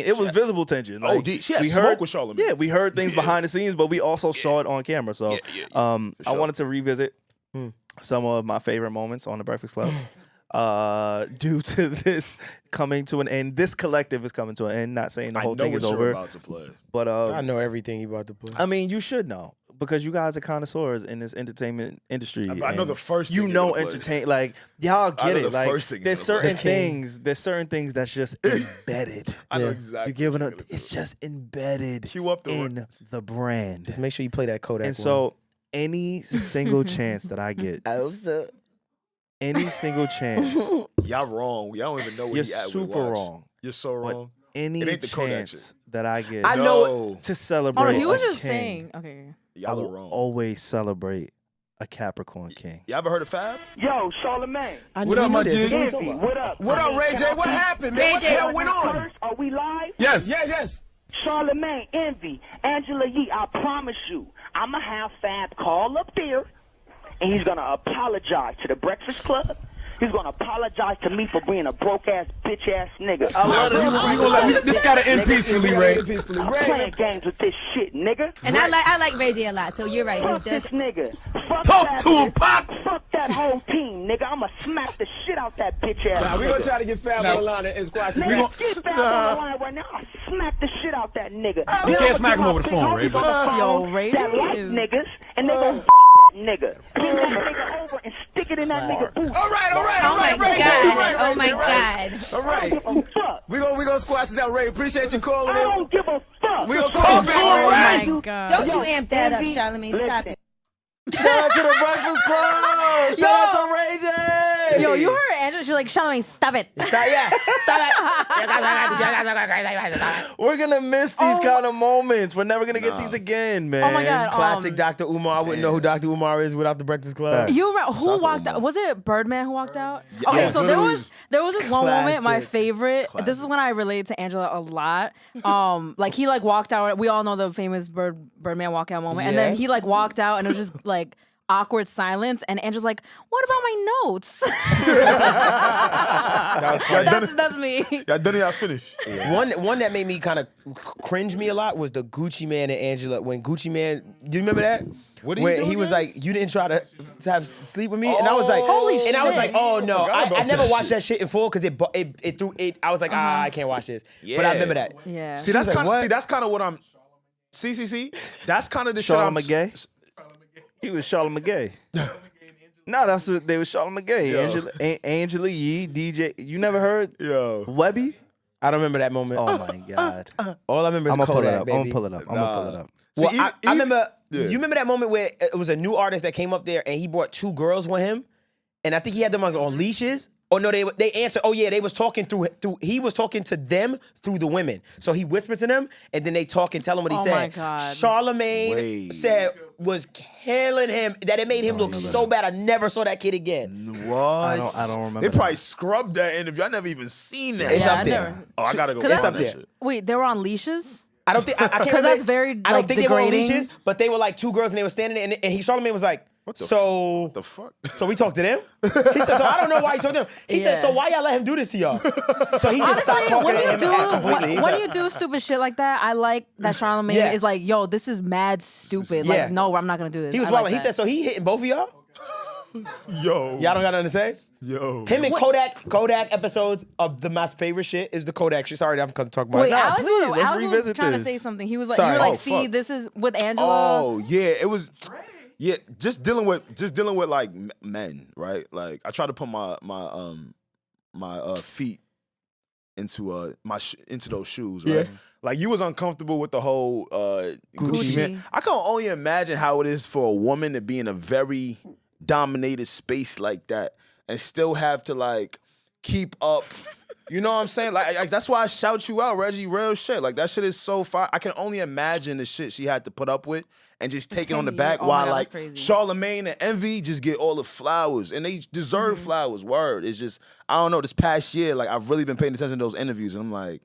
it was visible tension. Oh, Like, she had we smoke heard, with Charlemagne. yeah, we heard things behind the scenes, but we also saw it on camera. So, Yeah. I sure. wanted to revisit some of my favorite moments on the Breakfast Club. Due to this coming to an end, this collective is coming to an end. Not saying the I whole know thing what is you're over, about to play. but I know everything you about to play. I mean, you should know because you guys are connoisseurs in this entertainment industry. I know and the first thing you you're know gonna play. entertain like y'all I get know it. the Like first thing there's you're gonna certain play. there's certain things that's just embedded. I know Yeah. exactly. You're giving what it. you're gonna It's do. just embedded Cue up the in the brand. Just make sure you play that Kodak And so any single chance that I get, I hope so. any single chance, Y'all wrong. Y'all don't even know where you're he at. super wrong. You're so But wrong. Any It ain't the Kodak chance that I get I know No. to Oh celebrate, no, he was a just king, saying. Okay. I Y'all are will wrong. always celebrate a Capricorn king. You ever heard of Fab? Yo, Charlamagne. What up, my G? What up? What up, Ray J? What happened, man? What the hell went on? First, are we live? Yes. Charlamagne, Envy, Angela Yee, I promise you, I'ma have Fab call up there, and he's gonna apologize to the Breakfast Club. He's gonna apologize to me for being a broke ass, bitch ass nigga. I love it. This gotta end peacefully, Ray. I'm playing games with this shit, nigga. And I like Ray J a lot, so you're right. Fuck this nigga. Fuck Talk that to him, bitch. Pop. Fuck that whole team, nigga. I'ma smack the shit out that bitch ass. Now, we gonna try to get Fab on the line and squash him. Nigga, get Fab on the line right now. I'll smack the shit out that nigga. You can't smack him over the phone, Ray. Yo, Ray That like is- niggas, and they gon' nigga. Bring that nigga over and stick it in that nigga boot. All right. Oh my god! Oh my god! All I right. don't give a fuck. We gonna squash this out, Ray. Appreciate you calling I in. don't give a fuck. We gonna call back, Oh Ray. my god. Don't you amp that up, Charlamagne? Stop it. Shout out to the Breakfast Club. Shout out to Ray J. Yo, you heard Angela? She's like, Charlamagne, stop it. Stop We're gonna miss these kind of moments. We're never gonna get these again, man. Oh my god. Classic Dr. Umar. I wouldn't know who Dr. Umar is without the Breakfast Club. Facts. You remember who Shout out to walked out? Umar. Was it Birdman who walked out? Okay, yes. so there was this one moment, my Classic. favorite. This is when I related to Angela a lot. Like he like walked out. We all know the famous Birdman walkout moment, and then Yeah. he like walked out, and it was just like awkward silence. And Angela's like, "What about my notes?" That was funny. that's me. Yeah, done y'all finish. One that made me kind of cringe me a lot was the Gucci Man and Angela. When Gucci Man, do you remember that? What did he when do he was again? like, you didn't try to have sleep with me, and I was like, Holy and I was shit. like, oh no, forgot I about never that watched shit. that shit in full because it threw it. I was like, I can't watch this, but I remember that. Yeah. See, She was that's like, kind of what? that's kind of what I'm. See. That's kind of the shit I'm. Charlamagne. He was Charlamagne. No, that's what they was Charlamagne. Angela Yee, DJ. You never heard Yo. Webby? I don't remember that moment. Oh my god. All I remember is I'm gonna pull it Kodak, up. baby. I'm gonna pull it up. I'm gonna pull it up. Well, See, I even- remember. yeah. You remember that moment where it was a new artist that came up there and he brought two girls with him, and I think he had them like on leashes. Oh no, they answered. Oh yeah, they was talking through. He was talking to them through the women. So he whispered to them, and then they talk and tell him what he Oh said. my God. Charlamagne Wait. said was killing him. That it made him look so bad. I never saw that kid again. What? I don't remember They that. probably scrubbed that interview. I never even seen that. It's Yeah, up I there. never- Oh, I gotta go. Cause watch that's- that up there. shit. Wait, they were on leashes? I don't think I can't. 'Cause remember. that's very, I don't like, think they were on degrading. leashes, but they were like two girls and they were standing there, and Charlamagne was like, What the so. The fuck? So we talked to them. He said, so I don't know why you talked to them. He said, Yeah. so why y'all let him do this to y'all? So he just stopped talking when to you him do completely. He when said- you do stupid shit like that, I like that Charlamagne Yeah. is like, yo, this is mad stupid. Yeah. Like, no, I'm not gonna do this. He was I like wild. He that. said, so he hitting both of y'all? Yo. Y'all don't got nothing to say? Yo. Him and Kodak episodes of the my favorite shit is the Kodak shit. Sorry, I'm going to talk about Wait, it. Nah, Alex, please, was, let's Alex was revisit trying this. to say something. He was like, Sorry. you were like, Oh, see, fuck. this is with Angela. Oh yeah, it was. Yeah, just dealing with like men, right? Like I try to put my feet into into those shoes, right? Yeah. Like you was uncomfortable with the whole Gucci Gucci. man. I can only imagine how it is for a woman to be in a very dominated space like that and still have to like keep up. You know what I'm saying? Like that's why I shout you out, Reggie. Real shit. Like that shit is so fire. I can only imagine the shit she had to put up with and just take it on the back Oh my while God, like that's crazy. Charlamagne and Envy just get all the flowers and they deserve flowers. Word. It's just I don't know. This past year, like I've really been paying attention to those interviews and I'm like,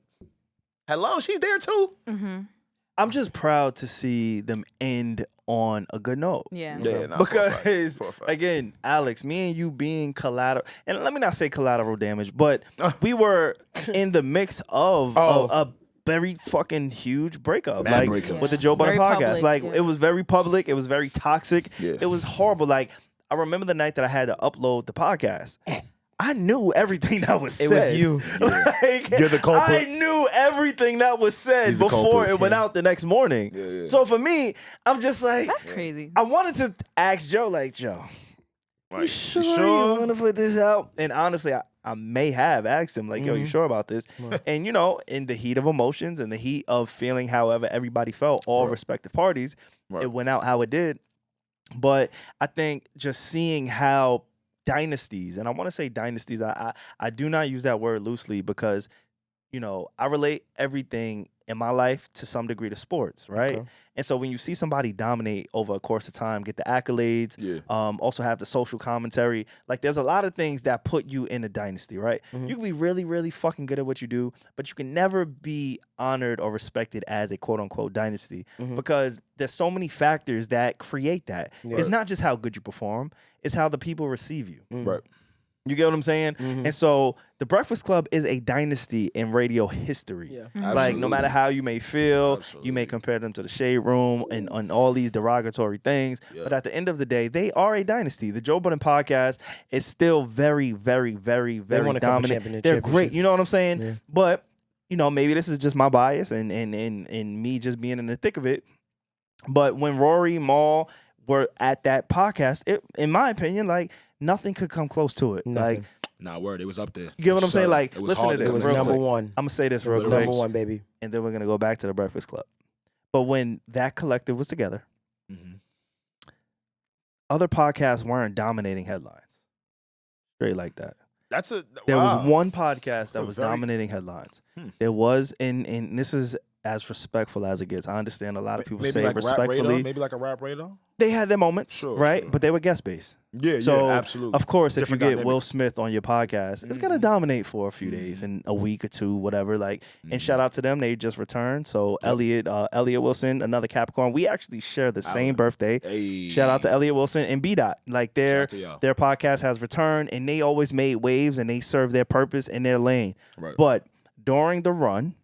hello, she's there too. I'm just proud to see them end on a good note. Yeah. Yeah, nah, for a fact. Because For a fact. again, Alex, me and you being collateral, and let me not say collateral damage, but we were in the mix of a very fucking huge breakup, Mad like breakup. with the Joe Budden Very podcast. public, Like yeah. it was very public, it was very toxic, Yeah. it was horrible. Like I remember the night that I had to upload the podcast. I knew everything that was said. It was you. Like, You're the culprit. I knew everything that was said He's the before culprit, it went out the next morning. Yeah. So for me, I'm just like, That's crazy. I wanted to ask Joe, like, Joe, you sure you want to put this out? And honestly, I may have asked him, like, yo, you sure about this? And, you know, in the heat of emotions and the heat of feeling however everybody felt, all respective parties, it went out how it did. But I think just seeing how dynasties, and I want to say dynasties, I do not use that word loosely because, you know, I relate everything in my life to some degree to sports, right? Okay. And so when you see somebody dominate over a course of time, get the accolades, also have the social commentary, like there's a lot of things that put you in a dynasty, right? You can be really, really fucking good at what you do, but you can never be honored or respected as a quote unquote dynasty because there's so many factors that create that. It's not just how good you perform, it's how the people receive you. Right. You get what I'm saying? And so the Breakfast Club is a dynasty in radio history. Yeah. Like no matter how you may feel, you may compare them to the Shade Room and on all these derogatory things. But at the end of the day, they are a dynasty. The Joe Budden podcast is still very, very, very, very dominant. They're great. You know what I'm saying? Yeah. But you know, maybe this is just my bias and me just being in the thick of it. But when Rory, Mal were at that podcast, it, in my opinion, like nothing could come close to it. Nothing. Like, Nah, word. It was up there. you get what I'm saying? Like, it was listen hard. to this. It was real number quick. one. I'm gonna say this real It was quick, number one, baby. and then we're gonna go back to the Breakfast Club. But when that collective was together, other podcasts weren't dominating headlines. Straight like that. That's a There wow. was one podcast that was Very- dominating headlines. There was, and this is as respectful as it gets. I understand a lot of people maybe say like Rap respectfully. Radar, maybe like a Rap Radar. They had their moments, Sure, right? sure. But they were guest based. Yeah, So, yeah, absolutely. of course, if Different you get dynamic. Will Smith on your podcast, it's gonna dominate for a few days and a week or two, whatever. Like, and shout out to them, they just returned. So Elliot Wilson, another Capricorn. We actually share the same birthday. Hey. Shout out to Elliot Wilson and B Dot. Like their Shout out to y'all. their podcast has returned, and they always made waves and they served their purpose in their lane. Right. But during the run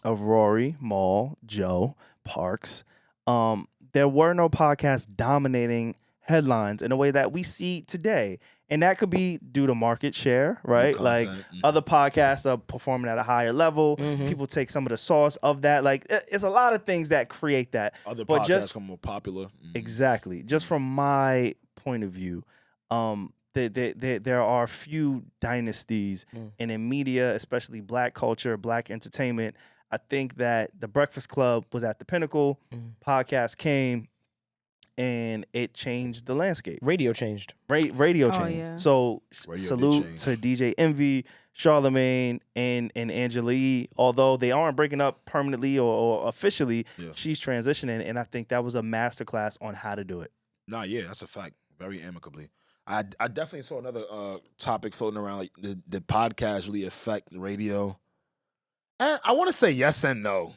of Rory, Mal, Joe, Parks, there were no podcasts dominating headlines in a way that we see today. And that could be due to market share, right? Like other podcasts are performing at a higher level. People take some of the sauce of that. Like it's a lot of things that create that. Other but podcasts just become more popular. exactly, just from my point of view, there are few dynasties and in media, especially black culture, black entertainment. I think that the Breakfast Club was at the pinnacle. Podcast came and it changed the landscape. Radio changed. Radio Oh, changed. yeah. So Radio did salute change. to DJ Envy, Charlemagne, and Angela Yee. Although they aren't breaking up permanently or officially, she's transitioning, and I think that was a masterclass on how to do it. Nah, yeah, that's a fact. Very amicably. I definitely saw another topic floating around, like the podcast really affect radio. And I want to say yes and no.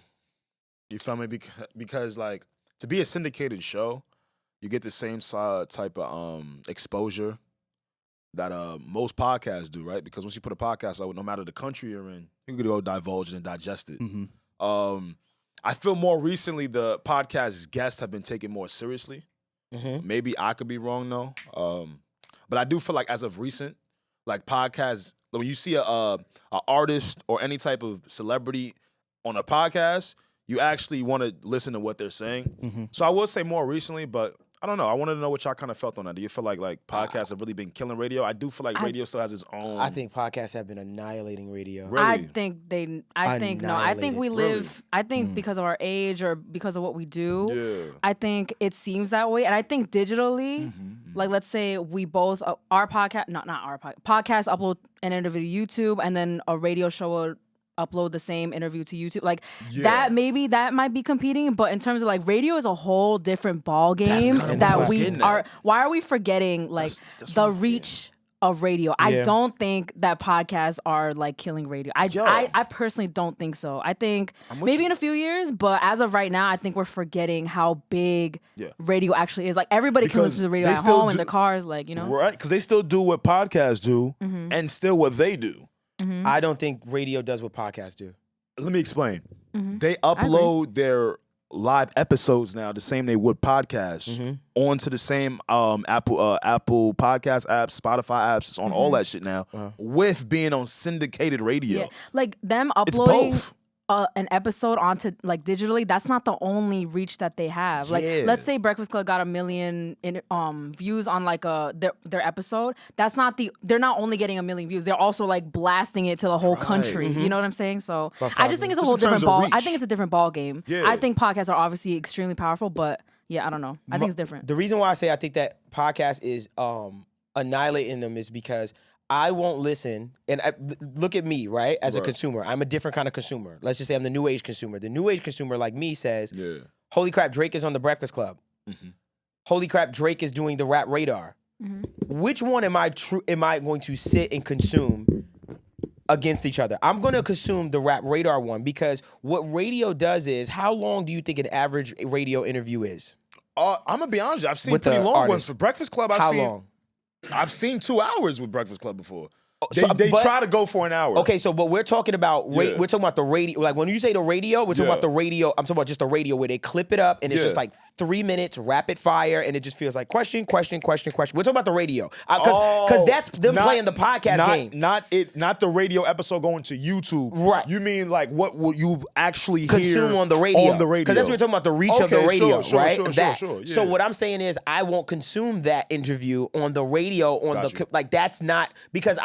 You feel me? Because like to be a syndicated show, you get the same type of exposure that most podcasts do, right? Because once you put a podcast out, no matter the country you're in, you can go divulge it and digest it. I feel more recently the podcast guests have been taken more seriously. Maybe I could be wrong though. But I do feel like as of recent, like podcasts, when you see a artist or any type of celebrity on a podcast, you actually want to listen to what they're saying. So I will say more recently, but I don't know. I wanted to know what y'all kind of felt on that. Do you feel like podcasts have really been killing radio? I do feel like radio still has its own. I think podcasts have been annihilating radio. Really? I think no. I think we Annihilated. live. I think because of our age or because of what we do. Yeah. I think it seems that way, and I think digitally, like let's say we both our podcast, not our podcast, upload an interview to YouTube, and then a radio show will upload the same interview to YouTube. Like that, maybe that might be competing, but in terms of like radio is a whole different ball game kinda what I that was we getting are. at. Why are we forgetting like the reach of radio? I don't think that podcasts are like killing radio. I personally don't think so. I think maybe in a few years, but as of right now, I think we're forgetting how big radio actually is. Like everybody can listen to radio at home in their cars, like, you know? Right, because they still do what podcasts do and still what they do. I don't think radio does what podcasts do. Let me explain. They upload their live episodes now the same they would podcasts onto the same Apple podcast apps, Spotify apps. It's on all that shit now with being on syndicated radio. Yeah. Like them It's uploading both. an episode onto like digitally, that's not the only reach that they have. Like let's say Breakfast Club got 1 million views on like their episode. They're not only getting 1 million views, they're also like blasting it to the whole country. You know what I'm saying? So I just think it's a whole different ball. I think it's a different ball game. Yeah. I think podcasts are obviously extremely powerful, but yeah, I don't know. I think it's different. The reason why I say I think that podcast is annihilating them is because I won't listen. And look at me, right? As a consumer, I'm a different kind of consumer. Let's just say I'm the new age consumer. The new age consumer, like me, says, "Holy crap, Drake is on the Breakfast Club. Holy crap, Drake is doing the Rap Radar." Which one am I going to sit and consume against each other? I'm going to consume the Rap Radar one because what radio does is, how long do you think an average radio interview is? I'm gonna be honest, I've seen pretty long ones for Breakfast Club. How long? I've seen 2 hours with Breakfast Club before. They try to go for an hour. Okay, so but we're talking about we're talking about the radio. Like when you say the radio, we're talking about the radio. I'm talking about just the radio where they clip it up and it's just like 3 minutes, rapid fire, and it just feels like question. We're talking about the radio because that's them playing the podcast game. Not the radio episode going to YouTube. Right. You mean like what will you actually consume on the radio? On the radio. Because that's what we're talking about, the reach of the radio, right? Sure. So what I'm saying is I won't consume that interview on the radio like that's not because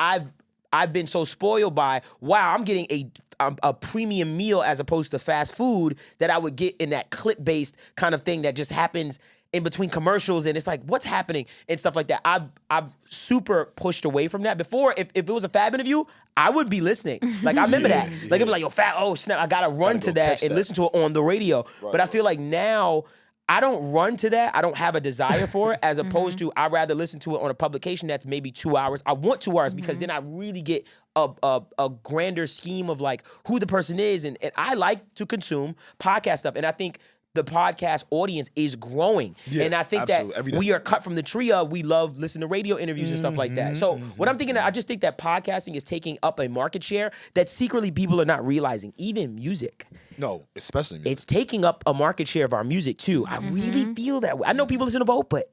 I've been so spoiled by, wow, I'm getting a premium meal as opposed to fast food that I would get in that clip-based kind of thing that just happens in between commercials and it's like, what's happening and stuff like that. I've super pushed away from that. Before, if it was a Fab interview, I would be listening. Like, I remember that. Like, it'd be like, yo, Fab, oh, snap, I gotta run to that and listen to it on the radio. But I feel like now, I don't run to that. I don't have a desire for it, as opposed to I'd rather listen to it on a publication that's maybe 2 hours. I want 2 hours because then I really get a grander scheme of like who the person is. And I like to consume podcast stuff. And I think the podcast audience is growing. And I think that we are cut from the tree of we love listening to radio interviews and stuff like that. So what I'm thinking, I just think that podcasting is taking up a market share that secretly people are not realizing, even music. No, especially music. It's taking up a market share of our music too. I really feel that way. I know people listen to both, but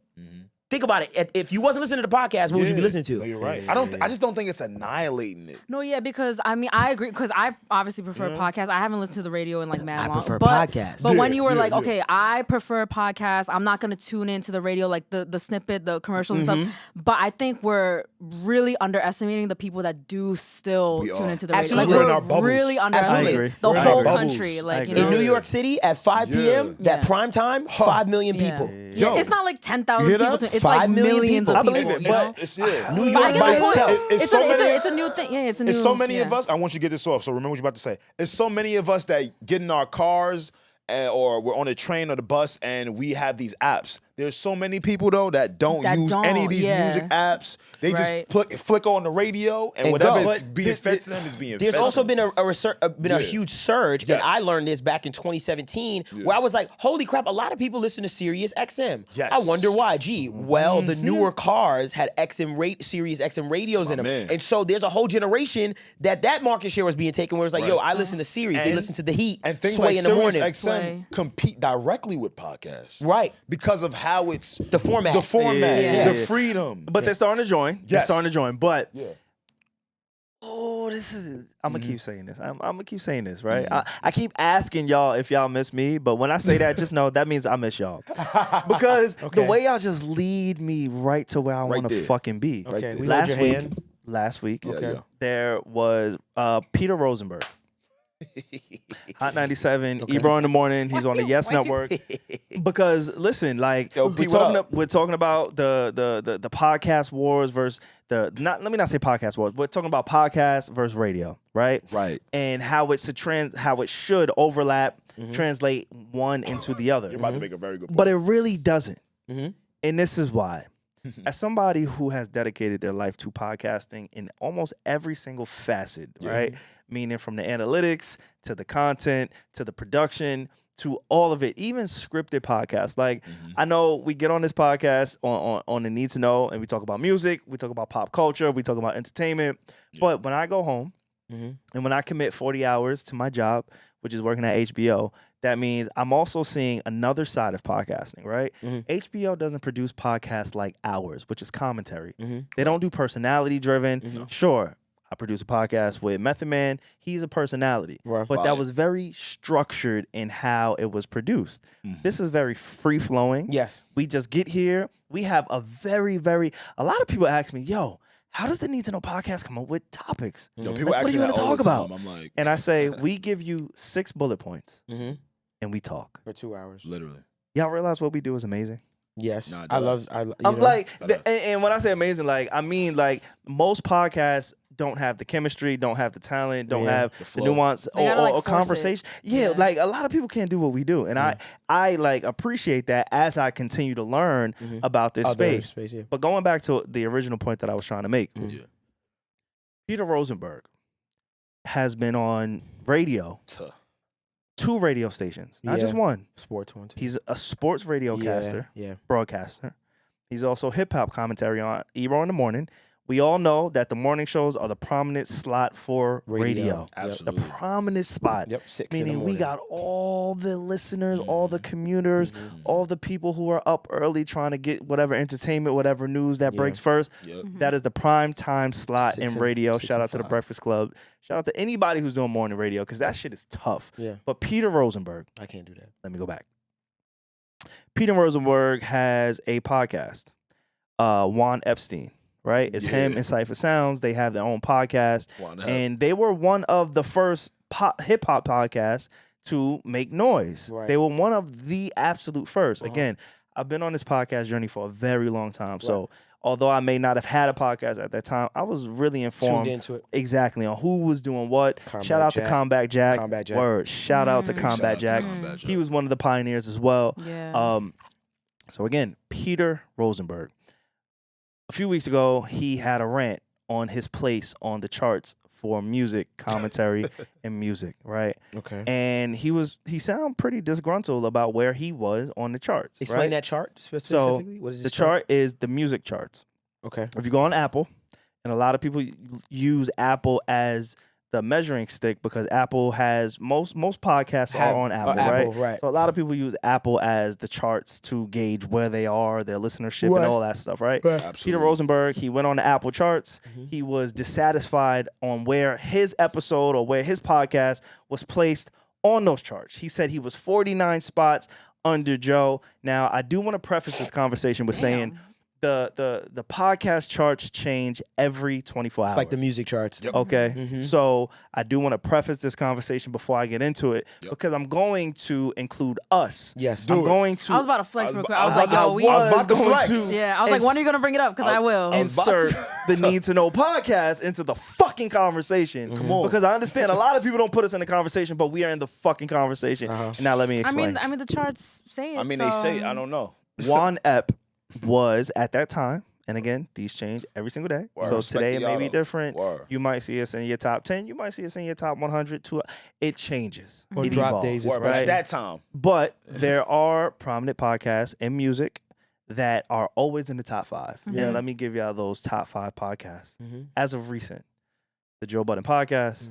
think about it. If you wasn't listening to the podcast, what would you be listening to? No, you're right. I just don't think it's annihilating it. No, yeah, because I mean, I agree. Because I obviously prefer podcasts. I haven't listened to the radio in like mad long. I prefer podcasts. But when you were like, okay, I prefer podcasts. I'm not gonna tune into the radio, like the snippet, the commercials and stuff. But I think we're really underestimating the people that do still tune into the radio. Absolutely. Like we're really underestimating the whole country. Like you know, in New York City at 5 p.m. that prime time, 5 million people. Yeah. It's not like 10,000 people. It's like millions of people. I believe it, but it's New York by itself. It's a new thing. Yeah, it's a new. It's so many of us. I want you to get this off. So remember what you're about to say. It's so many of us that get in our cars or we're on a train or the bus and we have these apps. There's so many people though that don't use any of these music apps. They just flick on the radio and whatever is being fed to them is being fed. There's also been a huge surge, and I learned this back in 2017, where I was like, holy crap, a lot of people listen to Sirius XM. Yes. I wonder why. Well, the newer cars had Sirius XM radios in them. And so there's a whole generation that market share was being taken where it's like, yo, I listen to Sirius. They listen to The Heat. And things Sway like in the morning. Sirius XM compete directly with podcasts. Right. Because of how it's the format, the freedom. But they're starting to join. Yes. They're starting to join. But this is. I'm gonna keep saying this. I'm gonna keep saying this, right? I keep asking y'all if y'all miss me, but when I say that, just know that means I miss y'all because the way y'all just lead me right to where I want to fucking be. Okay, Last week, there was Peter Rosenberg. Hot 97, Ebro in the morning. He's on the Yes Network. Because listen, like we're talking about the podcast wars versus let me not say podcast wars. We're talking about podcast versus radio, right? Right. And how it should overlap, translate one into the other. You're about to make a very good point. But it really doesn't. And this is why. As somebody who has dedicated their life to podcasting in almost every single facet, right? Meaning from the analytics to the content to the production to all of it, even scripted podcasts. Like I know we get on this podcast on the Need to Know and we talk about music, we talk about pop culture, we talk about entertainment. But when I go home and when I commit 40 hours to my job, which is working at HBO, that means I'm also seeing another side of podcasting, right? HBO doesn't produce podcasts like ours, which is commentary. They don't do personality driven. Sure, I produce a podcast with Method Man. He's a personality. But that was very structured in how it was produced. This is very free flowing. Yes. We just get here. We have a a lot of people ask me, yo, how does the Need to Know podcast come up with topics? Yo, people like, ask what do you me want that to all talk the time. about? I'm like, and I say, we give you 6 bullet points and we talk. For 2 hours. Literally. Y'all realize what we do is amazing? Yes, Nah, I'm like, and when I say amazing, like I mean like most podcasts don't have the chemistry, don't have the talent, don't have the nuance or conversation. Yeah, like a lot of people can't do what we do, and I like appreciate that as I continue to learn about this space. But going back to the original point that I was trying to make, Peter Rosenberg has been on radio. 2 radio stations, not just one. Sports one. He's a sports radio broadcaster. He's also hip hop commentary on Ebro in the Morning. We all know that the morning shows are the prominent slot for radio. Absolutely. The prominent spot. Yep, 6 Meaning we got all the listeners, all the commuters, all the people who are up early trying to get whatever entertainment, whatever news that breaks first. That is the prime time slot in radio. Shout out to the Breakfast Club. Shout out to anybody who's doing morning radio because that shit is tough. Yeah. But Peter Rosenberg. I can't do that. Let me go back. Peter Rosenberg has a podcast. Juan Epstein. Right? It's him and Cypher Sounds. They have their own podcast. And they were one of the first hip hop podcasts to make noise. They were one of the absolute first. Again, I've been on this podcast journey for a very long time. So although I may not have had a podcast at that time, I was really informed tuned into it. Exactly on who was doing what. Shout out to Combat Jack. Word. Shout out to Combat Jack. He was one of the pioneers as well. So again, Peter Rosenberg. A few weeks ago, he had a rant on his place on the charts for music, commentary, and music, right? Okay. And he sounded pretty disgruntled about where he was on the charts. Explain that chart specifically. So what is the chart is the music charts. Okay. If you go on Apple, and a lot of people use Apple as the measuring stick because Apple has most podcasts are on Apple, right? So a lot of people use Apple as the charts to gauge where they are, their listenership, and all that stuff, right? Peter Rosenberg, he went on the Apple charts. He was dissatisfied on where his episode or where his podcast was placed on those charts. He said he was 49 spots under Joe. Now, I do want to preface this conversation with saying the podcast charts change every 24 hours. It's like the music charts. Okay. So I do want to preface this conversation before I get into it because I'm going to include us. Yes. I'm going to. I was about to flex real quick. I was like, yo, we. I was about to flex. Yeah. I was like, when are you going to bring it up? Because I will. Insert the Need to Know podcast into the fucking conversation. Come on. Because I understand a lot of people don't put us in the conversation, but we are in the fucking conversation. And now let me explain. I mean, the charts say it. They say it. I don't know. Juan Ep was at that time, and again, these change every single day. So today it may be different. You might see us in your top 10. You might see us in your top 100. It changes. Or it drop evolves, days, right? At that time. But there are prominent podcasts in music that are always in the top 5. And let me give y'all those top 5 podcasts. As of recent, the Joe Budden podcast,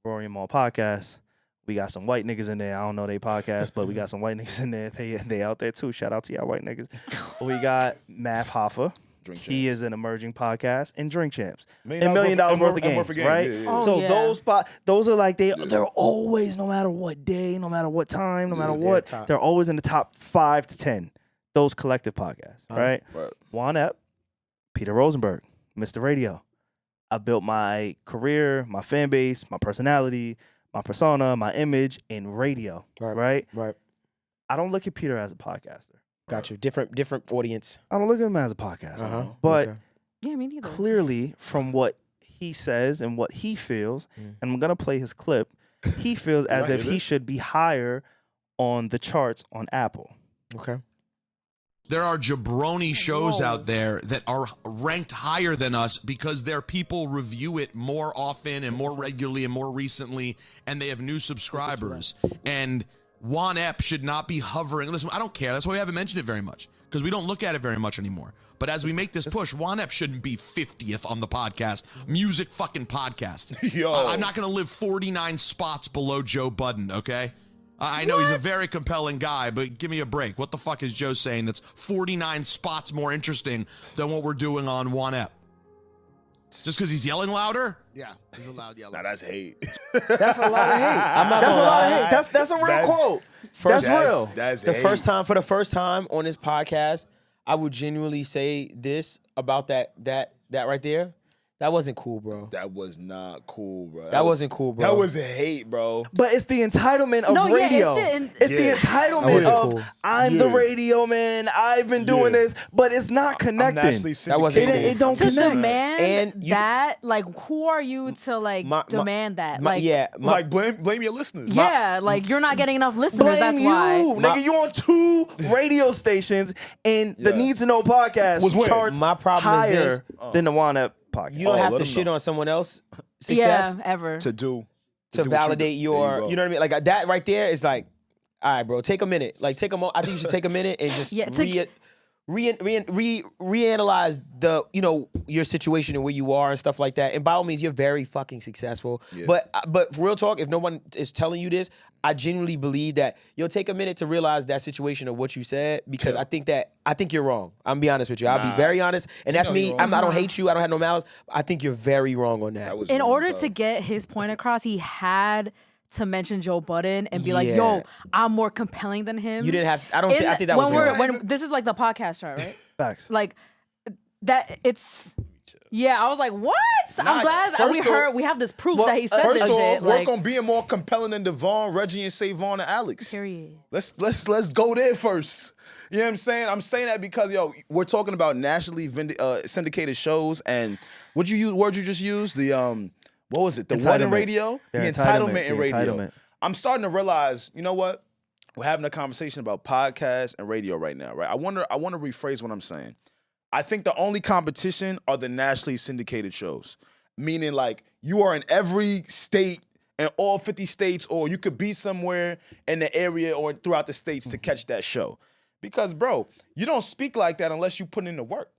Rory and Maul podcast. We got some white niggas in there. I don't know they podcast, but we got some white niggas in there. They out there too. Shout out to y'all white niggas. We got Math Hoffa. He is an emerging podcast, and Drink Champs. $1 million worth of games, right? So those are like they're always, no matter what day, no matter what time, no matter what, they're always in the top 5 to 10. Those collective podcasts, right? Juan Ep, Peter Rosenberg, Mr. Radio. I built my career, my fan base, my personality, my persona, my image in radio, right? I don't look at Peter as a podcaster. Got you. Different audience. I don't look at him as a podcaster. But me neither. Clearly, from what he says and what he feels, and I'm going to play his clip, he feels as if he should be higher on the charts on Apple. Okay. There are jabroni shows out there that are ranked higher than us because their people review it more often and more regularly and more recently, and they have new subscribers. And Juan Ep should not be hovering. Listen, I don't care. That's why we haven't mentioned it very much, because we don't look at it very much anymore. But as we make this push, Juan Ep shouldn't be 50th on the podcast. Music fucking podcast. I'm not going to live 49 spots below Joe Budden, okay? I know he's a very compelling guy, but give me a break. What the fuck is Joe saying that's 49 spots more interesting than what we're doing on Juan Ep? Just because he's yelling louder? Yeah, he's a loud yeller. Nah, that's hate. That's a lot of hate. That's a lot of hate. That's a real quote. That's real. That's the hate. For the first time on this podcast, I would genuinely say this about that right there. That wasn't cool, bro. That was not cool, bro. That wasn't cool, bro. That was hate, bro. But it's the entitlement of radio. It's the entitlement of cool. I'm the radio man. I've been doing this, but it's not connecting. That wasn't cool. It don't To connect. demand that, like, who are you to like demand that? Like, like blame your listeners. yeah, like you're not getting enough listeners. Blame That's you, why. nigga. You on 2 radio stations, and the Need to Know podcast Was winning. charts My problem is higher this. than the Wanna podcast. You don't have let to 'em shit know. on someone else's success Yeah, ever. to do to do what validate do. your. There You know what I mean? Like that right there is like, all right, bro. Take a minute. Like take a moment. I think you should take a minute and just reanalyze the your situation and where you are and stuff like that. And by all means, you're very fucking successful. Yeah. But for real talk, if no one is telling you this, I genuinely believe that you'll take a minute to realize that situation of what you said, because I think you're wrong. I'm gonna be honest with you. I'll be very honest, and that's me. I don't hate you. I don't have no malice. I think you're very wrong on that. In order to get his point across, he had to mention Joe Budden and be like, "Yo, I'm more compelling than him." You didn't have. I think that was wrong. When this is like the podcast chart, right? Facts. Like that. It's. Yeah, I was like, what? I'm glad we have this proof that he said first this off, shit. work Like, on being more compelling than Devon, Reggie, and SaVon and Alex. Period. Let's go there first. You know what I'm saying? I'm saying that because we're talking about nationally syndicated shows, and word you just used? The what was it? The one in radio? The entitlement in radio. I'm starting to realize, you know what? We're having a conversation about podcasts and radio right now, right? I want to rephrase what I'm saying. I think the only competition are the nationally syndicated shows, meaning like you are in every state and all 50 states, or you could be somewhere in the area or throughout the states to catch that show. Because, bro, you don't speak like that unless you put in the work.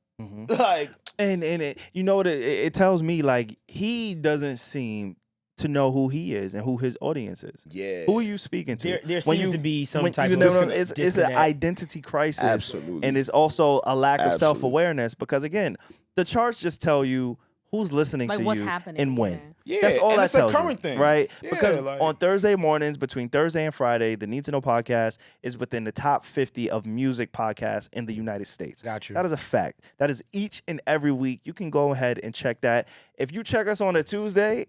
Like, and it, you know what it tells me? Like, he doesn't seem to know who he is and who his audience is. Yeah. Who are you speaking to? There seems to be some type of it's an identity crisis. Absolutely. And it's also a lack of self-awareness, because again, the charts just tell you who's listening like to what's you happening. and when. Yeah, That's all and that it's tells a current you, thing, right? Yeah, because like, on Thursday mornings, between Thursday and Friday, the Need to Know podcast is within the top 50 of music podcasts in the United States. Got you. That is a fact. That is each and every week. You can go ahead and check that. If you check us on a Tuesday,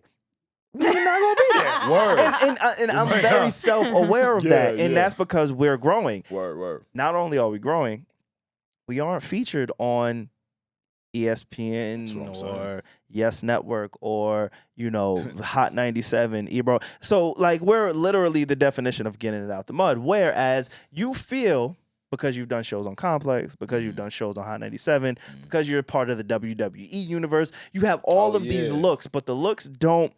we're not gonna be there. Word. And I'm very self-aware of that, and that's because we're growing. Word. Not only are we growing, we aren't featured on ESPN or Yes Network or Hot 97, Ebro. So like we're literally the definition of getting it out the mud. Whereas you feel, because you've done shows on Complex, because you've done shows on Hot 97, because you're part of the WWE universe, you have all of these looks, but the looks don't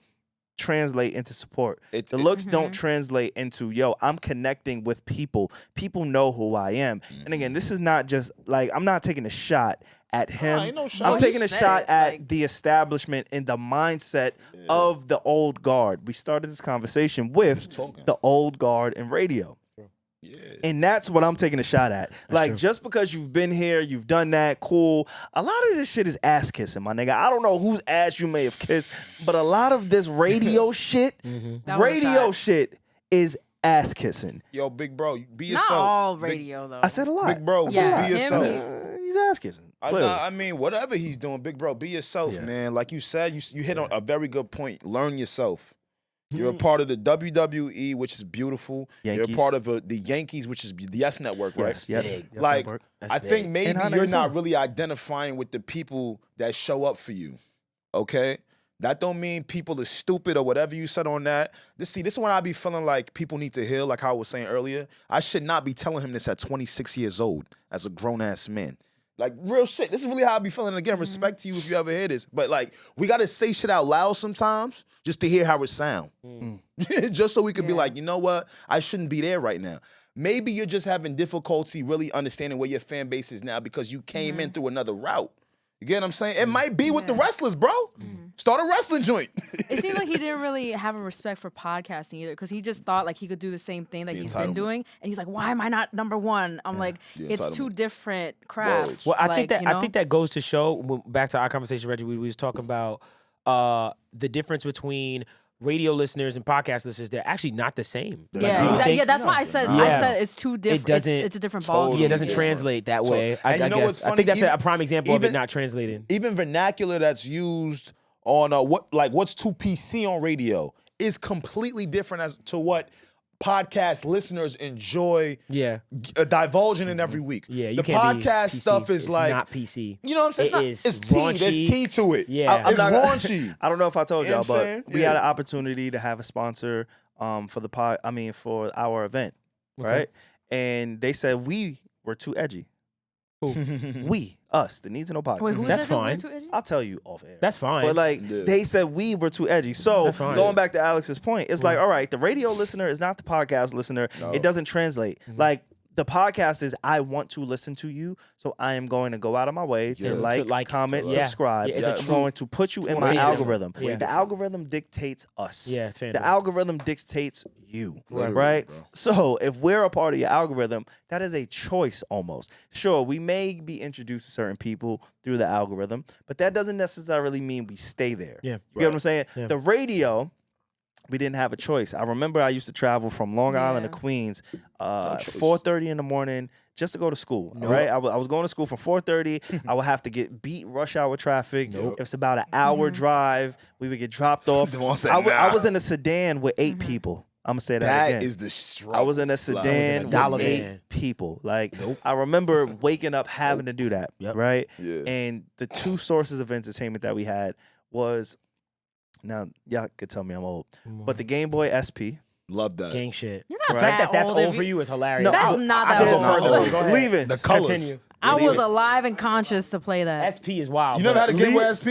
translate into support. The looks don't translate into, I'm connecting with people. People know who I am. And again, this is not just like, I'm not taking a shot at him. I'm taking a shot at the establishment and the mindset of the old guard. We started this conversation with the old guard in radio. Yeah. And that's what I'm taking a shot at. Just because you've been here, you've done that, cool. A lot of this shit is ass kissing, my nigga. I don't know whose ass you may have kissed, but a lot of this radio shit, shit is ass kissing. Yo, big bro, be yourself. Not all radio, though. I said a lot. Big bro, just be yourself. He's ass kissing. I mean, whatever he's doing, big bro, be yourself, man. Like you said, you hit on a very good point. Learn yourself. You're a part of the WWE, which is beautiful. Yankees. You're a part of the Yankees, which is the Yes Network, right? Yes, like, Network. I think maybe you're not really identifying with the people that show up for you, okay? That don't mean people are stupid or whatever you said on that. This is when I be feeling like people need to heal, like how I was saying earlier. I should not be telling him this at 26 years old as a grown-ass man. Like, real shit. This is really how I be feeling. Again, respect to you if you ever hear this. But, like, we got to say shit out loud sometimes just to hear how it sound. Just so we could be like, you know what? I shouldn't be there right now. Maybe you're just having difficulty really understanding where your fan base is now because you came in through another route. You get what I'm saying? It might be with the wrestlers, bro. Start a wrestling joint. It seems like he didn't really have a respect for podcasting either, because he just thought like he could do the same thing that he's been doing, and he's like, "Why am I not number one?" I'm like, "It's two different crafts." Well, I think that goes to show. Back to our conversation, Reggie, we was talking about the difference between radio listeners and podcast listeners. They're actually not the same. Yeah, exactly. Yeah, that's why I said it's two different. It's a different ballgame. Yeah, it doesn't translate that way. I guess. I think that's a prime example of it not translating. Even vernacular that's used on what's too PC on radio is completely different as to what podcast listeners enjoy divulging in every week. Yeah, you the can't be podcast PC. stuff is It's like not PC. You know what I'm saying? It's It's tea. raunchy. There's tea to it. Yeah. It's raunchy. I don't know if I told You know y'all, what I'm saying? but we had an opportunity to have a sponsor for for our event, right? And they said we were too edgy. We, us, the Need to Know podcast. Wait, who is That's that? fine. Too edgy? I'll tell you off air. That's fine. But like they said we were too edgy. So That's fine. going back to Alex's point, it's like, all right, the radio listener is not the podcast listener. It doesn't translate. Like the podcast is I want to listen to you, so I am going to go out of my way to like, comment, subscribe. I'm going to put you in my algorithm. Yeah. The algorithm dictates us. Yeah, it's The algorithm dictates you, right? bro. So if we're a part of your algorithm, that is a choice almost. Sure, we may be introduced to certain people through the algorithm, but that doesn't necessarily mean we stay there. Yeah. You get what I'm saying? Yeah. The radio, we didn't have a choice. I remember I used to travel from Long Island to Queens, 4:30 in the morning just to go to school. Right? I was going to school from 4:30. I would have to beat rush hour traffic. It was about an hour drive. We would get dropped off. I was in a sedan with 8 people. I'm gonna say that again. That is the struggle. I was in a sedan with 8 people. Like I remember waking up having to do that. Right? Yeah. And the 2 sources of entertainment that we had was, now y'all could tell me I'm old, but the Game Boy SP. Love that. Gang shit. You're not The fact that that's old. old for you is hilarious. No, That's not that I go old. further. Go ahead. Leave it. The colors. Continue. I was alive and conscious to play that. SP is wild. You never had a Game Boy Leave- SP?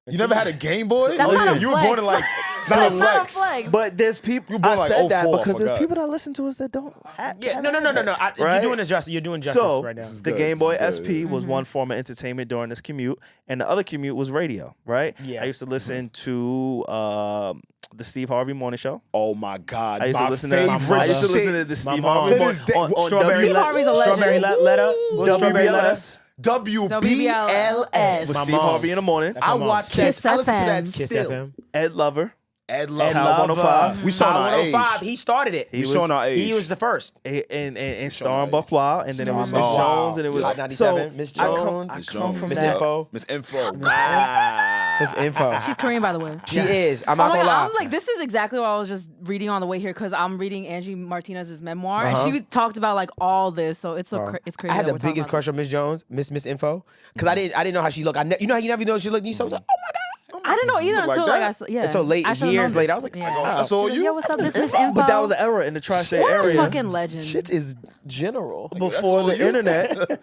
You never had a Game Boy? That's not a You were born in flex. like it's not a flex. flex. But there's people. You born I like said that 04, because I there's forgot. people that listen to us that don't have. Yeah, no. You're Right? doing this justice. You're doing justice So right now. the good. Game Boy This is SP was one form of entertainment during this commute, and the other commute was radio. Right? Yeah. I used to listen to the Steve Harvey Morning Show. Oh my God. I used to my listen favorite I used to shit. listen to the Steve mom. Harvey To Morning this day- on Strawberry Steve Harvey's a legend. Strawberry letter. What's Strawberry letter? WBLS. WBLS. With My Steve mom's. Harvey in the morning. That's my I mom's. watched Kiss that. I listen to that FM. Kiss still. FM. Ed Lover. Ed Love. Power 105. We showing Power our age. 105. He started it. He We showing our age. He was the first. And Star and Buck Wild, and then it was Miss Star. Jones, and it was Hot 97, Miss Jones. I come from Miss that. Info. Miss Info. Miss Info. She's Korean, by the way. She is. I'm Oh not my gonna God, lie. I'm like, this is exactly what I was just reading on the way here because I'm reading Angie Martinez's memoir, Uh-huh. and she talked about like all this. So it's it's crazy. I had that the we're talking biggest about crush on Miss Jones, Miss Info, because I didn't know how she looked. You know how you never know how she looked. And you so I was like, oh my God. I didn't know either look like until that? I saw, Until late, I should've years known later. I this. was like, yeah. I saw you. Yo, what's up? This Miss Info. But that was an era in the tri-state What a area. fucking legend. Shit is general. Before the internet,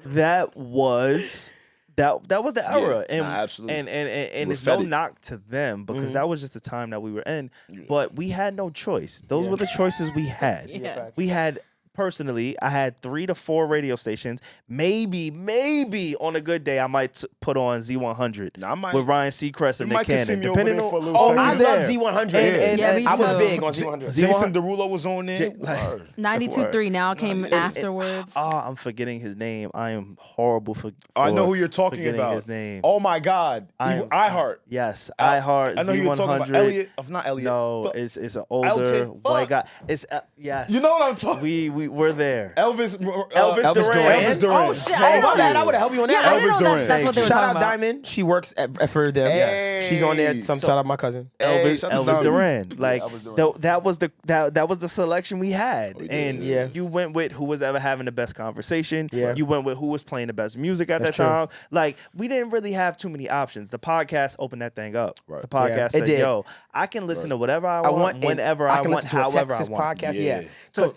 that was the era, and absolutely. and We're it's no fed it. knock to them because that was just the time that we were in. But we had no choice. Those were the choices we had. Yeah. We had. Personally, I had 3 to 4 radio stations. Maybe on a good day, I might put on Z100 Nah, I might- with Ryan Seacrest and You Nick might can see Cannon. me over Depending there on for a little oh, second. who's I there. love Z100. And Yeah, me I was too. big on Z100. Jason Derulo was on there. Like, 92.3 now came afterwards. I'm forgetting his name. I am horrible for I know who you're talking forgetting about. his name. Oh my God. iHeart. Yes, iHeart. I know Z100. you were talking about Elliot. Not Elliot. No, but it's an older Elton. white guy. It's yes. You know what I'm talking. We're there. Elvis Elvis Duran. Elvis Duran. Oh shit! Oh, I my didn't know bad. that. I would have helped you on Yeah, that. I didn't know Duran. that. That's what they were Shout talking out about. Diamond. She works for them. Hey. She's on there. Shout out my cousin. Hey, shout out Elvis to Duran. Like Elvis Duran. that was the selection we had, and Yeah. you went with who was ever having the best conversation. Yeah. You went with who was playing the best music at That's that true. time. Like we didn't really have too many options. The podcast opened that thing up. Right. The podcast Yeah, it said, did. "Yo, I can listen to whatever I want, whenever I can want, listen to a however Texas I want." podcast. Yeah. Yeah, because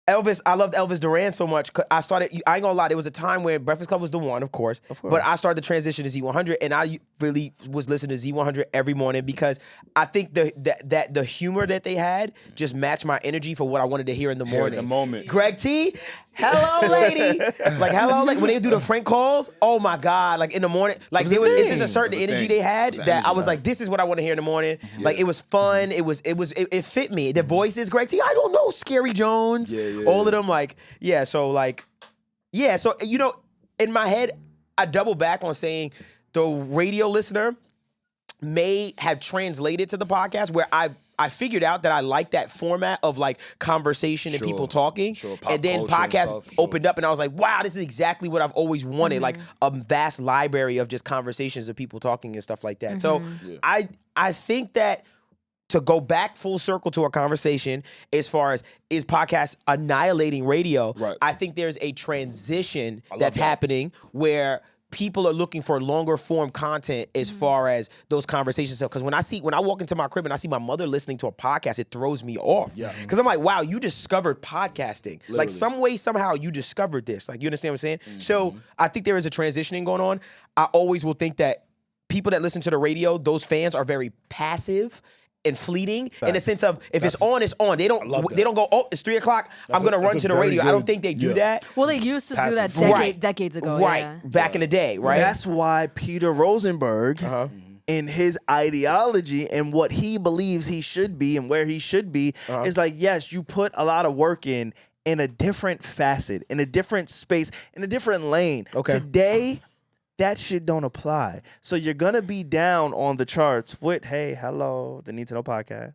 Elvis, I loved Elvis Duran so much. 'Cause I ain't gonna lie, there was a time when Breakfast Club was the one, of course. But I started to transition to Z100, and I really was listening to Z100 every morning because I think that the humor that they had just matched my energy for what I wanted to hear in the morning. the moment. Greg T, hello, lady. Like, hello, like when they do the prank calls, oh my God, like in the morning, like it's just a certain It was a energy thing. they had It was that I energy, was right. like, this is what I want to hear in the morning. Like it was fun. It fit me. The voices, Greg T, I don't know, Scary Jones, all of them, like, yeah. So you know, in my head, I double back on saying the radio listener may have translated to the podcast where I figured out that I like that format of like conversation and people talking. Pop And then culture and podcast stuff, opened up and I was like, wow, this is exactly what I've always wanted. Like a vast library of just conversations of people talking and stuff like that. So I think that to go back full circle to our conversation as far as is podcast annihilating radio, I think there's a transition that's happening where people are looking for longer form content as far as those conversations. Because when I walk into my crib and I see my mother listening to a podcast, it throws me off. Because I'm like, wow, you discovered podcasting. Literally. Like some way, somehow you discovered this. Like, you understand what I'm saying? So I think there is a transitioning going on. I always will think that people that listen to the radio, those fans are very passive and fleeting in the sense of if it's on, it's on. They don't go, oh, it's 3 o'clock, I'm gonna run to the radio. I don't think they do that. Well, they used to do that decades ago. Back in the day, right? That's why Peter Rosenberg in his ideology and what he believes he should be and where he should be is like, yes, you put a lot of work in a different facet, in a different space, in a different lane. Today, that shit don't apply. So you're gonna be down on the charts with, hey, hello, the Need to Know podcast.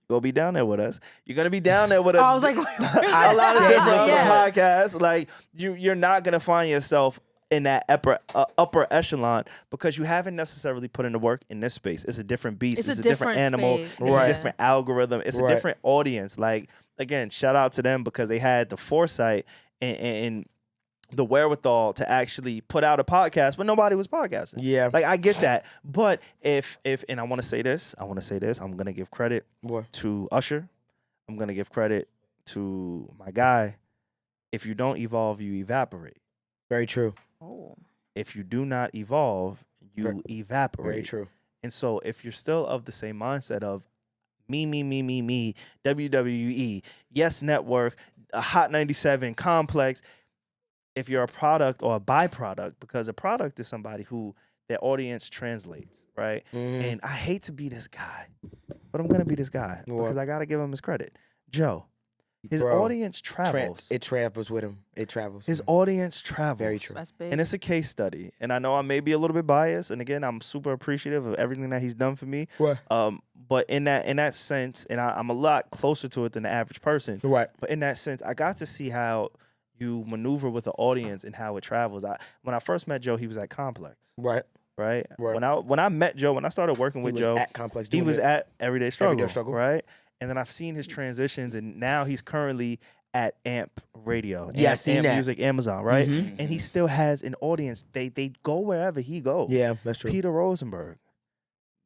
Go be down there with us. You're gonna be down there with us. I was like, a lot of different other podcasts. Like you're not gonna find yourself in that upper echelon because you haven't necessarily put in the work in this space. It's a different beast. It's a different animal. Space. It's a different algorithm. It's a different audience. Like, again, shout out to them because they had the foresight and the wherewithal to actually put out a podcast when nobody was podcasting. Like, I get that. But if and I want to say this, I'm going to give credit to Usher. I'm going to give credit to my guy. If you don't evolve, you evaporate. Very true. If you do not evolve, you evaporate. Very true. And so if you're still of the same mindset of me, WWE, Yes Network, Hot 97, Complex, if you're a product or a byproduct, because a product is somebody who their audience translates, right? And I hate to be this guy, but I'm going to be this guy because I got to give him his credit. Joe, his audience travels. It travels with him. It travels. His audience travels. Very true. That's big. And it's a case study. And I know I may be a little bit biased. And again, I'm super appreciative of everything that he's done for me. But in that sense, and I'm a lot closer to it than the average person. But in that sense, I got to see how you maneuver with the audience and how it travels. When I first met Joe, he was at Complex. Right. When I met Joe, when I started working with Joe, at Complex, he was at Everyday Struggle. Right. And then I've seen his transitions, and now he's currently at AMP Radio. Yeah, I've seen AMP that. Music, Amazon, right? And he still has an audience. They go wherever he goes. Yeah, that's true. Peter Rosenberg,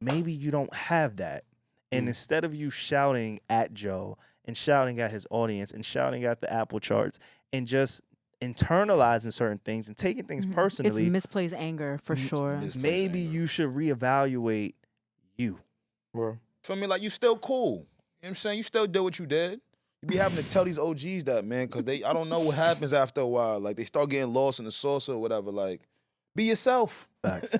maybe you don't have that. And instead of you shouting at Joe and shouting at his audience and shouting at the Apple charts and just internalizing certain things and taking things personally. It's misplaced anger for sure. Maybe you should reevaluate you. For me, like, you still cool. You know what I'm saying? You still did what you did. You be having to tell these OGs that, man, because I don't know what happens after a while. Like, they start getting lost in the sauce or whatever. Like, be yourself. Facts.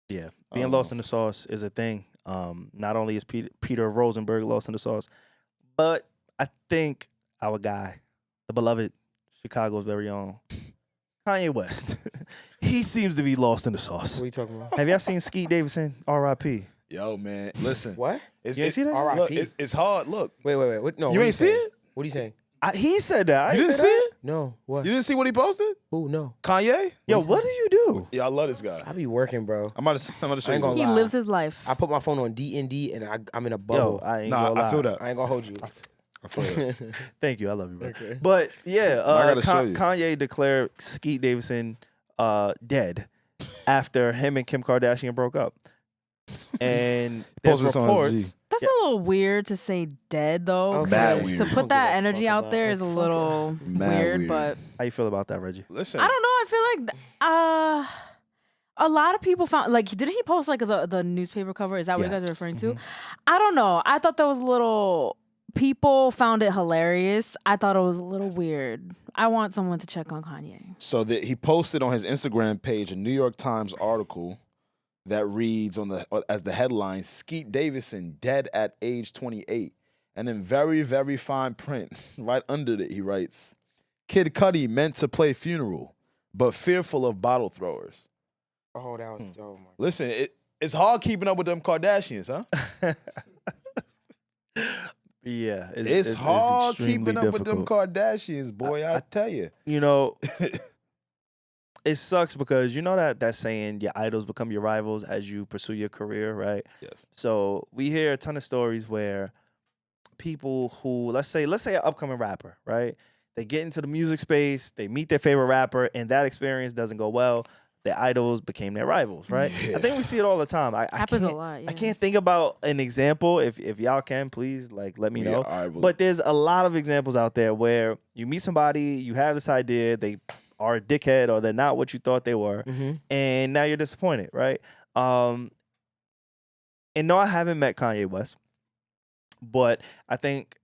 Yeah, being lost in the sauce is a thing. Not only is Peter Rosenberg lost in the sauce, but I think our guy, the beloved Chicago's very own, Kanye West, he seems to be lost in the sauce. What are you talking about? Have y'all seen Skeet Davidson, R.I.P.? Yo, man, listen. What? You ain't see that? R.I.P. It's hard. Look. Wait. What? No. You ain't see it? What are you saying? He said that. You didn't see it? No. What? You didn't see what he posted? Who? No. Kanye? Yo, what do you do? Yeah, I love this guy. I be working, bro. I'm about to show you. He lives his life. I put my phone on D&D and I'm in a bubble. Yo, I ain't gonna lie. I feel that. I ain't gonna hold you. I feel that. Thank you. I love you, bro. Okay. But yeah, I gotta show you. Kanye declared Skeet Davidson dead after him and Kim Kardashian broke up. And there's reports. That's a little weird to say dead though. Mad To weird. put that energy out there is a little weird, but how you feel about that, Reggie? Listen. I don't know. I feel like a lot of people found, like, didn't he post like the newspaper cover? Is that what you guys are referring to? I don't know. I thought that was a little. People found it hilarious. I thought it was a little weird. I want someone to check on Kanye. So he posted on his Instagram page a New York Times article that reads as the headline, Skeet Davidson dead at age 28. And in very, very fine print, right under it, he writes, Kid Cudi meant to play funeral, but fearful of bottle throwers. Oh, that was. Oh my. Listen, it's hard keeping up with them Kardashians, huh? Yeah, It's hard extremely keeping up with them difficult. Kardashians, boy. I tell you. You know, it sucks because you know that saying, your idols become your rivals as you pursue your career, right? Yes. So we hear a ton of stories where people who, let's say an upcoming rapper, right? They get into the music space, they meet their favorite rapper, and that experience doesn't go well. Their idols became their rivals, right? Yeah. I think we see it all the time. Happens a lot. Yeah. I can't think about an example. If y'all can, please let me know. all right, well, But there's a lot of examples out there where you meet somebody, you have this idea, they are a dickhead or they're not what you thought they were, and now you're disappointed, right? And no, I haven't met Kanye West, but I think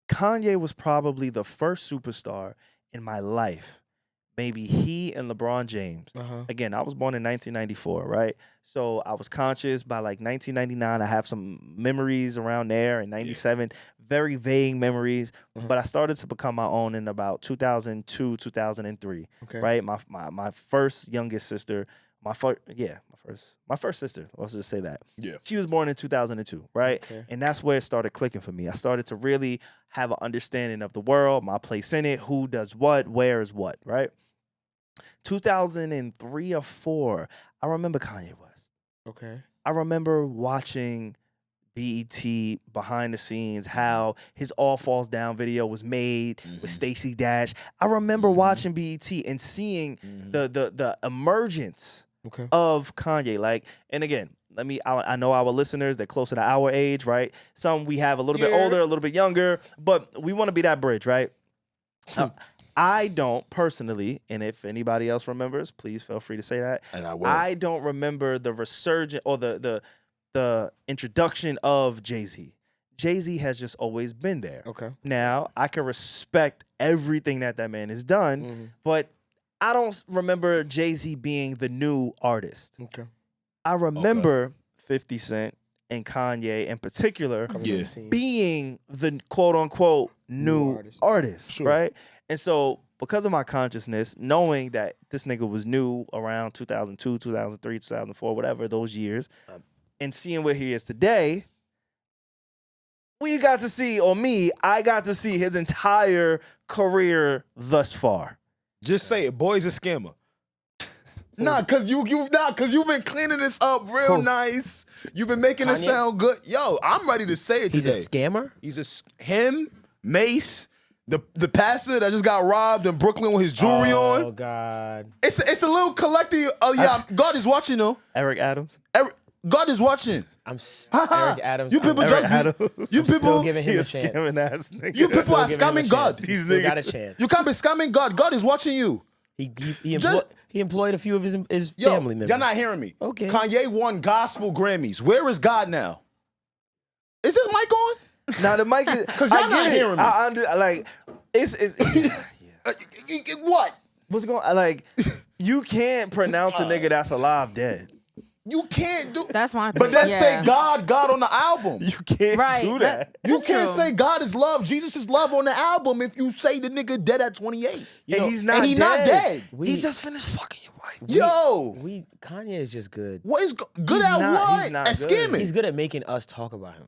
Kanye was probably the first superstar in my life. Maybe he and LeBron James. Again, I was born in 1994, right? So I was conscious by like 1999. I have some memories around there in 97, very vague memories. But I started to become my own in about 2002, 2003, right? My first youngest sister, my first sister, let's just say that. Yeah. She was born in 2002, right? And that's where it started clicking for me. I started to really have an understanding of the world, my place in it, who does what, where is what, right? 2003 or 4, I remember Kanye West. Okay. I remember watching BET behind the scenes, how his All Falls Down video was made with Stacey Dash. I remember watching BET and seeing the emergence of Kanye. Like, and again, I know our listeners, they're closer to our age, right? Some we have a little bit older, a little bit younger, but we want to be that bridge, right? I don't personally, and if anybody else remembers, please feel free to say that. And I will. I don't remember the resurgence or the introduction of Jay-Z. Jay-Z has just always been there. Okay. Now, I can respect everything that man has done, but I don't remember Jay-Z being the new artist. Okay. I remember 50 Cent and Kanye in particular being the quote-unquote new artist, right? And so because of my consciousness, knowing that this nigga was new around 2002, 2003, 2004, whatever, those years, and seeing where he is today, I got to see his entire career thus far. Just say it. Boy's a scammer. Cause you've been cleaning this up real nice. You've been making it sound good. Yo, I'm ready to say it today. He's a scammer? He's him, Mace, the pastor that just got robbed in Brooklyn with his jewelry on. Oh God. It's a little collective. Oh yeah, God is watching though. Eric Adams. God is watching. Eric Adams. You people still giving him a chance. Scamming ass nigga. You people are scamming God. He's still got a chance. You can't be scamming God. God is watching you. He employed a few of his family members. Y'all not hearing me. Okay. Kanye won gospel Grammys. Where is God now? Is this mic on? Now the mic is because y'all not hearing me. What? What's going on? Like, you can't pronounce a nigga that's alive dead. You can't do. That's my thing. But let's say God on the album. You can't do that. You can't say God is love, Jesus is love on the album if you say the nigga dead at 28. He's not dead. He just finished fucking your wife. Kanye is just good. What is good at what? He's not at good. scamming. He's good at making us talk about him.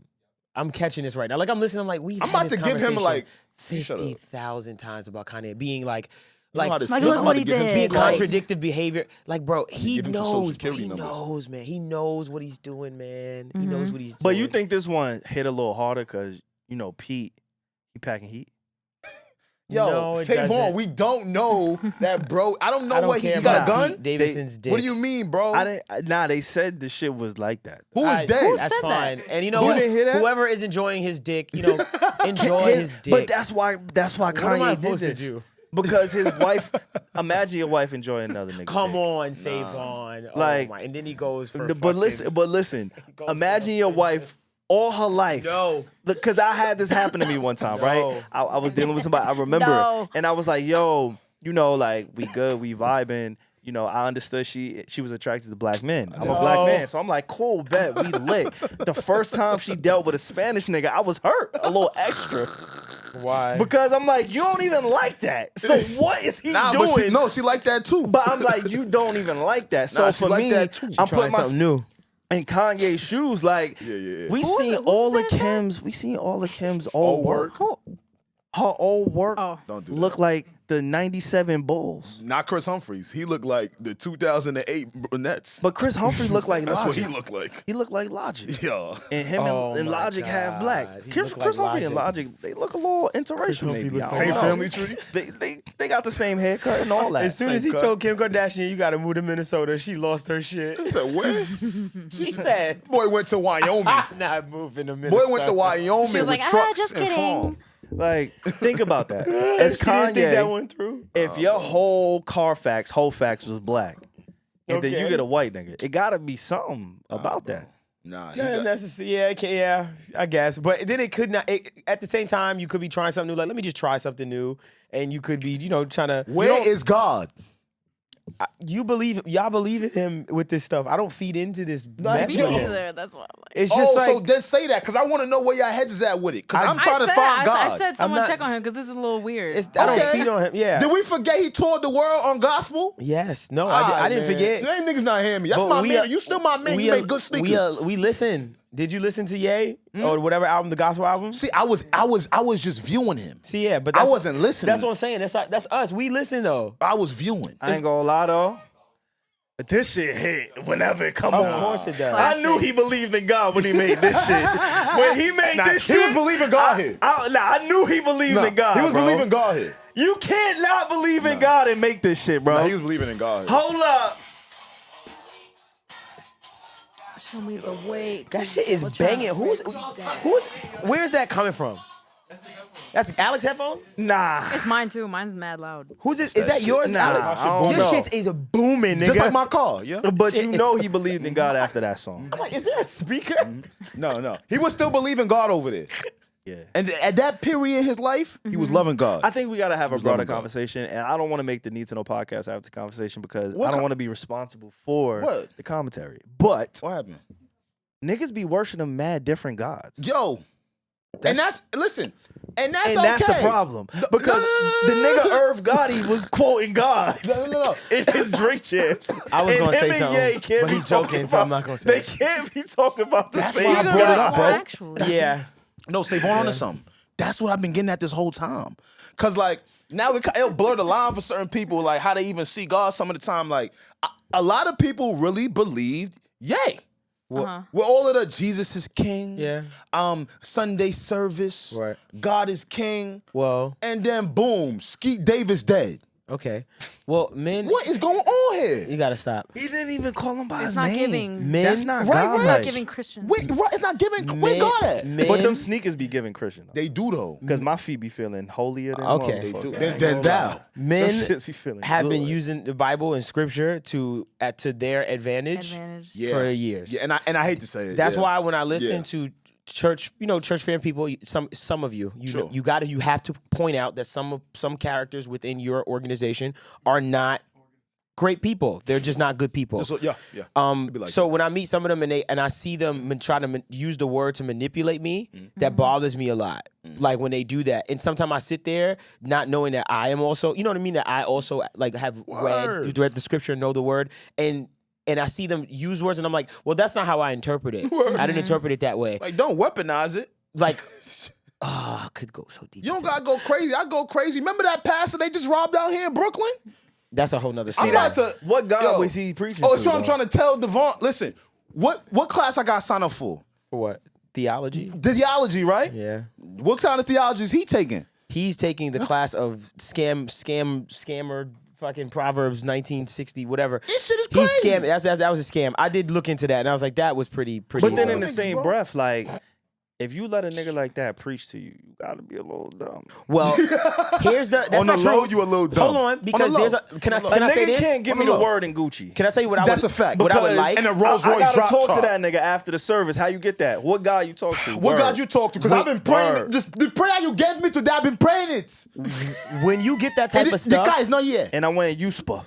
I'm catching this right now. Like I'm listening. I'm like, I'm about to give him like 50,000 times about Kanye being like look what he did. Being contradictive behavior. Like, bro, he knows, man. He knows what he's doing, man. He knows what he's doing. But you think this one hit a little harder because, Pete, he packing heat? Yo, SaVon, we don't know that, bro. I don't know what he got a gun? Pete Davidson's dick. What do you mean, bro? They said the shit was like that. Who was dead? That's fine. That? And you know what? Whoever is enjoying his dick, enjoy his dick. But that's why Kanye did this. Do? Because his wife, imagine your wife enjoying another nigga. Come on, SaVon. Like, and then he goes for but listen. Imagine your wife all her life. No. Because I had this happen to me one time, right? I was dealing with somebody, I remember. And I was like, yo, like, we good, we vibing. I understood she was attracted to black men. I'm a black man. So I'm like, cool, bet, we lit. The first time she dealt with a Spanish nigga, I was hurt a little extra. Why? Because I'm like, you don't even like that. So what is he doing? But she liked that too. But I'm like, you don't even like that. So for me, I'm putting something new. And Kanye's shoes, like we seen all of Kim's old work. Her old work Don't do look that. like the 97 Bulls. Not Chris Humphries. He looked like the 2008 Nets. But Chris Humphrey looked like That's Logic. what he looked like. He looked like Logic. Yo. And him and Logic half black. Chris Humphrey and Logic, they look a little interracial maybe. Same family tree? They got the same haircut and all that. As soon as he told Kim Kardashian, you gotta move to Minnesota, she lost her shit. He said, where? She said, Boy went to Wyoming. not moving to Minnesota. Boy went to Wyoming She was with like, trucks just and kidding. farm. Like, think about that. As She didn't think that Kanye, one through. if your whole whole facts was black, and then you Okay. get a white nigga, it gotta be something about that. Nah, Yeah, I guess. But then it could not. At the same time, you could be trying something new. Like, let me just try something new, and you could be, trying to. Where is God? Y'all believe in him with this stuff? I don't feed into this. mess Me with him. neither. That's what I'm like. It's just so like then say that, because I want to know where your heads is at with it. Because I'm trying to find I God. said someone not- check on him because this is a little weird. I don't Okay. feed on him. Yeah. Did we forget he toured the world on gospel? Yes. No, I didn't forget. Them niggas not hearing me. That's But my we man. are- You still my man. we You are- make good sneakers. We listen. Did you listen to Ye or whatever album, the gospel album? See, I was just viewing him. See, yeah, but I that's, wasn't listening. That's what I'm saying. That's us. We listen though. I was viewing. I ain't gonna lie though. But this shit hit whenever it come Of on. course it does. I knew he believed in God when he made this shit. When he made this He shit, was believing God here. I knew he believed in God. He was bro. believing God here. You can't not believe in God and make this shit, bro. Nah, he was believing in God here. Hold up. Show me the way. That shit is banging. Who's? Where's that coming from? That's Alex headphone? Nah. It's mine too. Mine's mad loud. Who's it? Is that yours, Nah, Alex? I don't Your know. shit is booming, nigga. Just like my car, yeah. But you know he believed in God after that song. I'm like, is there a speaker? No. He was still believing God over there. Yeah. And at that period in his life, he was loving God. I think we gotta have a broader loving God. conversation, and I don't want to make the Need to Know podcast after the conversation because What I don't co- want to be responsible for What? the commentary. But What happened? niggas be worshiping mad different gods. Yo. And that's okay. And that's the problem. Because the nigga Irv Gotti was quoting God No. in his drink chips. I was And gonna say him and something, Ye can't but be he's joking, talking so I'm about- not gonna say They it. can't be talking about the That's same why I God. brought it up, bro. Actually. Yeah. No, SaVon onto something. That's what I've been getting at this whole time. Cause like now it'll blur the line for certain people, like how they even see God some of the time. Like a lot of people really believed, yay. Uh-huh. With all of the Jesus is king, Yeah. Sunday service, Right. God is king, Well, and then boom, Skeet Davis dead. okay. Well, men, What is going on here? you gotta stop. He didn't even call him by It's his not name. giving. Men, That's not Right, God. It's right. not giving Christian. Wait, right, it's not giving. Where God at? men, But them sneakers be giving Christian. They do though. Because my feet be feeling holier than Okay. They motherfucker. do. I Then ain't gonna thou. lie. men Them shits be feeling have been good. using the Bible and Scripture to their advantage, Yeah. for years. Yeah, and I hate to say it. That's yeah. why when I listen Yeah. to church, church fan people, some of you, Sure. you have to point out that some characters within your organization are not great people. They're just not good people. Yeah. It'd be like So when I meet some of them and I see them try to use the word to manipulate me, that bothers me a lot. Like when they do that, and sometimes I sit there not knowing that I am also, you know what I mean, that I also like have read the scripture, know the word, and I see them use words, and I'm like, well, that's not how I interpret it. I didn't interpret it that way. Like, don't weaponize it. Like, I could go so deep. You don't gotta go crazy. I go crazy. Remember that pastor they just robbed out here in Brooklyn? That's a whole nother I'm story. about to. What God Yo. was he preaching Oh, to? so I'm though? trying to tell Devon. Listen, what class I got signed up for? For what? Theology? Theology, right? Yeah. What kind of theology is he taking? He's taking the class of scammer, fucking Proverbs 1960, whatever. This shit is He's crazy. scamming. That was a scam. I did look into that, and I was like, that was pretty. But then in the Niggas, same bro. breath, like, if you let a nigga like that preach to you, you gotta be a little dumb. Well, here's the. That's On the not low, true. you a little dumb. Hold on, because the there's low. a. Can I A say nigga this? can't give me On the the low. word in Gucci. Can I tell you what I That's would? a fact. What I would Because- like. And a Rolls Royce I gotta drop talk top. to that nigga after the service. How you get that? What God you talk to? What Word. God you talk to? Because I've been praying. Word. Just the prayer you gave me today, I've been praying it. When you get that type And of the stuff, guy's not yet. And I went Yuspa.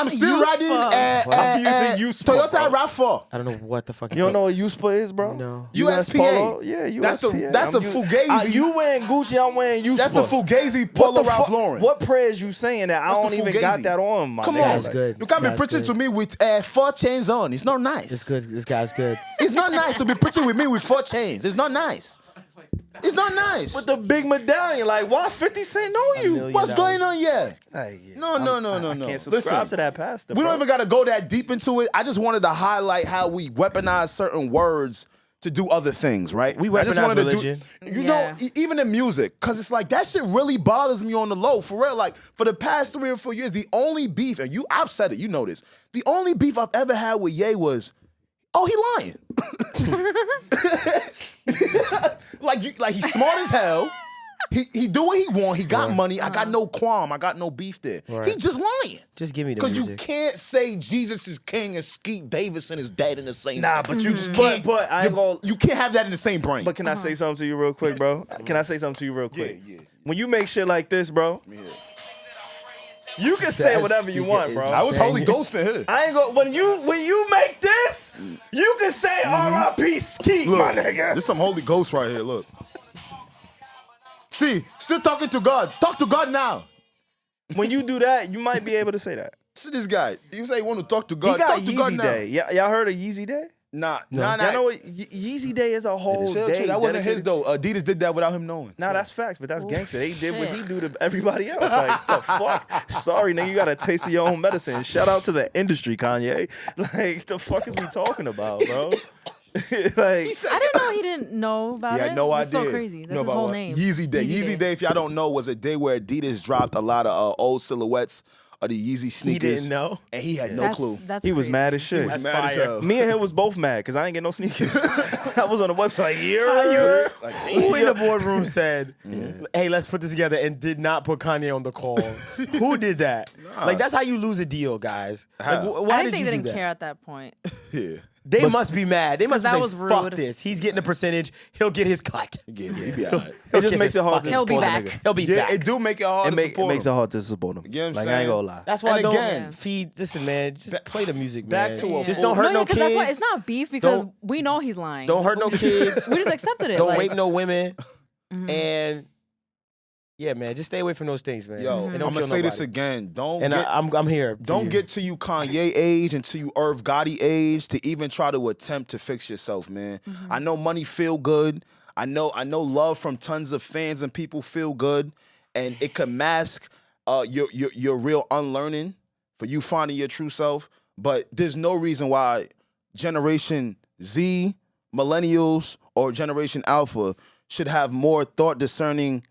I'm still riding Toyota RAV4. I don't know what the fuck. You don't know what USPA is, bro? No. US Polo? Yeah, USPA. That's the Fugazi. You wearing Gucci, I'm wearing USPA. That's the Fugazi Polo Ralph Lauren. What prayers you saying that I don't even got that on, my Come nigga? on. good. You can't be preaching to me with 4 chains on. It's not nice. It's good. This guy's good. It's not nice to be preaching with me with 4 chains. It's not nice. It's not nice. With the big medallion, like, why 50 Cent know you? What's going on here? Like, yeah, No. I can't subscribe to that pastor, We bro. don't even got to go that deep into it. I just wanted to highlight how we weaponize certain words to do other things, right? We I just weaponize wanted to religion. you know, even in music, because it's like that shit really bothers me on the low. For real, like for the past 3 or 4 years, the only beef, and I've said it, you know this, the only beef I've ever had with Ye was, oh, he lying. like he's smart as hell. He do what he want. He got money. I got no qualm. I got no beef there. He just lying. Just give me the Because music. you can't say Jesus is king and Skeet Davidson is dead in the same. Nah, but you just can't. But I ain't gonna. You can't have that in the same brain. But can I say something to you real quick, bro? Can I say something to you real quick? Yeah. When you make shit like this, bro, you can say whatever you want, bro. I was Holy Ghost in here. I ain't gonna. When you make this, you can say R.I.P. Skeet, my nigga. This some Holy Ghost right here. Look. See, still talking to God. Talk to God now. When you do that, you might be able to say that. See this guy. You say you want to talk to God. He got Talk to God Yeezy now. Day. Y'all heard of Yeezy Day? Nah. Y'all know what Yeezy Day is a whole day. That wasn't his though. Adidas did that without him knowing. Nah, that's facts, but that's gangster. They did what he do to everybody else. Like, the fuck? Sorry, nigga, you got a taste of your own medicine. Shout out to the industry, Kanye. Like, the fuck is we talking about, bro? Like, I didn't know he didn't know about it. Yeah, no idea. It's so crazy. That's his whole name. Yeezy Day. Yeezy Day, if y'all don't know, was a day where Adidas dropped a lot of old silhouettes of the Yeezy sneakers. He didn't know. And he had no clue. He was mad as shit. He was mad as hell. Me and him was both mad because I ain't get no sneakers. I was on the website. Who in the boardroom said, hey, let's put this together and did not put Kanye on the call? Who did that? Like, that's how you lose a deal, guys. Like, why I think did you they do didn't that? care at that point. Yeah. They must be mad. They must be that saying, was rude. fuck this. He's getting a percentage. He'll get his cut. He'll be all right. It just makes it hard to He'll be support a back. nigga. He'll be Yeah, back. it do make it hard to It support makes him. it hard to support him. You know what I'm Like, saying? I ain't gonna lie. That's why And I again- don't feed. Listen, man, just play the music, back man. to a Just full- don't hurt no because that's why kids. it's not beef because Don't- we know he's lying. Don't hurt no kids. We just accepted it. Don't like, rape no women. And yeah, man, just stay away from those things, man. Yo, And I'm don't gonna kill say this nobody. again. Don't And get, I'm here. for don't you. get to you Kanye age and to you Irv Gotti age to even try to attempt to fix yourself, man. I know money feel good. I know love from tons of fans and people feel good, and it can mask your real unlearning for you finding your true self. But there's no reason why Generation Z, Millennials, or Generation Alpha should have more thought discerning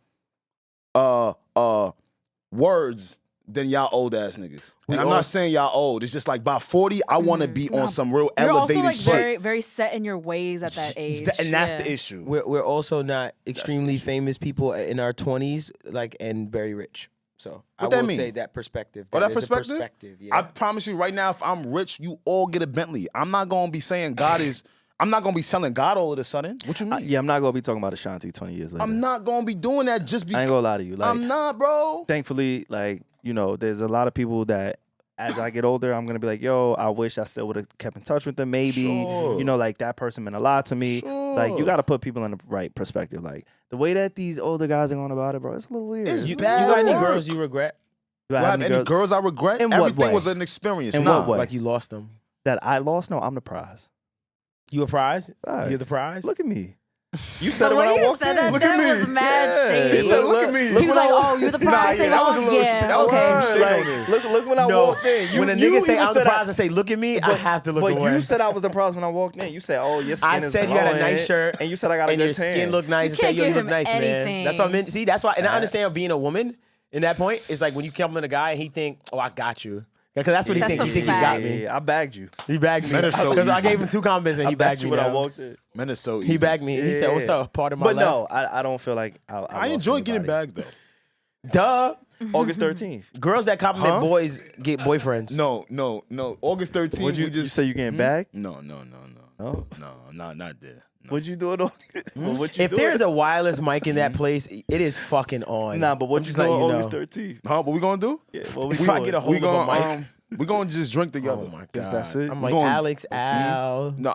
words than y'all old ass niggas. And I'm not saying y'all old. It's just like by 40, I want to be on some real You're also elevated like shit. very, very set in your ways at that age. And that's Yeah. the issue. We're also not extremely famous people in our 20s, like, and very rich. So I What that will mean? say that perspective. Oh, that is a perspective? yeah. I promise you right now, if I'm rich, you all get a Bentley. I'm not going to be saying God is... I'm not going to be selling God all of a sudden. What you mean? Yeah, I'm not gonna be talking about Ashanti 20 years later. I'm not going to be doing that just because... I ain't gonna lie to you. Like, I'm not, bro. thankfully, like, you know, there's a lot of people that as I get older, I'm gonna be like, yo, I wish I still would have kept in touch with them. Maybe, you know, like that person meant a lot to me. Like, you gotta put people in the right perspective. Like, the way that these older guys are going about it, bro, it's a little weird. It's you bad got any work. girls you regret? Do I Do I have have any girls I regret? In what Everything way? was an experience. In Nah. what way? Like you lost them. that I lost? No, I'm the prize. You a prize? Facts. You're the prize? Look at me. You said The it when way I you walked said in. that, Look at that me. was mad Yeah. shady. He said, look at me. He was like, oh, you the prize? yeah, that was a little yeah, shit. That was okay. some shit on Like, there. look when I No. walked in. When a you nigga say even I'm the said prize and say, look at me, I have to look but away. you said I was the prize when I walked in. You said, oh, your skin I is said you got a glowing, nice shirt, and you said I got a and good your tan. skin look nice. You And say, can't yo, you give look him nice, man. anything. That's what I meant. See, that's why, and I understand being a woman in that point. It's like when you compliment a guy and he think, oh, I got you. Because that's what he That's think. a He think he fact. got me. Yeah, I bagged you. He bagged me. Men are so Because I easy. gave him 2 compliments and I he bagged bagged you me when I down. walked in. Men are so easy. He bagged me. He said, what's up? Part of my But life. no, I don't feel like I I lost enjoy getting anybody. bagged, though. Duh. August 13th. Girls that compliment Huh? boys get boyfriends. No. August 13th, Would you, we just... you say you getting bagged? No. No? No, not there. No. What'd you do it on? What you If there's a wireless mic in that place, it is fucking on. Nah, but what I'm you just doing letting on you August know. 13th? Huh? What we gonna do? Yeah, what we If I doing? get a hold We of a gonna mic. We're gonna just drink together. Oh my god, that's it. I'm We're like going- Alex, Al. No,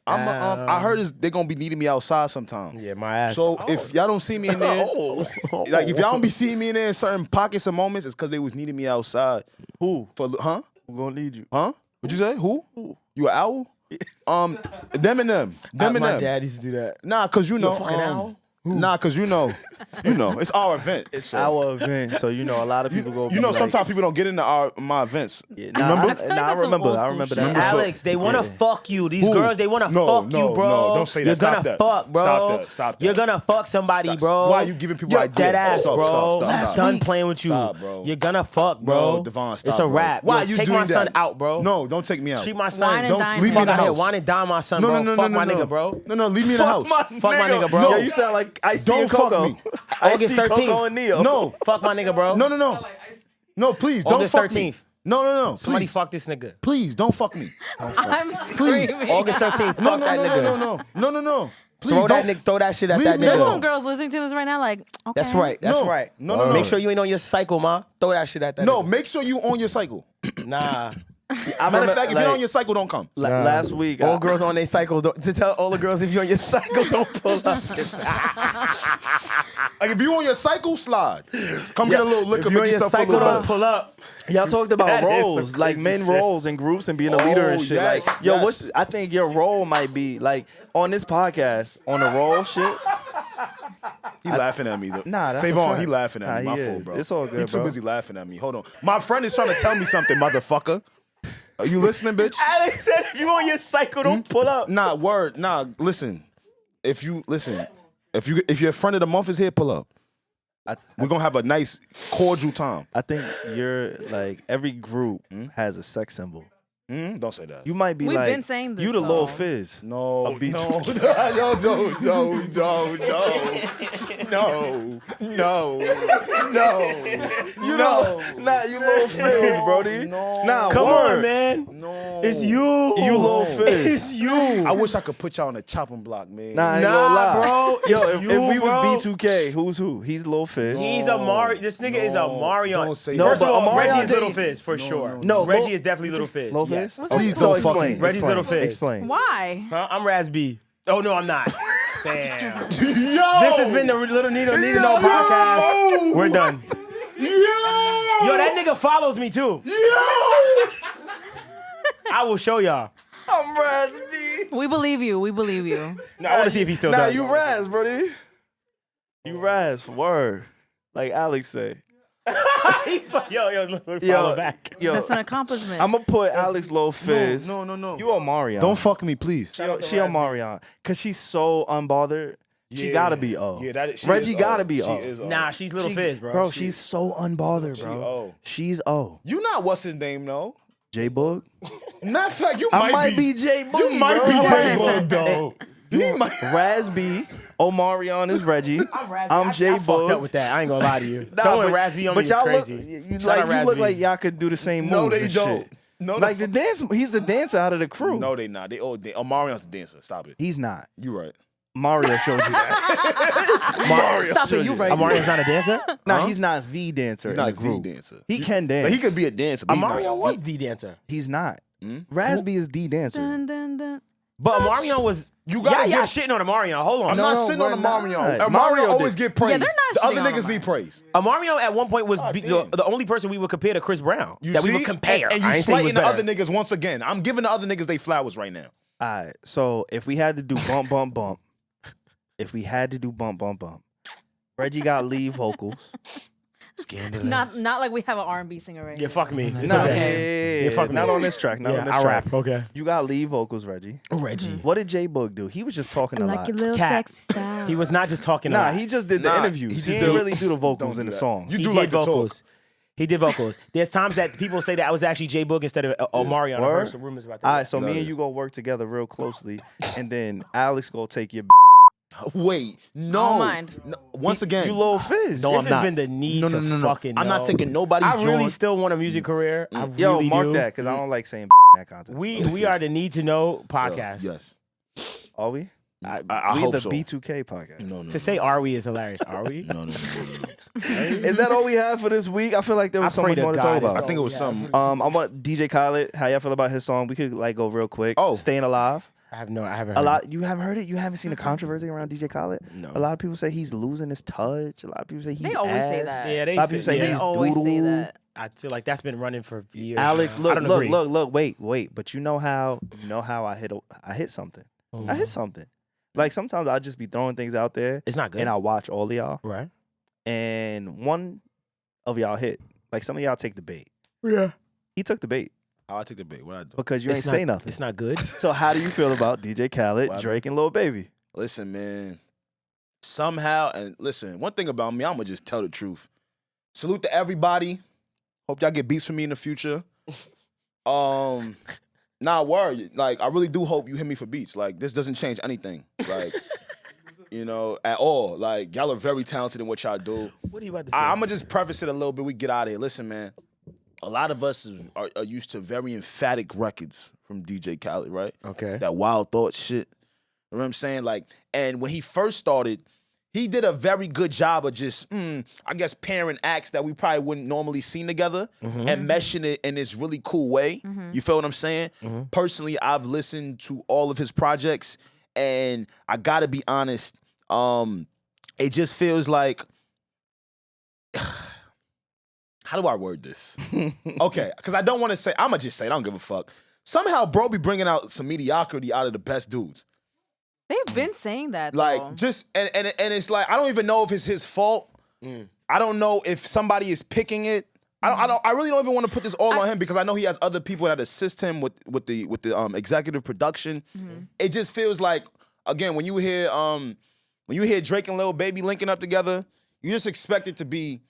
I heard they're gonna be needing me outside sometime. Yeah, my ass. So if y'all don't see me in there, like if y'all don't be seeing me in there in certain pockets and moments, it's because they was needing me outside. Who? Huh? Who gonna need you? Huh? What'd you say? Who? You an owl? Them and them. Them and my them. dad used to do that. Nah, cause you know. fucking owl? Nah, cause you know, it's our event. It's our event, so you know a lot of people go. You know, be like, sometimes people don't get into my events. Yeah, I remember that. Alex, they want to fuck you. These Who? girls, they want to fuck you, bro. No, don't say that. You're Stop gonna that. fuck, bro. Stop that. Stop that. You're gonna fuck somebody, Stop. bro. Why are you giving people You're ideas? dead ass, Stop, bro. stop. Done playing with you. Stop, bro. You're gonna fuck, bro. No, Devon, stop, it's a bro. wrap. Why Yo, are you take doing my son that? out, bro. No, don't take me out. Treat my son. Wine and Don't dine leave me in the Fuck out here. house. Wine and dine my son, No, bro. no, no, Fuck no, my no, nigga, no. bro. No, leave me in the house. Fuck my nigga, bro. Yo, you sound like Ice T Don't and fuck Coco. me. August Ice-T, Coco 13th. and Neo. No, Fuck my nigga, bro. no. No, please, don't August fuck me. 13th. No. Somebody Please, fuck this nigga. please, don't fuck me. I'm Please. screaming. August 13th. No, Fuck that nigga. No. Please, Throw that don't. nigga. Throw that shit at Leave that me There's nigga. some girls listening to this right now, like, okay. That's right. That's No. right. No. Make sure you ain't on your cycle, ma. Throw that shit at that No, nigga. make sure you on your cycle. Nah. Matter of fact, if you're on your cycle, don't come. Last week, All girls on their cycle, to tell all the girls if you're on your cycle, don't pull up. Like if you on your cycle, slide. Come get a little liquor, If you're make on your yourself feel a cycle, little don't better. pull up. y'all talked about That is some roles, like crazy men shit. roles in groups and being a leader and shit. yes, Like, yo, yes. I think your role might be like on this podcast on the role shit. He laughing at me though. Nah, that's a SaVon, fact. he laughing at me. Nah, My he fault, is. bro. It's all good, He too bro. busy laughing at me. Hold on. My friend is trying to tell me something, motherfucker. Are you listening, bitch? Alex said if you on your cycle, don't pull up. Nah, word. Nah, listen. If you're a friend of the month is here, pull up. We're gonna have a nice, cordial time. I think you're like every group has a sex symbol. Don't say that. You might be We've like been saying this, you the though. little fizz. No, A beat- no, You know, nah, you little fizz, Brody. No. Nah, Come word. on, man. No. It's you. You little fizz. It's you. I wish I could put y'all on the chopping block, man. Nah, I ain't Nah, gonna lie. bro, Yo, it's if you, we bro. was B2K, who's who? He's Lil Fizz. He's a Mario. This nigga is a Mario. Don't say First that. of all, No, but Reggie Omarion is Little didn't- Fizz for sure. no. Reggie Lil- is definitely Little Fizz. Lil Yes. Fizz? Please So don't explain. fucking- Reggie's Little Fizz. Explain. Why? Huh? I'm Raz B. Oh no, I'm not. Damn. This Yo! has been the Little Need to Know podcast. We're done. Yo, that nigga follows me too. I will show y'all. I'm Raz B. We believe you. We believe you. No, I want to see if he still Nah, does. you Raz, Brody. You Raz, word. Like Alex say. Yo, follow back. Yo, That's an accomplishment. I'm gonna put Alex Lil Fizz. No. You Omarion. Don't fuck me, please. She Omarion. Cause she's so unbothered. She gotta be O. Yeah, that is. Reggie gotta be O. Nah, she's Little Fizz, bro. Bro, she's so unbothered, bro. O. She's O. You not what's his name though? J Boog. Matter of fact, you I might be J Boog. You might be J Boog though. He might. Raz B. Omarion is Reggie. I'm J I fucked up Boog. with that. I ain't gonna lie to you. Nah, Throwing but- Raz B on but me is y'all crazy. Look, Shout out you Raz look B. like y'all could do the same moves. No, they and don't. shit. No, Like the dance, he's the dancer out of the crew. No, they not. Omarion's the dancer. Stop it. He's not. You right. Mario showed you that. Stop it. You right. Amarion's not a dancer? Nah, he's not the dancer He's in not the a group. dancer. He can dance. But he could be a dancer. But he's not. Amarion was the dancer. He's not. Razby is the dancer. Dun, dun, dun. But Amarion was. You gotta y'all get- shitting on Amarion. Hold on. I'm not sitting on Amarion. not. Amarion Mario always did. get praise. they're not The other shitting on niggas need praise. Amarion at one point was God the damn. only person we would compare to Chris Brown. You that we see? would compare. And I you ain't saying he slighting was the other better. niggas once again. I'm giving the other niggas they flowers right now. All right. So if we had to do bump, bump, bump, Reggie got lead vocals. Scandalous. Not like we have an R&B singer right Yeah, now. fuck me. It's Nah, okay. yeah, fuck me. not on this track. Not Yeah, on this I track. rap. Okay. You got lead vocals, Reggie. Reggie. What did J Boog do? He was just talking a Like lot. your little Cat. sexy style. He was not just talking. Nah, a lot. he just did the Nah, interviews. he He just didn't did- really do the vocals Don't in do the that. song. You He do did like to talk. vocals. He did vocals. There's times that people say that I was actually J Boog instead of Omarion. I Word? heard some rumors about that. All right, so No, me no. and you go work together real closely, and then Alex go take your. Wait, no. I don't mind. No, once again, You little fizz. No, This I'm has not. been the need No, to no, no, no. fucking I'm not know. taking nobody's I really joint. still want a music career. I Yo, really mark do. that because I don't like saying that content. We are the Need to Know podcast. Yes. Are we? I We hope the so. B2K podcast. No. To say "are we" is hilarious. Are we? No. Is that all we have for this week? I feel like there was so much more to talk about. I think it was something. I want DJ Khaled. How y'all feel about his song? We could like go real quick. Oh. Staying Alive. I haven't heard A lot. You haven't heard it. You haven't seen the controversy around DJ Khaled. No. A lot of people say he's losing his touch. A lot of people say he's. They always say ass. that. Yeah, A lot of people say They he's always say doodle. that. I feel like that's been running for years. Alex, now. I don't agree. look. Wait. But you know how I hit something. I hit something. Like sometimes I'll just be throwing things out there. It's not good. And I watch all of y'all. Right. And one of y'all hit. Like some of y'all take the bait. Yeah. He took the bait I'll take the bait. What I do? because you ain't say nothing. It's not good. So how do you feel about DJ Khaled, What? Drake, and Lil Baby? Listen, man. Somehow, and listen, one thing about me, I'm gonna just tell the truth. Salute to everybody. Hope y'all get beats from me in the future. Nah, word. Like, I really do hope you hit me for beats. Like, this doesn't change anything. Like, at all. Like, y'all are very talented in what y'all do. What are you about to say? I'm gonna just preface it a little bit. We get out of here. Listen, man. A lot of us are used to very emphatic records from DJ Khaled, right? Okay. That Wild Thought shit. You know what I'm saying? Like, and when he first started, he did a very good job of just, I guess, pairing acts that we probably wouldn't normally see together and meshing it in this really cool way. You feel what I'm saying? Personally, I've listened to all of his projects, and I gotta be honest, it just feels like, how do I word this? Okay, because I don't want to say, I'm gonna just say it, I don't give a fuck. Somehow, bro be bringing out some mediocrity out of the best dudes. They've been saying that. Like, though. just, and it's like, I don't even know if it's his fault. I don't know if somebody is picking it. I really don't even want to put this all on him because I know he has other people that assist him with the executive production. It just feels like, again, when you hear Drake and Lil Baby linking up together, you just expect it to be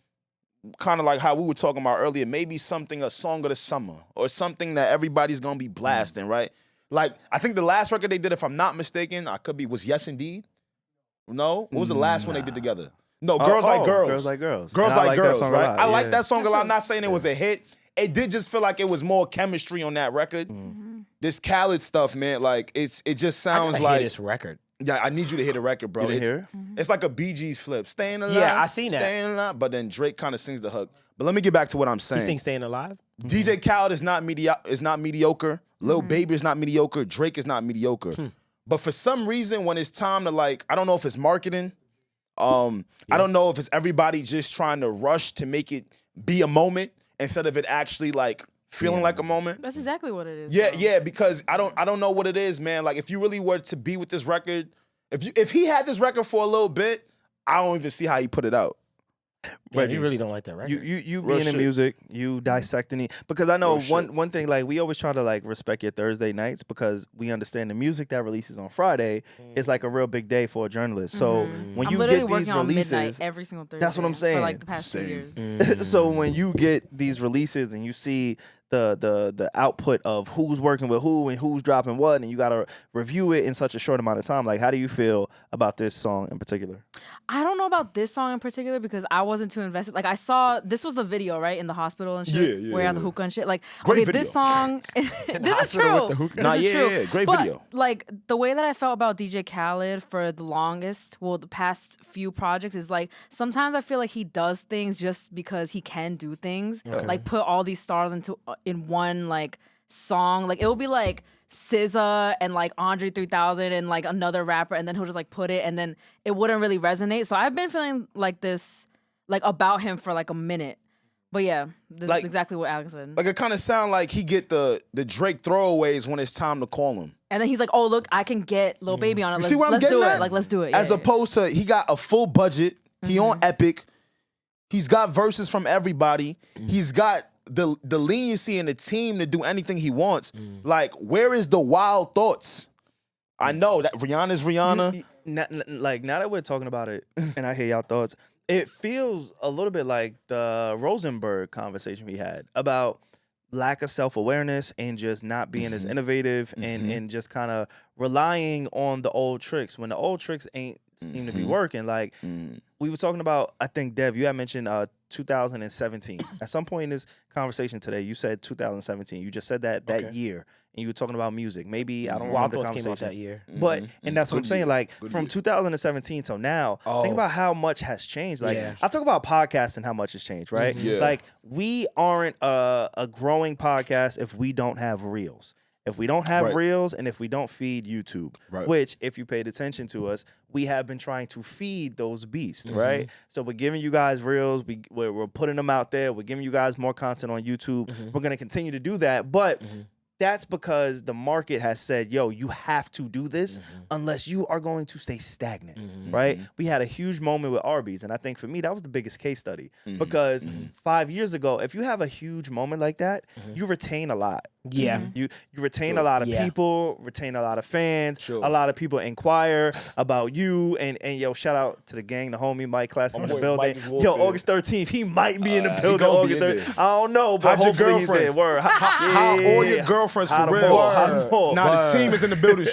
kind of like how we were talking about earlier, maybe a song of the summer or something that everybody's gonna be blasting, right? Like, I think the last record they did, if I'm not mistaken, was Yes Indeed. No? What was the last one they did together? No, Girls Like Girls. Girls Like Girls. Girls And I Like that Girls, song a right? lot, I like yeah. that song a lot. I'm not saying it was a hit. It did just feel like it was more chemistry on that record. This Khaled stuff, man, like, it just sounds I like... hear this record. Yeah, I need you to hit a record, bro. You didn't hear It's like a Bee Gees flip. Staying alive. Yeah, I seen that. Staying alive. But then Drake kind of sings the hook. But let me get back to what I'm saying. He sings "Staying Alive." DJ Khaled is not mediocre. Lil Baby is not mediocre. Drake is not mediocre. But for some reason, when it's time to, like, I don't know if it's marketing. I don't know if it's everybody just trying to rush to make it be a moment instead of it actually, like, feeling like a moment. That's exactly what it is. Yeah, though. yeah, because I don't know what it is, man. Like, if you really were to be with this record, if he had this record for a little bit, I don't even see how he put it out. Damn, you really don't like that record. You Real being in shit. music, you dissecting it, because I know Real shit. one thing, like, we always try to, like, respect your Thursday nights because we understand the music that releases on Friday is like a real big day for a journalist. So when I'm you literally get working these on midnight releases, every single Thursday. that's what I'm saying. For like the past 2 Same. years. so when you get these releases and you see the output of who's working with who and who's dropping what, and you gotta review it in such a short amount of time, like, how do you feel about this song in particular? I don't know about this song in particular because I wasn't too invested. Like, I saw this was the video, right, in the hospital and shit, Yeah, where you have the yeah. hookah and shit. Like, Great okay, video. this song, this is hospital with true. the hookah. Nah, This is yeah, true. yeah, great But, video. like, the way that I felt about DJ Khaled for the longest, well, the past few projects is like sometimes I feel like he does things just because he can do things. Like, put all these stars in one like song. Like, it will be like SZA and like Andre 3000 and like another rapper, and then he'll just like put it, and then it wouldn't really resonate. So I've been feeling like this, like, about him for like a minute. But yeah, this Like- is exactly what Alex said. Like, it kind of sound like he get the Drake throwaways when it's time to call him. And then he's like, "Oh, look, I can get Lil Baby on it. You Let's, see where I'm let's getting do at? it. Like, let's do it." As Yeah, opposed to, he got a full budget. He on Epic. He's got verses from everybody. He's got the leniency and the team to do anything he wants. Like, where is the wild thoughts? I know that Rihanna's Rihanna. Now that we're talking about it, and I hear y'all thoughts, it feels a little bit like the Rosenberg conversation we had about lack of self-awareness and just not being as innovative and just kind of relying on the old tricks when the old tricks ain't seem to be working. Like, we were talking about, I think, Dev, you had mentioned 2017. At some point in this conversation today, you said 2017. You just said that year, and you were talking about music. Maybe I don't remember the Wild Thoughts conversation. came out that year. But and that's what I'm saying. Like from 2017 till now, think about how much has changed. Like I talk about podcasts and how much has changed, right? Like we aren't a growing podcast if we don't have reels. If we don't have reels and if we don't feed YouTube, which if you paid attention to us, we have been trying to feed those beasts, right? So we're giving you guys reels, we're putting them out there, we're giving you guys more content on YouTube. We're going to continue to do that, but that's because the market has said, yo, you have to do this unless you are going to stay stagnant, right? We had a huge moment with Arby's, and I think for me, that was the biggest case study because 5 years ago, if you have a huge moment like that, you retain a lot. Yeah. You retain a lot of people, retain a lot of fans, a lot of people inquire about you, and yo, shout out to the gang, the homie Mike Classic in the building. Yo, August 13th, he might be in the building August 13th. I don't know, but hopefully he's in. Word. How all your girlfriends for real? Now the team is in the building.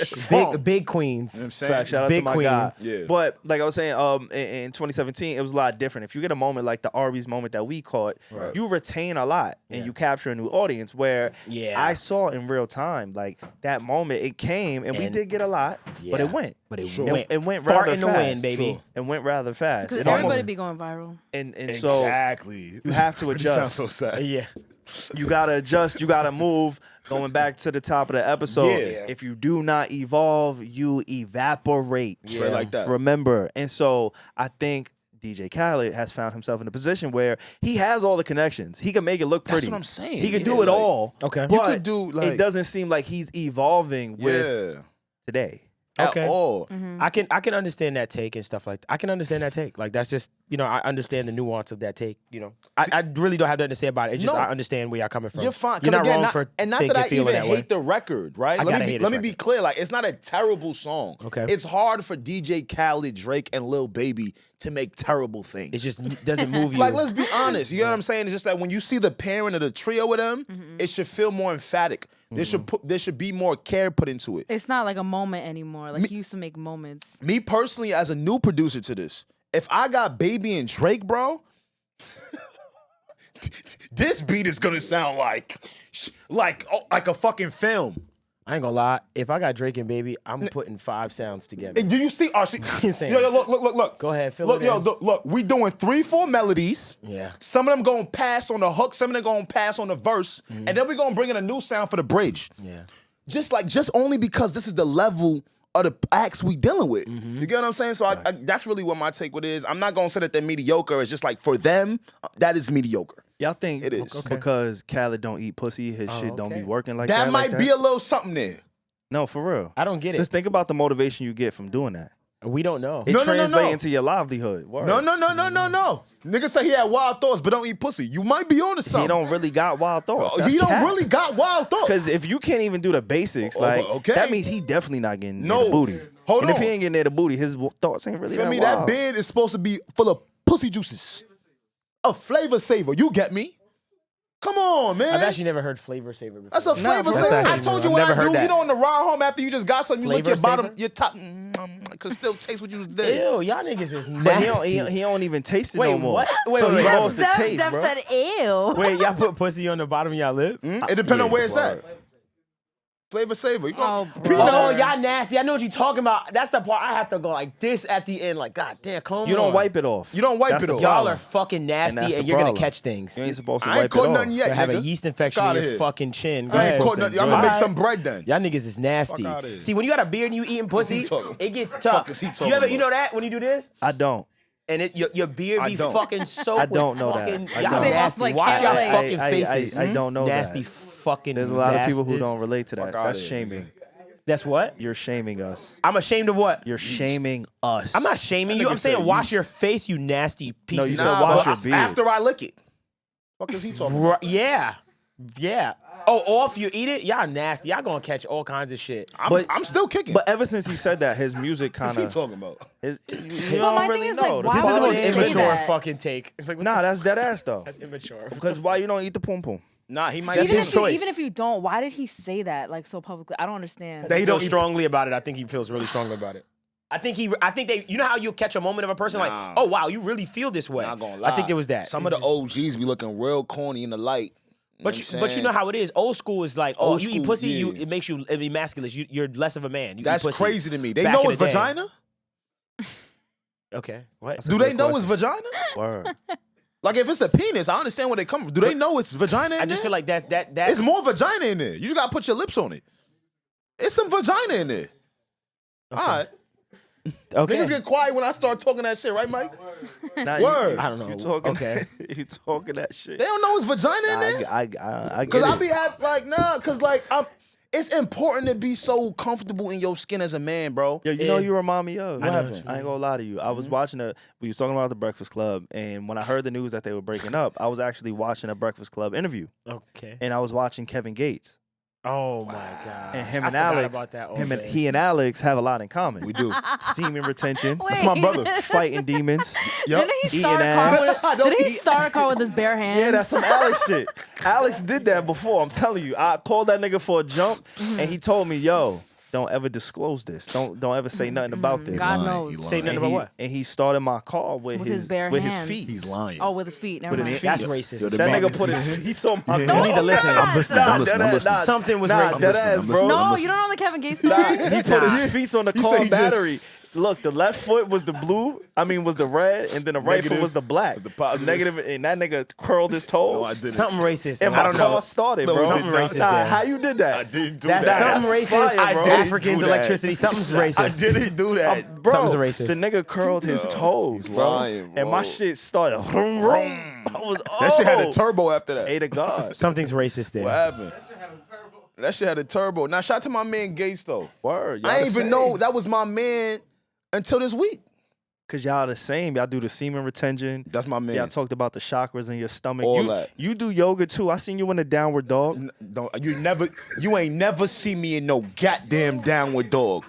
Big queens. You know what I'm saying? Shout out Big to my queens. guy. Yeah. But like I was saying, in 2017, it was a lot different. If you get a moment like the Arby's moment that we caught, you retain a lot and you capture a new audience where I saw in real time, like that moment, it came and we did get a lot, but it went. But it It went Fart rather in the fast. wind, baby. It went rather fast. Because It everybody almost- be going viral. and Exactly. so you have to adjust. Sounds so sad. Yeah. You gotta adjust. You gotta move. Going back to the top of the episode, if you do not evolve, you evaporate. Straight like that. Remember. And so I think DJ Khaled has found himself in a position where he has all the connections. He can make it look pretty. That's what I'm saying. He can Yeah, do it like- all. Okay. But You could do, like- it doesn't seem like he's evolving with today. Okay. At all. I can understand that take and stuff like that. I can understand that take. Like that's just, I understand the nuance of that take. I really don't have nothing to say about it. It's just No. I understand where y'all coming from. You're fine. You're 'Cause not again, wrong for and not thinking, that I feeling even that way. hate the record, right? I gotta hate Let his me be clear. Like, it's not a terrible song. Okay. It's hard for DJ Khaled, Drake, and Lil Baby to make terrible things. It just doesn't move you. Like, let's be honest. You know what I'm saying? It's just that when you see the pairing of the trio with them, it should feel more emphatic. There should be more care put into it. It's not like a moment anymore. Like you used to make moments. Me personally, as a new producer to this, if I got Baby and Drake, bro, this beat is gonna sound like a fucking film. I ain't gonna lie. If I got Drake and Baby, I'm putting 5 sounds together. And do you see? Insane. Yo, look. Go ahead, fill Look, it yo, in. look. We doing 3-4 melodies. Yeah. Some of them gonna pass on the hook. Some of them gonna pass on the verse, and then we gonna bring in a new sound for the bridge. Yeah. Just only because this is the level of the acts we dealing with. You get what I'm saying? So I, that's really what my take with it is. I'm not gonna say that they're mediocre. It's just like for them, that is mediocre. Y'all think It is. because Khaled don't eat pussy, his shit don't be working like that? That might be a little something there. No, for real. I don't get it. Just think about the motivation you get from doing that. We don't know. It No. translates into your livelihood. Word. No. Nigga say he had wild thoughts, but don't eat pussy. You might be on to something. He don't really got wild thoughts. He don't really got wild thoughts. Because if you can't even do the basics, like that means he definitely not getting near No. the booty. Hold and on. if he ain't getting near the booty, his thoughts ain't really Feel that me? wild. That bed is supposed to be full of pussy juices. A flavor saver. You get me? Come on, man. I've actually never heard Flavor Saver before. That's a flavor That's saver. I actually told new. you I've what never I heard do. that. You know, on the ride home after you just got something, you lick your Flavor bottom, saver? your top, could still taste what you was there. Ew, y'all niggas is But nasty. he don't even taste it Wait, no more. what? Wait, so wait, he wait. lost the taste, bro. said, ew. Wait, y'all put pussy on the bottom of y'all lip? It depends on where it's at. Flavor saver. You Oh, go, bro. Oh, y'all nasty. I know what you're talking about. That's the part I have to go like this at the end. Like, God damn, come on. You don't wipe it off. You don't wipe That's it the off. Y'all problem. are fucking nasty, that's and the you're gonna problem. catch things. You ain't supposed to I ain't wipe it caught off. nothing yet, You'll have a nigga. yeast infection Fuck in outta your here. fucking chin. Go I ain't ahead. caught nothing. I'm gonna make Alright. some bread then. Y'all niggas is nasty. Fuck outta here. See, when you got a beard and you eating pussy, talking- it gets fuck tough. is he talking You know about? that when you do this? I don't. And your beard I be don't. fucking soaked I don't know with that. fucking, I y'all don't. nasty. Like Wash y'all LA. fucking I faces. I don't know Nasty that. fucking There's a lot of people who bastards. don't relate to that. Fuck outta That's here. shaming. That's what? You're shaming us. I'm ashamed of what? You're shaming us. I'm not shaming you. nigga I'm saying said wash you- your face, you nasty piece you of said Nah, wash but your beard. after I lick it. Fuck is he talking about? Yeah. Oh, off you eat it? Y'all nasty. Y'all gonna catch all kinds of shit. I'm still kicking. But ever since he said that, his music What's kind he of. talking about? You But don't my really thing is, know. like, The why This is the would most you quality say ain't- immature that? fucking take. Like, what Nah, the- that's dead ass though. that's immature. Because why you don't eat the pum pum? Nah, he might. That's Even his if, choice. even if you don't, why did he say that like so publicly? I don't understand. He feels strongly about it. I think he feels really strongly about it. I think they. You know how you catch a moment of a person like, oh wow, you really feel this way. Not gonna lie. I think it was that. Some of the OGs be looking real corny in the light. But you know how it is. Old school is like, Old you eat school, pussy, yeah. it makes you emasculate. You're less of a man. You That's eat pussy. crazy to me. They Back know in it's the day. vagina? Okay, what? Do they know it's vagina? Word. Like if it's a penis, I understand where they come from. Do they know it's vagina in I just there? feel like that. It's more vagina in there. You just gotta put your lips on it. It's some vagina in there. All right. Okay. Niggas get quiet when I start talking that shit, right, Mike? Nah, Word. I don't know. You talking? Okay. You talking that shit? They don't know it's vagina in there? I get Cause it. I be like, nah, cause like it's important to be so comfortable in your skin as a man, bro. Yo, you know you remind me of. What happened? I ain't gonna lie to you. I was watching we was talking about the Breakfast Club, and when I heard the news that they were breaking up, I was actually watching a Breakfast Club interview, Okay. and I was watching Kevin Gates. Oh my God. And him I and forgot Alex, about that all day. he and Alex have a lot in common. We do. Semen retention, That's my brother. fighting demons. Didn't he Eating start a ass. car? Didn't he start a car with his bare hands? Yeah, that's some Alex shit. Alex did that before. I'm telling you. I called that nigga for a jump, and he told me, "Yo, don't ever disclose this. Don't ever say nothing about this." God lying. knows. He lying. Say nothing about what? And he started my car with his bare with hands. his feet. He's lying. Oh, with the feet. Never With mind. his feet. That's racist. Yo, the That man- nigga put his feet on my Yeah. car. You need to listen. I'm listening. I'm listening. I'm listening. Something was nah, racist. dead listening, ass, I'm bro. listening. No, you don't know the Kevin Gates story? Nah, he put his feet on the He car said he battery. just- Look, the left foot was the blue. Was the red, and then the right foot Negative was the black. was the positive. Negative, and that nigga curled his toes. No, I didn't. Something racist. And I my don't car know. started, No, bro. you did Something not. racist Nah, there. how you did that? I didn't do That's that. something That's racist. fire, bro. Africans, do that. electricity. Something's racist. I didn't do that. Bro, Something's racist. the nigga curled his toes, bro. lying, And my bro. shit started. Vroom, vroom. I was, That shit had a oh, turbo after that. Hey to God. Something's racist there. What happened? That shit had a turbo. Now, shout out to my man Gates, though. Word. Y'all I the ain't even same. know that was my man until this week. Cause y'all the same. Y'all do the semen retention. That's my man. Y'all talked about the chakras in your stomach. All you, that. You do yoga too. I seen you in the downward dog. You ain't never see me in no goddamn downward dog.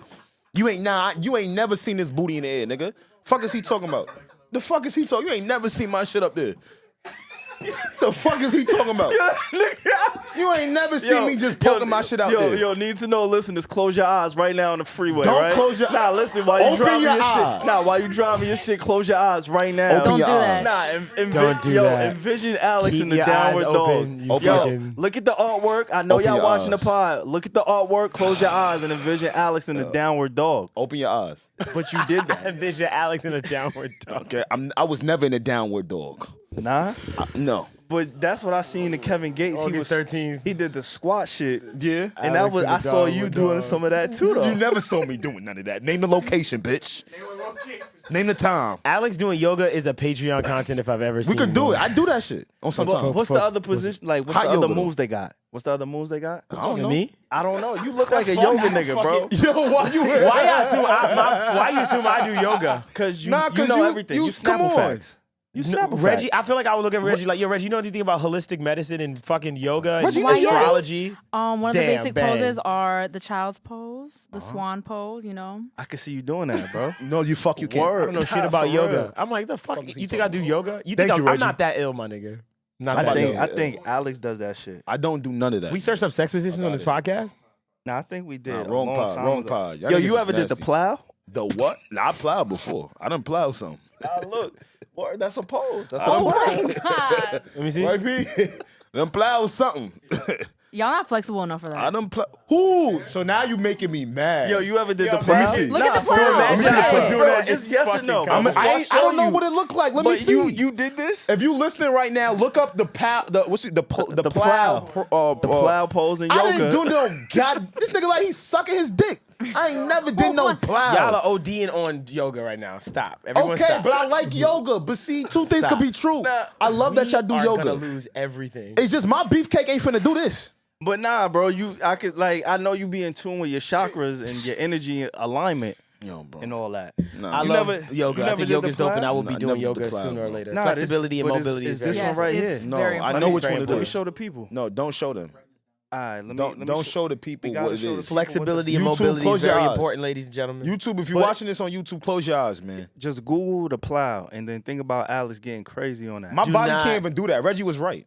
You ain't never seen this booty in the air, nigga. Fuck is he talking about? The fuck is he talking? You ain't never seen my shit up there. The fuck is he talking about? You ain't never seen me just poking my shit out there. Yo, need to know, listeners, close your eyes right now on the freeway, Don't right? close your- Nah, listen, while you Open driving your your eyes. shit. Nah, while you driving your shit, close your eyes right now. Open Don't your do that. eyes. Nah, Don't do that. envision Alex Keep in the your downward eyes dog. open, you Yo, fucking- look at the artwork. I know Open y'all your watching eyes. the pod. Look at the artwork, close your eyes, and envision Alex in the downward dog. Open your eyes. But you did that. Envision Alex in a downward dog. Okay, I was never in a downward dog. Nah? No. But that's what I seen in Kevin Gates. August 13th. He did the squat shit. Yeah. And Alex in the I saw you downward doing dog. some of that too, though. You never saw me doing none of that. Name the location, bitch. Name the time. Alex doing yoga is a Patreon content if I've ever seen. We could do one. it. I do that shit on some time. What's the other position? Like, what's Hot the other yoga, though. moves they got? What's the other moves they got? I don't know. Me? I don't know. You look like a yoga nigga, bro. Yo, why you? Why you assume I do yoga? Because you, Nah, you 'cause know you- everything. you- You come Snapple on. facts. You No, Snapple Reggie, facts. I feel like I would look at Reggie like, yo, Reggie, you know anything about holistic medicine and fucking yoga Reggie, and you know yoga? astrology? One of the Damn, basic bang. poses are the child's pose, the swan pose, you know. I can see you doing that, bro. No, you can't. I don't know shit about For yoga. real. I'm like, the fuck? is he You think I do yoga? You think Thank you, I'm Reggie. not that ill, my nigga? Not I that think ill. I think Alex does that shit. I don't do none of that. We searched up sex positions on this podcast. Nah, I think we did. Nah, a wrong long pod, time wrong ago. pod. Y'all Yo, niggas you is ever did the nasty. plow? The what? Nah, I plowed before. I done plowed some. Look, word, that's a pose. That's Oh a pose. my god. Let me see. Right, P? Done plowed something. Y'all not flexible enough for that. I done plow. Who? So now you making me mad. Yo, you ever did the Let me plow? see. Look at the for plow. real. Imagine Nah, if it's bro, doing that, it's it's yes or fucking no. coming. Before I show don't know you- what it looked like. Let me But see. you did this? If you listening right now, look up the plow. The The plow. The plow pose in yoga. I didn't do no god. This nigga like he's sucking his dick. I ain't never did no plow. Y'all are ODing on yoga right now. Stop. Everyone Okay, stop. but I like yoga. But see, two things Stop. could be true. Nah, I love that y'all do We are yoga. gonna lose everything. It's just my beefcake ain't finna do this. But nah, bro, I know you be in tune with your chakras and your energy alignment Yo, bro. and all that. Nah. I You love never- yoga. you I never think did yoga's the dope, and I plow? will Nah, be I doing never did the yoga plow, sooner or bro. later. Nah, Flexibility and but mobility is this very one right here. It's No, very I important. know which Very one it Let me is. show the people. No, don't show them. All right, let me Don't show the people we gotta what it show the is. people. Flexibility and YouTube, mobility close is your very eyes. important, ladies and gentlemen. YouTube, if you're But- watching this on YouTube, close your eyes, man. Just Google the plow and then think about Alex getting crazy on that. My Do body not- can't even do that. Reggie was right.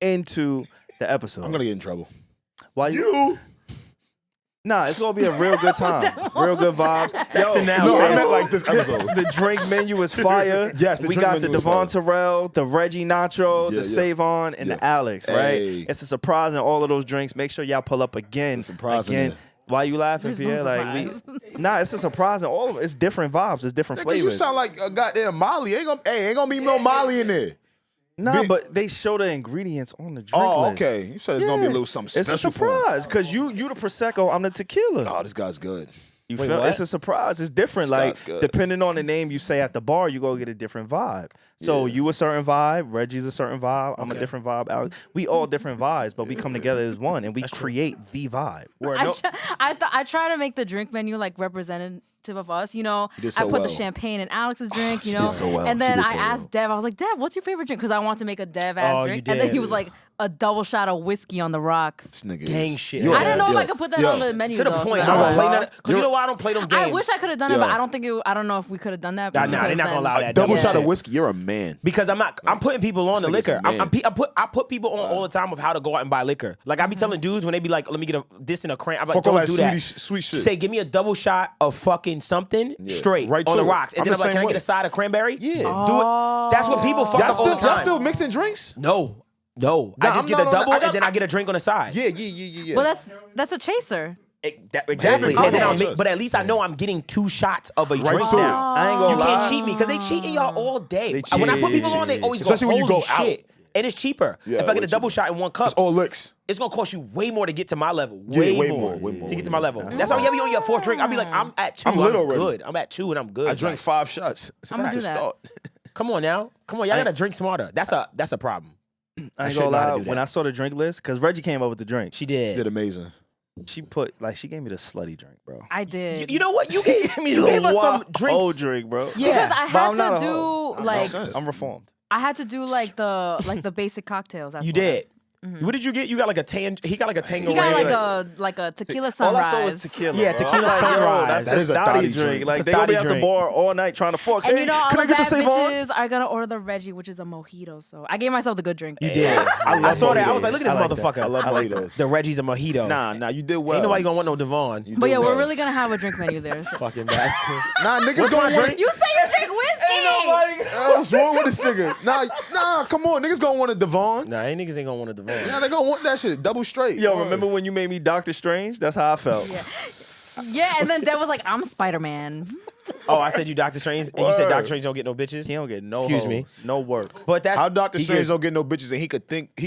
into the episode. I'm gonna get in trouble. Why you? Nah, it's gonna be a real good time. Real good vibes. Yo, No, I meant like this episode. The drink menu is fire. Yes, the we drink got the menu is Devon fire. Terrell, the Reggie Nacho, the SaVon, and the Alex, right? Hey. It's a surprise in all of those drinks. Make sure y'all pull up again. It's a surprise in again. there. Why you laughing, There's no Pierre? Nah, it's a surprise in all of it. It's different vibes. It's different Nigga, flavors. you sound like a goddamn Molly. Ain't gonna be no Molly in there. Nah, but they show the ingredients on the drink Oh, list. okay. You said it's gonna be a little something It's special a for him. surprise because you the Prosecco, I'm the tequila. Oh, this guy's good. You Wait, feel? what? It's a surprise. It's different. This Like guy's good. depending on the name you say at the bar, you go get a different vibe. So you a certain vibe, Reggie's a certain vibe, I'm a different vibe. Alex, we all different vibes, but we come together as one and we create the vibe. I try to make the drink menu like representative of us. You know, did I so put the well. champagne in Alex's drink. You She know, did so well. and She then did I so asked Dev. I was like, Dev, what's your favorite drink? Because I want to make a Dev ass Oh, drink. you And then he did. was like, a double shot of whiskey on the rocks. This nigga Gang is- shit. You're I didn't know if yo, I could put that yo. on the menu. To the though, so point. that's I Not don't gonna play lie. none. Because you know why I don't play them games. I wish I could have done it, but Yeah. I don't think I don't know if we could have done that. Nah, they're not because gonna allow then- that. Double Yeah. shot of whiskey. You're a man. Because I'm putting people on the This nigga's liquor. a man. I put people on all the time of how to go out and buy liquor. Like I be telling dudes when they be like, let me get this in a cran. I'm like, Fuck all don't that do that. sweet shit. Say, give me a double shot of fucking something straight Right on to the it. rocks. And I'm then the I'm like, same can I way. get a side of cranberry? Yeah. Do it. That's what people fuck up all the time. Y'all still mixing drinks? No. Nah, I just I'm get the not on double that. and then I get a drink on the side. Yeah. Well, that's a chaser. Exactly. Okay. And then Okay. but at least I know I'm getting 2 shots of a Right drink to it. now. I ain't gonna You lie. can't cheat me because they cheating y'all all day. They When I put cheat. people on, they always Especially go, when you holy go out. shit. And it's cheaper. Yeah, if I get way a double cheaper. shot in one cup, It's all licks. it's gonna cost you way more to get to my level. Yeah, way more to get to my level. That's how you be on your 4th drink. I'll be like, I'm at 2. I'm lit already. good. I'm at 2 and I'm good. I drank Like, 5 shots. I'm gonna do To that. start. Come on now. Come on. Y'all gotta drink smarter. That's a problem. I ain't should gonna know how to lie. do that. When I saw the drink list, because Reggie came up with the drink, She did. She did amazing. she gave me the slutty drink, bro. I did. You know what? You gave us some drinks. Old drink, bro. Yeah. Because I But I'm had not to a do hoe. like I'm reformed. I had to do like the basic cocktails. That's You what I- did. What did you get? You got like a tan. He got like a tango. He got red. like a tequila All sunrise. I saw was tequila. Yeah, bro. tequila I'm like, yo, sunrise. That's That is a a thotty drink. drink. Like It's a they gonna be thotty at the drink. bar all night trying to fuck. And Hey, you know, all can the I get bad the SaVon? bitches are gonna order the Reggie, which is a mojito. So I gave myself the good drink. You did. I I love saw that. I mojitos. was like, look at this I like that. motherfucker. I love mojitos. The Reggie's a mojito. Nah, you did well. Ain't nobody gonna want no Devon. You But did yeah, well. we're really gonna have a drink menu there. So. Fucking bastard. Nah, niggas gonna want. You say you drink whiskey. What's wrong with this nigga? Nah, come on, niggas gonna want a Devon. Nah, ain't niggas ain't gonna want a Devon. Nah, they gonna want that shit double straight. Yo, remember when you made me Doctor Strange? That's how I felt. Yeah, and then Deb was like, "I'm Spider-Man." Oh, I said you Doctor Strange, and you said Word. Doctor Strange don't get no bitches. He don't get no Excuse me. hoes, no work. But that's How Dr. he Strange gives- don't get no bitches and he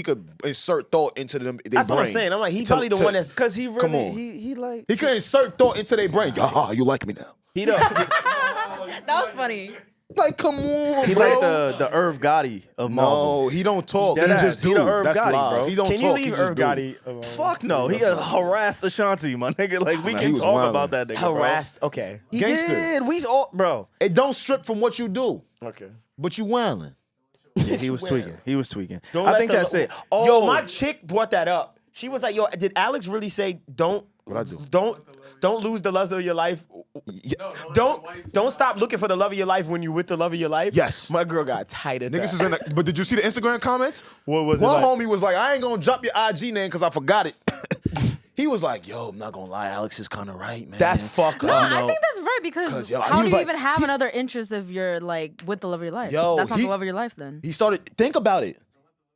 could insert thought into them. That's what I'm saying. I'm like, he probably the one that's. Cause he really, Come on. he like He could insert thought into their brain. You like me now? he don't. That was funny. Like, come on, He bro. like the Irv Gotti of Marvel. No, he don't talk. Dead He ass. just He do. the Irv That's Gotti, lies. bro. He don't Can you talk. He leave just Irv do. Gotti alone? Fuck no, he harassed Ashanti, my nigga. Like we Nah, can he was talk wildin'. about that nigga. bro. Harassed. Okay. He Gangster. did. We all, bro. It don't strip from what you do, Okay. but you wildin'. Yeah, he was tweaking. He was tweaking. Don't I let think the- that's it. Oh, Yo, my chick brought that up. She was like, "Yo, did Alex really say don't lose the love of your life? Don't stop looking for the love of your life when you with the love of your life." Yes. My girl got tight at Niggas that. is in the, but did you see the Instagram comments? What was it One like? homie was like, I ain't gonna drop your IG name because I forgot it. He was like, yo, I'm not gonna lie, Alex is kind of right, man. That's fucked No, up. I think that's right because 'cause, yo, how he do you was like- even have he's- another interest if you're like with the love of your life? Yo, That's not he- the love of your life then. He started, think about it.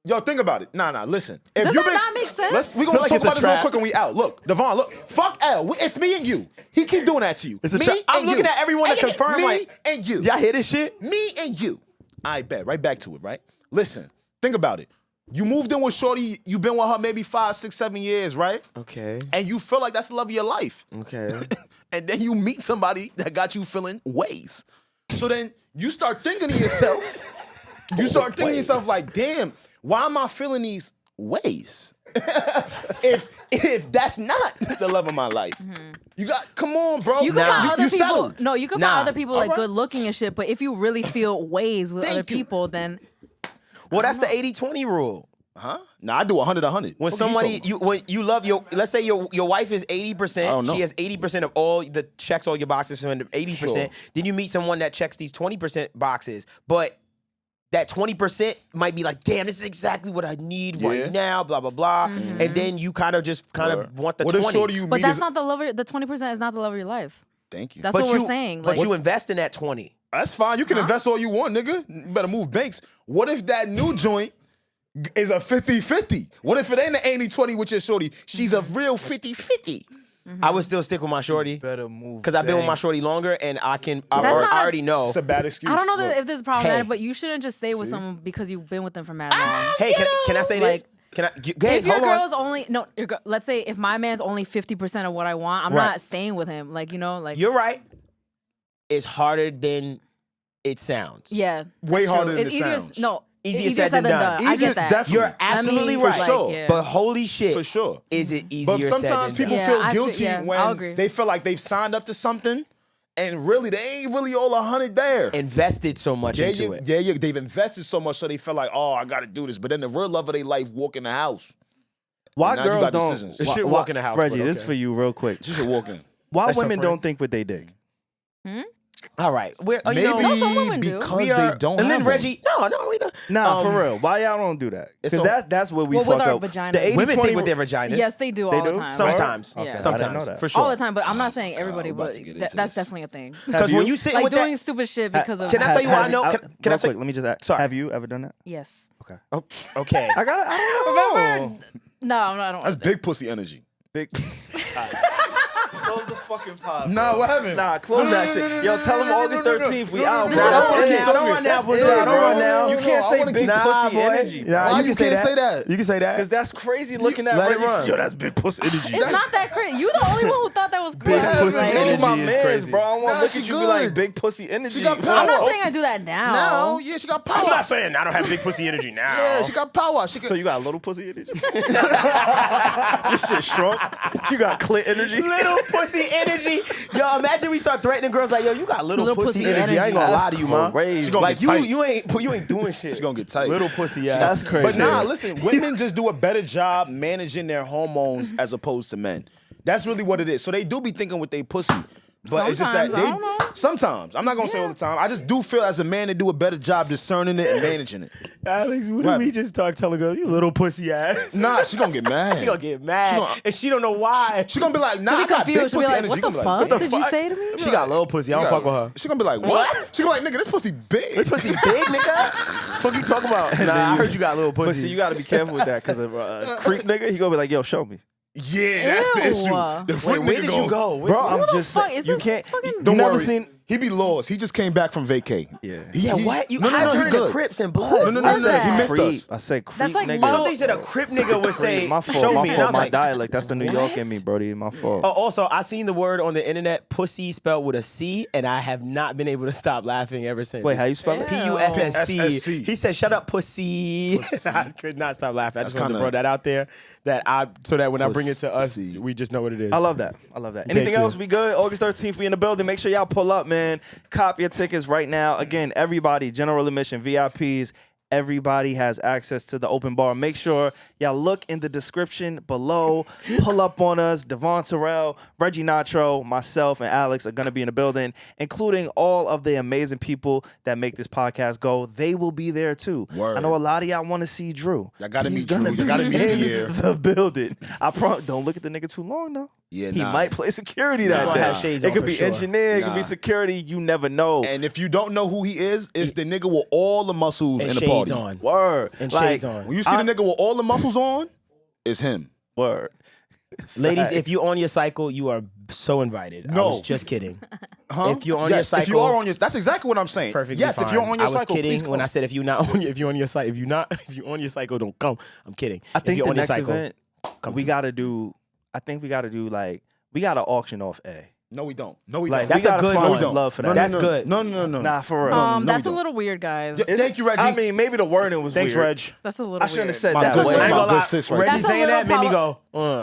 Yo, think about it. Nah, listen. If Does you that not make sense? We gonna Feel like talk it's a about this real trap. quick and we out. Look, Devon, look. Fuck L. It's me and you. He keep doing that to you. It's a me trap. I'm and looking you. at everyone to And confirm, me like- and you. Y'all hear this shit? Me and you. I bet. Right back to it, right? Listen, think about it. You moved in with Shorty, you've been with her maybe 5, 6, 7 years, right? Okay. And you feel like that's the love of your life. Okay. And then you meet somebody that got you feeling ways. So then you start thinking to yourself, like, damn, why am I feeling these ways? if that's not the love of my life. You got, come on, bro. You can find other you people. settled. No, you can Nah. find other people All like right. good looking and shit. But if you really feel ways with Thank other you. people, then Well, that's the 80-20 rule. Huh? Nah, I do 100-100. When What somebody when you love your, let's say your wife is I don't 80%, know. she has 80% of all the checks all your boxes, and 80%. Sure. Then you meet someone that checks these 20% boxes, but that 20% might be like, damn, this is exactly what I need right now, blah, blah, blah. And then you kind of want the 20. Shorty you But meet that's is, not the love. The 20% is not the love of your life. Thank you. That's what we're saying. But Like, you invest in that 20. That's fine. You can invest all you want, nigga. You better move banks. What if that new joint is a 50-50? What if it ain't an 80-20 with your shorty? She's a real 50-50. I would still stick with my shorty. Better move. Because I've been with my shorty longer and I not- already know. It's a bad excuse. I don't know if this is problematic, Hey. but you shouldn't just stay with someone because you've been with them for mad long. Hey, can I say this? Can I? If your girl's only let's say if my man's only 50% of what I want, I'm not staying with him. Like, you know, like You're right. It's harder than it sounds. yeah, Way that's harder true. than It's it easier. sounds. No, Easier said than done. I get that. Definitely. You're absolutely mean, right. like, sure. yeah. But holy shit. For sure. Is it easier But said sometimes than people done? Yeah, feel I guilty I'll when agree. they feel like they've signed up to something and really they ain't really all 100 there. Invested so much into it. Yeah, they've invested so much so they feel like, oh, I got to do this. But then the real love of their life walk in the house. Why Now you girls got don't? decisions. It should walk in the house, Reggie, but this is okay. for you, real quick. She should walk in. Why That's your women friend? don't think what they dig? All right. We're, Maybe you know, some women do. because we are, they don't and have then Reggie, no, we don't. Nah, for real. Why y'all don't do that? It's Because a- that's what we Well, with fuck our up. vaginas. The 80-20 Women think with their vaginas. Yes, they do They all do? the time. Sometimes. Yeah. I didn't Sometimes. know that. For sure. All the time, but I'm not saying everybody, I'm about but to get that's into this. definitely a thing. Because when you sit Like with doing that, stupid shit because of. Can I tell you why I know? Can real I tell quick, let me just ask. Sorry. Have you ever done that? Yes. Okay. okay. I don't know. Remember? No, I don't. That's big pussy energy. Big. Close the fucking pod. Nah, what happened? Nah, close that shit. Yo, tell them August 13th. We out, bro. no, That's no, it. no, don't run now, boy. That's it, Don't run bro. now. You can't I say wanna big keep- pussy boy. energy. Nah, Why you you can can't say say that. that? You can say that. Because that's crazy looking at Let it Reggie. run. Yo, that's big pussy energy. It's not that crazy. You the only one who thought that was crazy. Big pussy Like, energy. energy My is man's, crazy. bro. I want Nah, to look she at you and be like, good. big pussy energy. She got When power. I'm not Oh. saying I do that now. Now, yeah, she got power. I'm not saying I don't have big pussy energy now. Yeah, she got power. She So can, you got little pussy energy? This shit shrunk. You got clit energy? Little pussy energy. Yo, imagine we start threatening girls like, yo, you got little pussy energy. I ain't gonna That's lie to you, man. crazy. She gonna Like get tight. you ain't doing shit. She gonna get tight. Little pussy ass. That's crazy. But nah, listen, women just do a better job managing their hormones as opposed to men. That's really what it is. So they do be thinking with their pussy. But it's just that Sometimes, I don't know. sometimes, I'm not gonna say all the time. I just do feel as a man to do a better job discerning it and managing it. Alex, what What? did we just start telling girls? You little pussy ass. Nah, she gonna get mad. She gonna get mad, She gonna- and she don't know why. She gonna be like, nah, She'll I be got big confused. She'll pussy be like, energy. what She the gonna be like, fuck did you say to me? She got little pussy. I don't fuck with her. She gonna be like, what? She gonna be like, nigga, this pussy big. This pussy big, nigga. Fuck you talking about? Nah, I heard you got little But pussy. see, you got to be careful with that because a creep nigga, he gonna be like, yo, show me. Yeah, that's the Ew. issue. The Wait, freak where nigga did you go? Bro, I'm Who the just fuck saying, is you this can't. fucking- You Don't never worry. seen. He be lost. He just came back from vacay. Yeah. Yeah, what? No, I he turned into good. Crips and Bloods. No, said that? he missed Creep. us. I said creep That's like nigga. I little- don't think that a Crip nigga would say, My fault. show My me. And I fault. was My like, dialect. That's the New York in me, Brody. My fault. Also, I seen the word on the internet, pussy spelled with a C, and I have not been able to stop laughing ever since. Wait, how you spell it? P-U-S-S-C. SSC. He said, "Shut up, pussy." I could not stop laughing. I just That's wanted to kinda- throw that out there, so that when I bring it to us, Pussy. we just know what it is. I love that. I love that. Thank Anything you. else? We good? August 13th, we in the building. Make sure y'all pull up, man. Cop your tickets right now. Again, everybody, general admission, VIPs, everybody has access to the open bar. Make sure y'all look in the description below. Pull up on us. Devon Terrell, Reggie Natro, myself, and Alex are going to be in the building, including all of the amazing people that make this podcast go. They will be there too. Word. I know a lot of y'all want to see Drew. Y'all gotta He's meet Drew. gonna Y'all gotta be meet in here. the building. I promise. Don't look at the nigga too long though. Yeah, He nah. might play security Nah. that Gonna day. have shades It on could for be sure. engineer, it could be Nah. security. You never know. And if you don't know who he is, it's the nigga with all the muscles And in the shades party. on. Word. And Like, shades on. When you see the nigga with all the muscles on, it's him. Word. Ladies, if you're on your cycle, you are so invited. No. I was just kidding. Huh? If you're on Yes, your cycle, if you are on your, that's exactly what I'm saying. perfectly yes, fine. if you're on your I was cycle, kidding please when come. I said if you're on your cycle, if you're on your cycle, don't come. I'm kidding. I If think you're the on your next cycle, event come we to- gotta do. I think we gotta do like we gotta auction off A. No, we don't. No, we Like don't. That's we a gotta good find one. some love for that. No, That's no, good. No, no, no, no. Nah, for real. no, That's we a don't. little weird, guys. Yeah, thank you, Reggie. I mean, maybe the wording was Thanks, weird. Reg. That's a little I shouldn't have weird. said My that. good way. sis, I ain't my gonna good lie. sis right Reggie there. That's a saying that little made me go.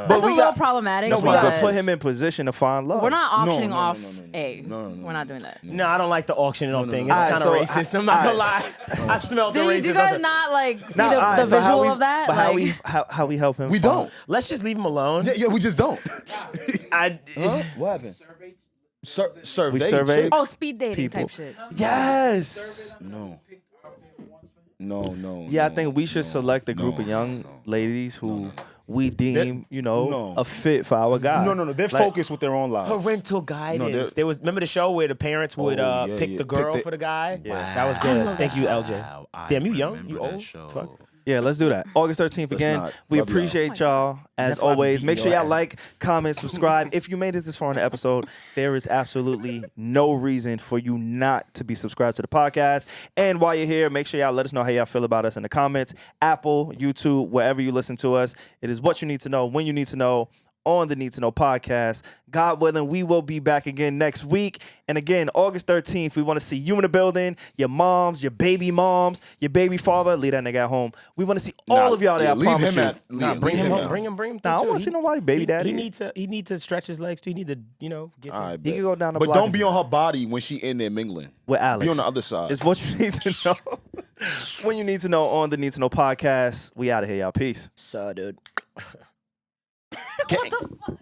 That's we a little got- problematic. That's We my gotta good put sis. him in position to find love. We're not auctioning no, off no, no, no. A. No, no, We're not doing that. No, I don't like the auctioning off thing. It's Alright, kind so of racist. I'm not gonna lie. I smelled the Do racism. you guys not like see Nah, the alright, so how visual we- of that? But Like, how we help him? We find- don't. Let's just leave him alone. Yeah, we just don't. I, What happened? Survey. We surveyed oh, speed dating people. type shit. Yes. No. No. Yeah, I think we should select a group of young ladies who we deem, a fit for our guy. No. They're focused with their own lives. Parental guidance. There was, remember the show where the parents would pick the girl for the guy? Yeah. That was good. Thank you, LJ. Wow, Damn, you young? You old? Fuck. Yeah, let's do that. August 13th again. not. We Love appreciate y'all as That's why I'm always. beating Make sure your y'all ass. like, comment, subscribe. If you made it this far in the episode, there is absolutely no reason for you not to be subscribed to the podcast. And while you're here, make sure y'all let us know how y'all feel about us in the comments. Apple, YouTube, wherever you listen to us. It is what you need to know when you need to know on the Need to Know podcast. God willing, we will be back again next week. And again, August 13th, we want to see you in the building, your moms, your baby moms, your baby father. Leave that nigga at home. We want to see all of y'all there. I promise you. Bring him home. Bring him. Nah, I don't want to see nobody baby daddy. He need to stretch his legs too. He need to, get All to right, He can go down the but block don't and- be on her body when she in there mingling. with Alex. Be on the other side. It's what you need to know. When you need to know on the Need to Know podcast. We out of here, y'all. Peace. dude. What the fuck?